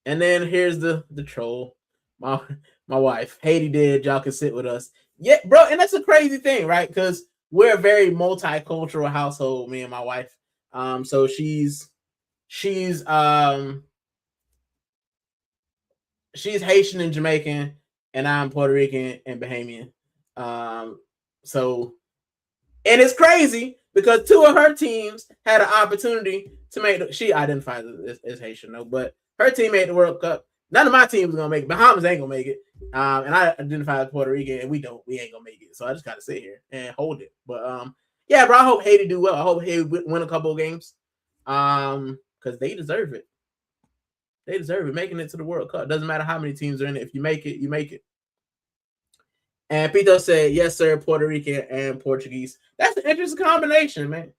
And then here's the troll. My wife, Haiti did. Y'all can sit with us. Yeah, bro, and that's a crazy thing, right? Because we're a very multicultural household, me and my wife. So she's Haitian and Jamaican, and I'm Puerto Rican and Bahamian. So, and it's crazy because two of her teams had an opportunity to make. She identifies as Haitian, though, but her team made the World Cup. None of my teams are gonna make it. Bahamas ain't gonna make it. And I identify as Puerto Rican, and we ain't gonna make it. So I just gotta sit here and hold it. But yeah, bro, I hope Haiti do well. I hope Haiti win a couple of games. Because they deserve it. They deserve it. Making it to the World Cup. Doesn't matter how many teams are in it. If you make it, you make it. And Pito said, yes, sir, Puerto Rican and Portuguese. That's an interesting combination, man.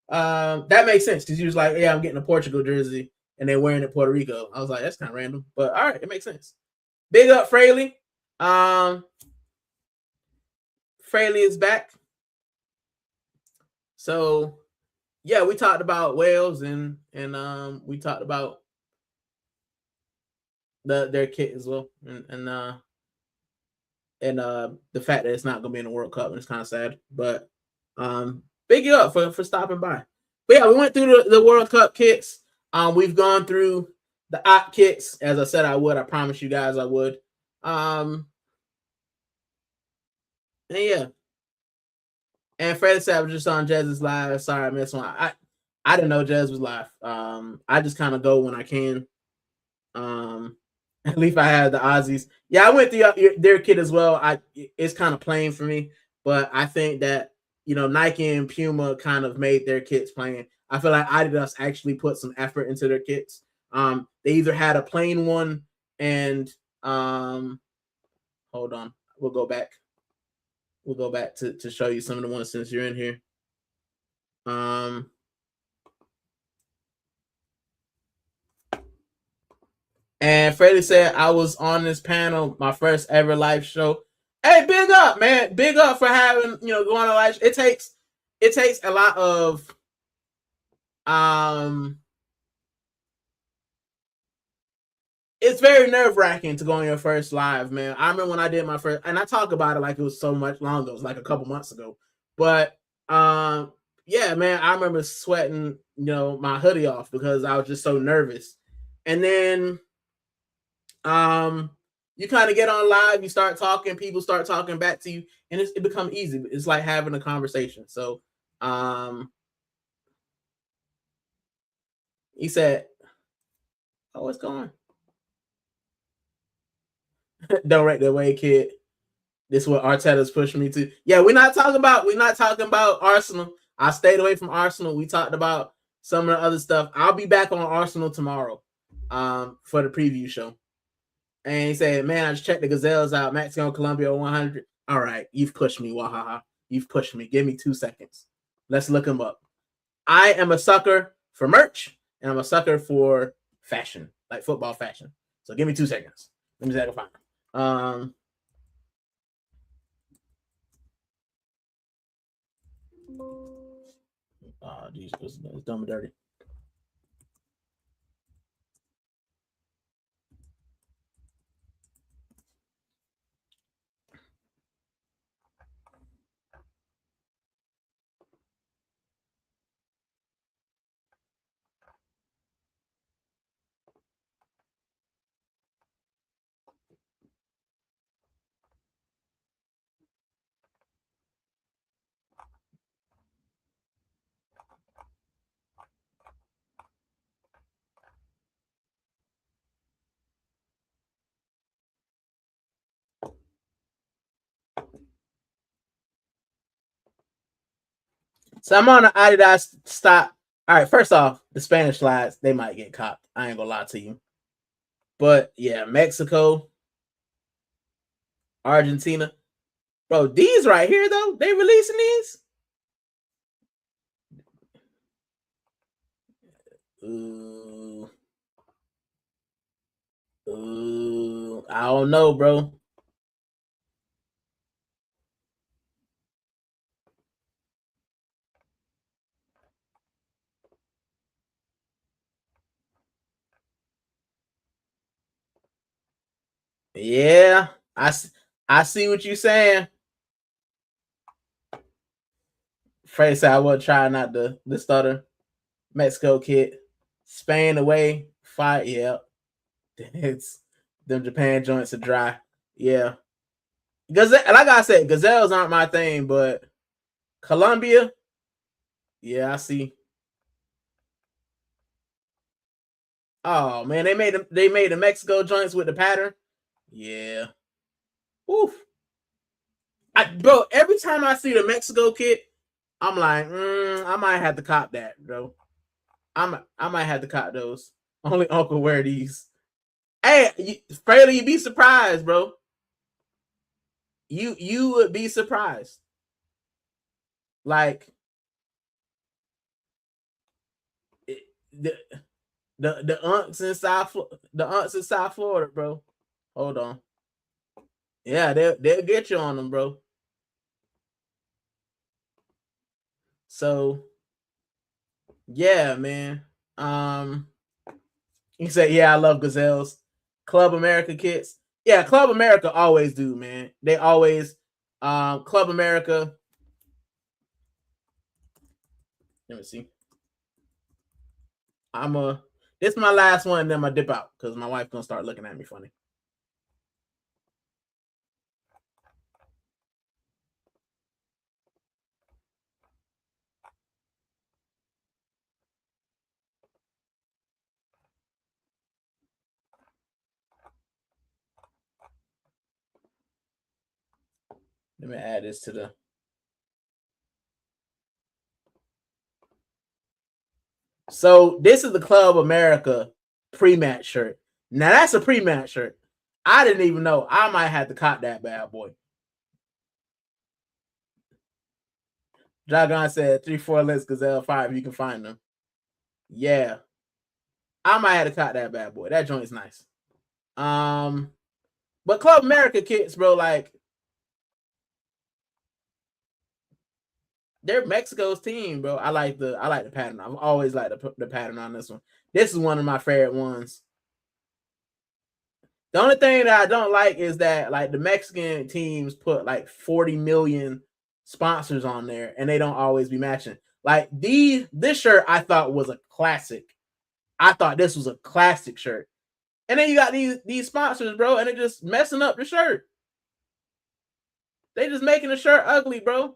That makes sense because he was like, yeah, I'm getting a Portugal jersey and they're wearing it Puerto Rico. I was like, that's kind of random. But all right, it makes sense. Big up Fraley. Fraley is back. So yeah, we talked about Wales and we talked about their kit as well. And the fact that it's not gonna be in the World Cup, and it's kind of sad. But big you up for stopping by. But yeah, we went through the World Cup kits. We've gone through the op kits, as I said I would. I promised you guys I would. And yeah. And Freddie said I was just on Jez's live. Sorry, I missed one. I didn't know Jez was live. I just kind of go when I can. At least I had the Aussies. Yeah, I went through their kit as well. It's kind of plain for me, but I think that Nike and Puma kind of made their kits plain. I feel like Adidas actually put some effort into their kits. They either had a plain one and hold on, we'll go back. We'll go back to show you some of the ones since you're in here. And Freddie said, I was on this panel, my first ever live show. Hey, big up, man. Big up for having, going on live. It takes a lot of it's very nerve-wracking to go on your first live, man. I remember when I did my first, and I talk about it like it was so much longer. It was like a couple months ago. But yeah, man, I remember sweating, my hoodie off because I was just so nervous. And then you kind of get on live, you start talking, people start talking back to you, and it becomes easy. It's like having a conversation. So he said, oh, what's going on? Don't rate the way, kid. This is what Arteta's pushing me to. Yeah, we're not talking about Arsenal. I stayed away from Arsenal. We talked about some of the other stuff. I'll be back on Arsenal tomorrow for the preview show. And he said, man, I just checked the gazelles out. Mexico, Colombia 100. All right, you've pushed me. Wahaha. You've pushed me. Give me 2 seconds. Let's look them up. I am a sucker for merch, and I'm a sucker for fashion, like football fashion. So give me 2 seconds. Let me see if I can find them. Oh, geez, it's dumb and dirty. So I'm on the Adidas stop. All right, first off, the Spanish slides, they might get copped. I ain't gonna lie to you. But yeah, Mexico, Argentina. Bro, these right here, though, they releasing these? Ooh. I don't know, bro. Yeah, I see what you're saying. Freddie said I was trying not the stutter. Mexico kit. Spain away. Fight. Yeah. It's them Japan joints are dry. Yeah. Gazelle, like I said, gazelles aren't my thing, but Colombia, yeah, I see. Oh man, they made the Mexico joints with the pattern. Yeah. Oof. Bro, every time I see the Mexico kit, I'm like, I might have to cop that, bro. I might have to cop those. Only Uncle wear these. Hey, Fraley, you'd be surprised, bro. You would be surprised. Like the aunts in South Florida, bro. Hold on. Yeah, they'll get you on them, bro. So yeah, man. You say, yeah, I love gazelles. Club America kits. Yeah, Club America always do, man. They always Club America. Let me see. This is my last one, and then I dip out because my wife's gonna start looking at me funny. Let me add this to the. So this is the Club America pre-match shirt. Now that's a pre-match shirt. I didn't even know. I might have to cop that bad boy. Dragon said 3-4 list gazelle 5. You can find them. Yeah, I might have to cop that bad boy. That joint's nice. But Club America kits, bro, like they're Mexico's team, bro. I like the pattern. I've always liked the pattern on this one. This is one of my favorite ones. The only thing that I don't like is that like the Mexican teams put like 40 million sponsors on there, and they don't always be matching. Like this shirt I thought was a classic. I thought this was a classic shirt. And then you got these sponsors, bro, and they're just messing up the shirt. They just making the shirt ugly, bro.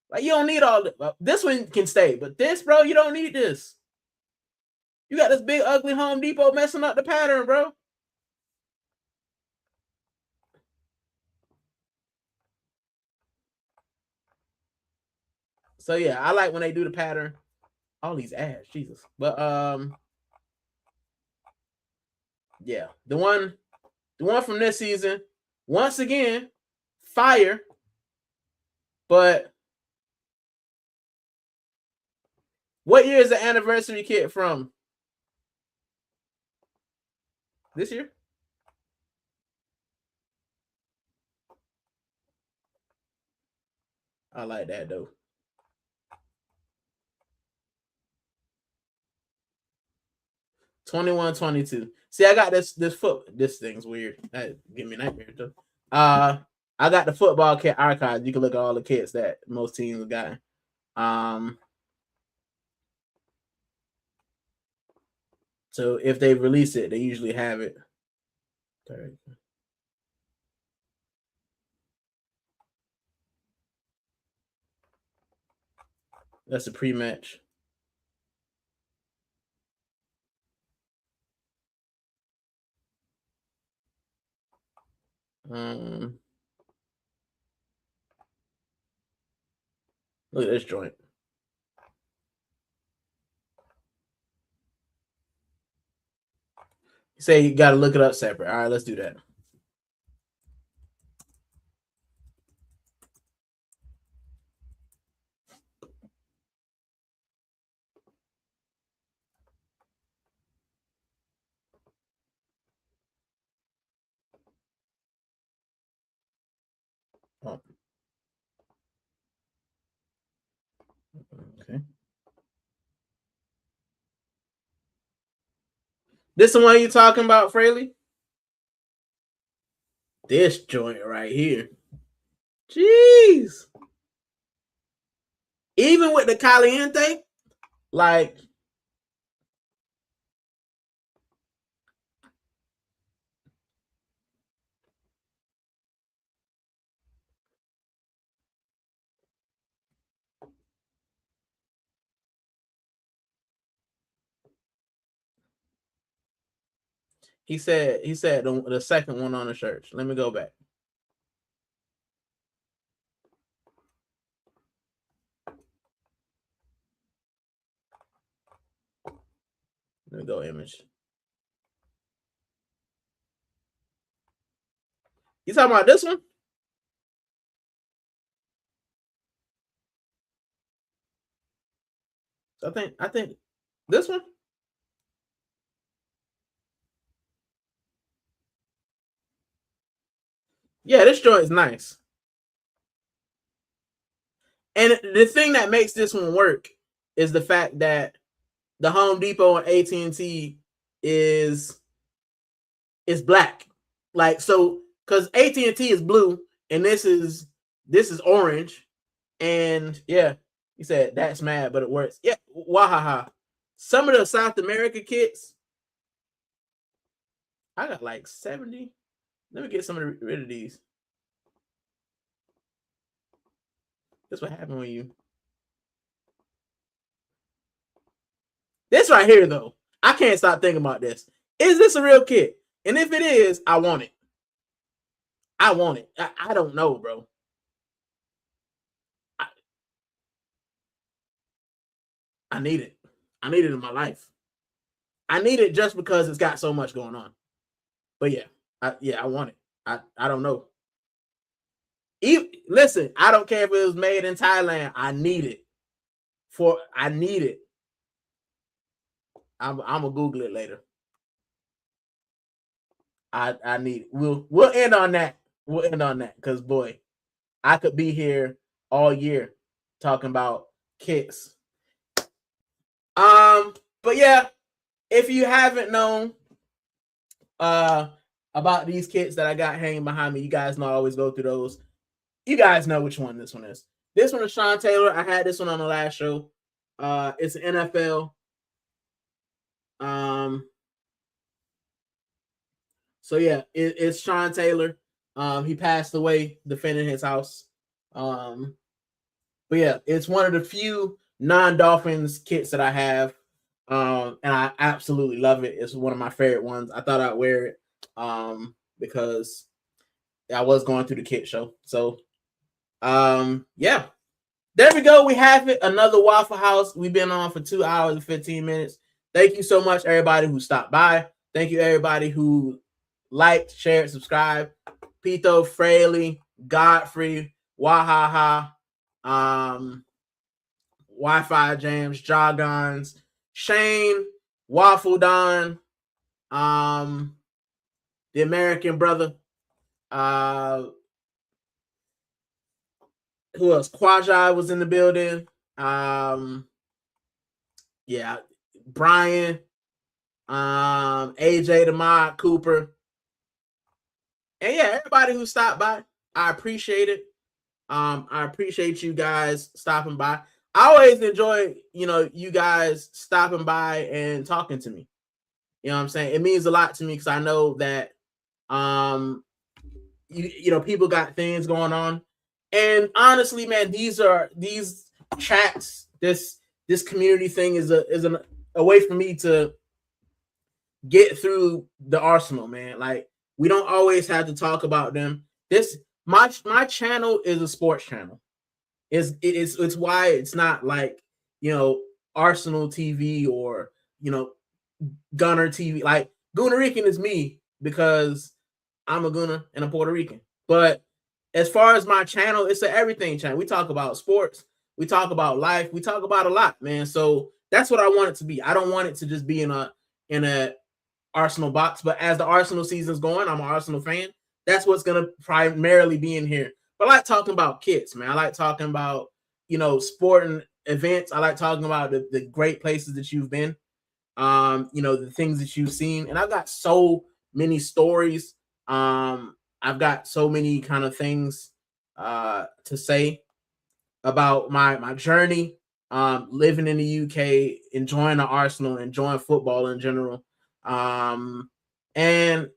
Like, you don't need all this. This one can stay, but this, bro, you don't need this. You got this big, ugly Home Depot messing up the pattern, bro. So, yeah, I like when they do the pattern. All these ads, Jesus. But, yeah, the one from this season, once again, fire. But what year is the anniversary kit from? This year? I like that though. '21, '22. See, I got this foot. This thing's weird. That give me nightmares though. I got the football kit archive. You can look at all the kits that most teams have gotten. So if they release it, they usually have it. Okay. That's a pre-match. Look at this joint. You say you got to look it up separate. All right, let's do that. Oh. Okay. This the one you talking about, Fraley? This joint right here. Jeez. Even with the caliente, like he said the second one on the shirt. Let me go back. Let me go image. You talking about this one? I think this one. Yeah, this joint is nice. And the thing that makes this one work is the fact that the Home Depot and AT&T is black. Like, so because AT&T is blue and this is orange. And yeah, he said that's mad, but it works. Yeah, wahaha. Some of the South America kits, I got like 70. Let me get rid of these. That's what happened when you. This right here, though, I can't stop thinking about this. Is this a real kit? And if it is, I want it. I want it. I don't know, bro. I need it. I need it in my life. I need it just because it's got so much going on. But yeah, I want it. I don't know. Listen, I don't care if it was made in Thailand. I need it. I need it. I'm gonna Google it later. I need it. We'll end on that. We'll end on that because boy, I could be here all year talking about kits. But yeah, if you haven't known about these kits that I got hanging behind me, you guys know I always go through those. You guys know which one this one is. This one is Sean Taylor. I had this one on the last show. It's an NFL. So yeah, it's Sean Taylor. He passed away defending his house. But yeah, it's one of the few non-Dolphins kits that I have. And I absolutely love it. It's one of my favorite ones. I thought I'd wear it because I was going through the kit show. So yeah. There we go. We have it. Another Waffle House. We've been on for 2 hours and 15 minutes. Thank you so much, everybody who stopped by. Thank you, everybody who liked, shared, subscribed. Pito, Fraley, Godfrey, Wahaha, Wi-Fi James, Joggons, Shane, Waffle Don, the American brother. Who else? Quajai was in the building. Yeah, Brian, AJ the Mod, Cooper. And yeah, everybody who stopped by, I appreciate it. I appreciate you guys stopping by. I always enjoy, you guys stopping by and talking to me. You know what I'm saying? It means a lot to me because I know that people got things going on. And honestly, man, these chats, this community thing is a way for me to get through the arsenal, man. Like, we don't always have to talk about them. My channel is a sports channel. It's why it's not like, Arsenal TV or, Gunner TV. Like, Gooner Rican is me because I'm a Gooner and a Puerto Rican. But as far as my channel, it's an everything channel. We talk about sports, we talk about life, we talk about a lot, man. So that's what I want it to be. I don't want it to just be in a Arsenal box, but as the Arsenal season's going, I'm an Arsenal fan. That's what's gonna primarily be in here. But I like talking about kids, man. I like talking about, sporting events. I like talking about the great places that you've been, the things that you've seen. And I've got so many stories. I've got so many kind of things to say about my journey, living in the UK, enjoying the Arsenal, enjoying football in general. And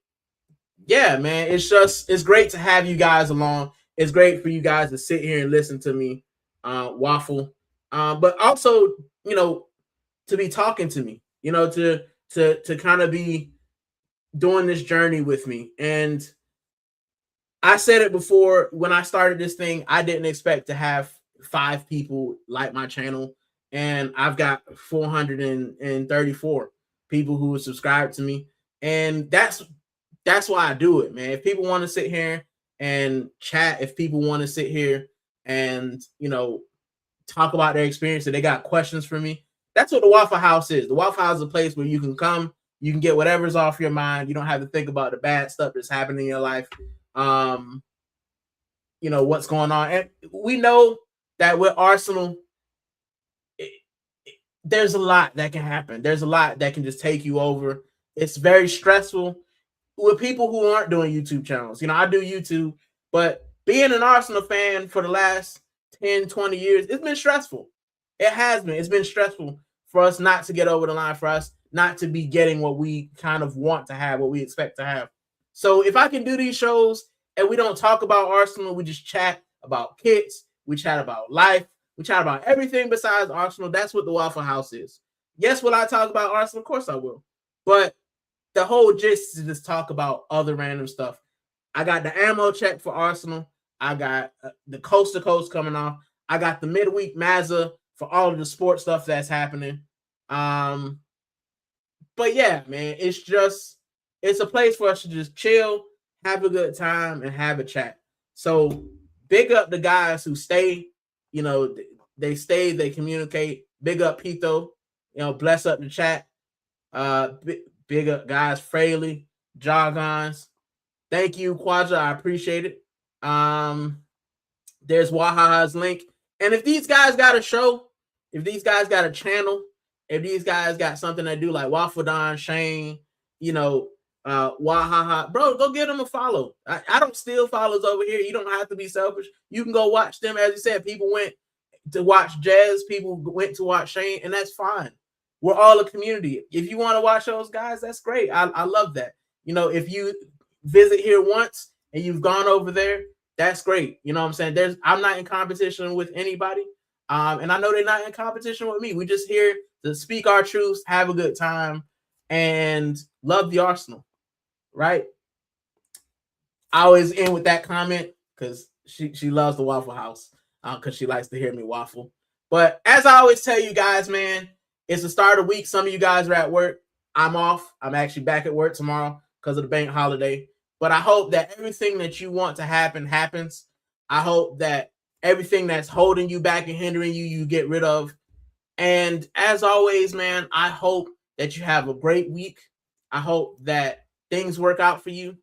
yeah, man, it's great to have you guys along. It's great for you guys to sit here and listen to me, waffle, but also, to be talking to me, to kind of be doing this journey with me. And I said it before, when I started this thing, I didn't expect to have 5 people like my channel, and I've got 434 people who subscribe to me. And that's why I do it, man. If people want to sit here and chat, if people want to sit here and, talk about their experience, and they got questions for me, that's what the Waffle House is. The Waffle House is a place where you can come, you can get whatever's off your mind. You don't have to think about the bad stuff that's happening in your life. What's going on. And we know that with Arsenal, there's a lot that can happen. There's a lot that can just take you over. It's very stressful with people who aren't doing YouTube channels. I do YouTube, but being an Arsenal fan for the last 10, 20 years, it's been stressful. It has been. It's been stressful for us not to get over the line, for us not to be getting what we kind of want to have, what we expect to have. So if I can do these shows and we don't talk about Arsenal, we just chat about kids, we chat about life, we chat about everything besides Arsenal, that's what the Waffle House is. Yes, will I talk about Arsenal? Of course I will. But the whole gist is just talk about other random stuff. I got the ammo check for Arsenal. I got the coast to coast coming off. I got the midweek Mazza for all of the sports stuff that's happening. But yeah, man, it's a place for us to just chill, have a good time, and have a chat. So big up the guys who stay. They stay, they communicate. Big up Pito. Bless up the chat. Big up guys, Fraley, Joggons. Thank you, Quadra. I appreciate it. There's Wahaha's link. And if these guys got a show, if these guys got a channel, if these guys got something to do like Waffle Don, Shane, Wahaha, bro, go get them a follow. I don't steal follows over here. You don't have to be selfish. You can go watch them. As you said, people went to watch Jazz, people went to watch Shane, and that's fine. We're all a community. If you want to watch those guys, that's great. I love that. If you visit here once and you've gone over there, that's great. You know what I'm saying? I'm not in competition with anybody. And I know they're not in competition with me. We're just here to speak our truths, have a good time, and love the Arsenal, right? I always end with that comment because she loves the Waffle House because she likes to hear me waffle. But as I always tell you guys, man, it's the start of the week. Some of you guys are at work. I'm off. I'm actually back at work tomorrow because of the bank holiday. But I hope that everything that you want to happen happens. I hope that everything that's holding you back and hindering you, you get rid of. And as always, man, I hope that you have a great week. I hope that things work out for you.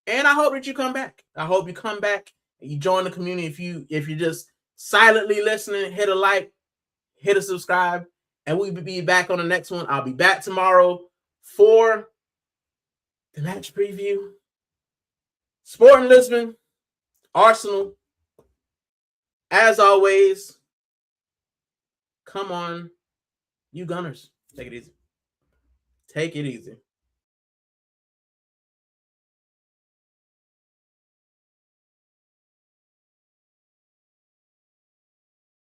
And I hope that you come back. I hope you come back and you join the community. If you're just silently listening, hit a like, hit a subscribe, and we'll be back on the next one. I'll be back tomorrow for the match preview. Sporting Lisbon, Arsenal. As always, come on, you Gunners. Take it easy. Take it easy.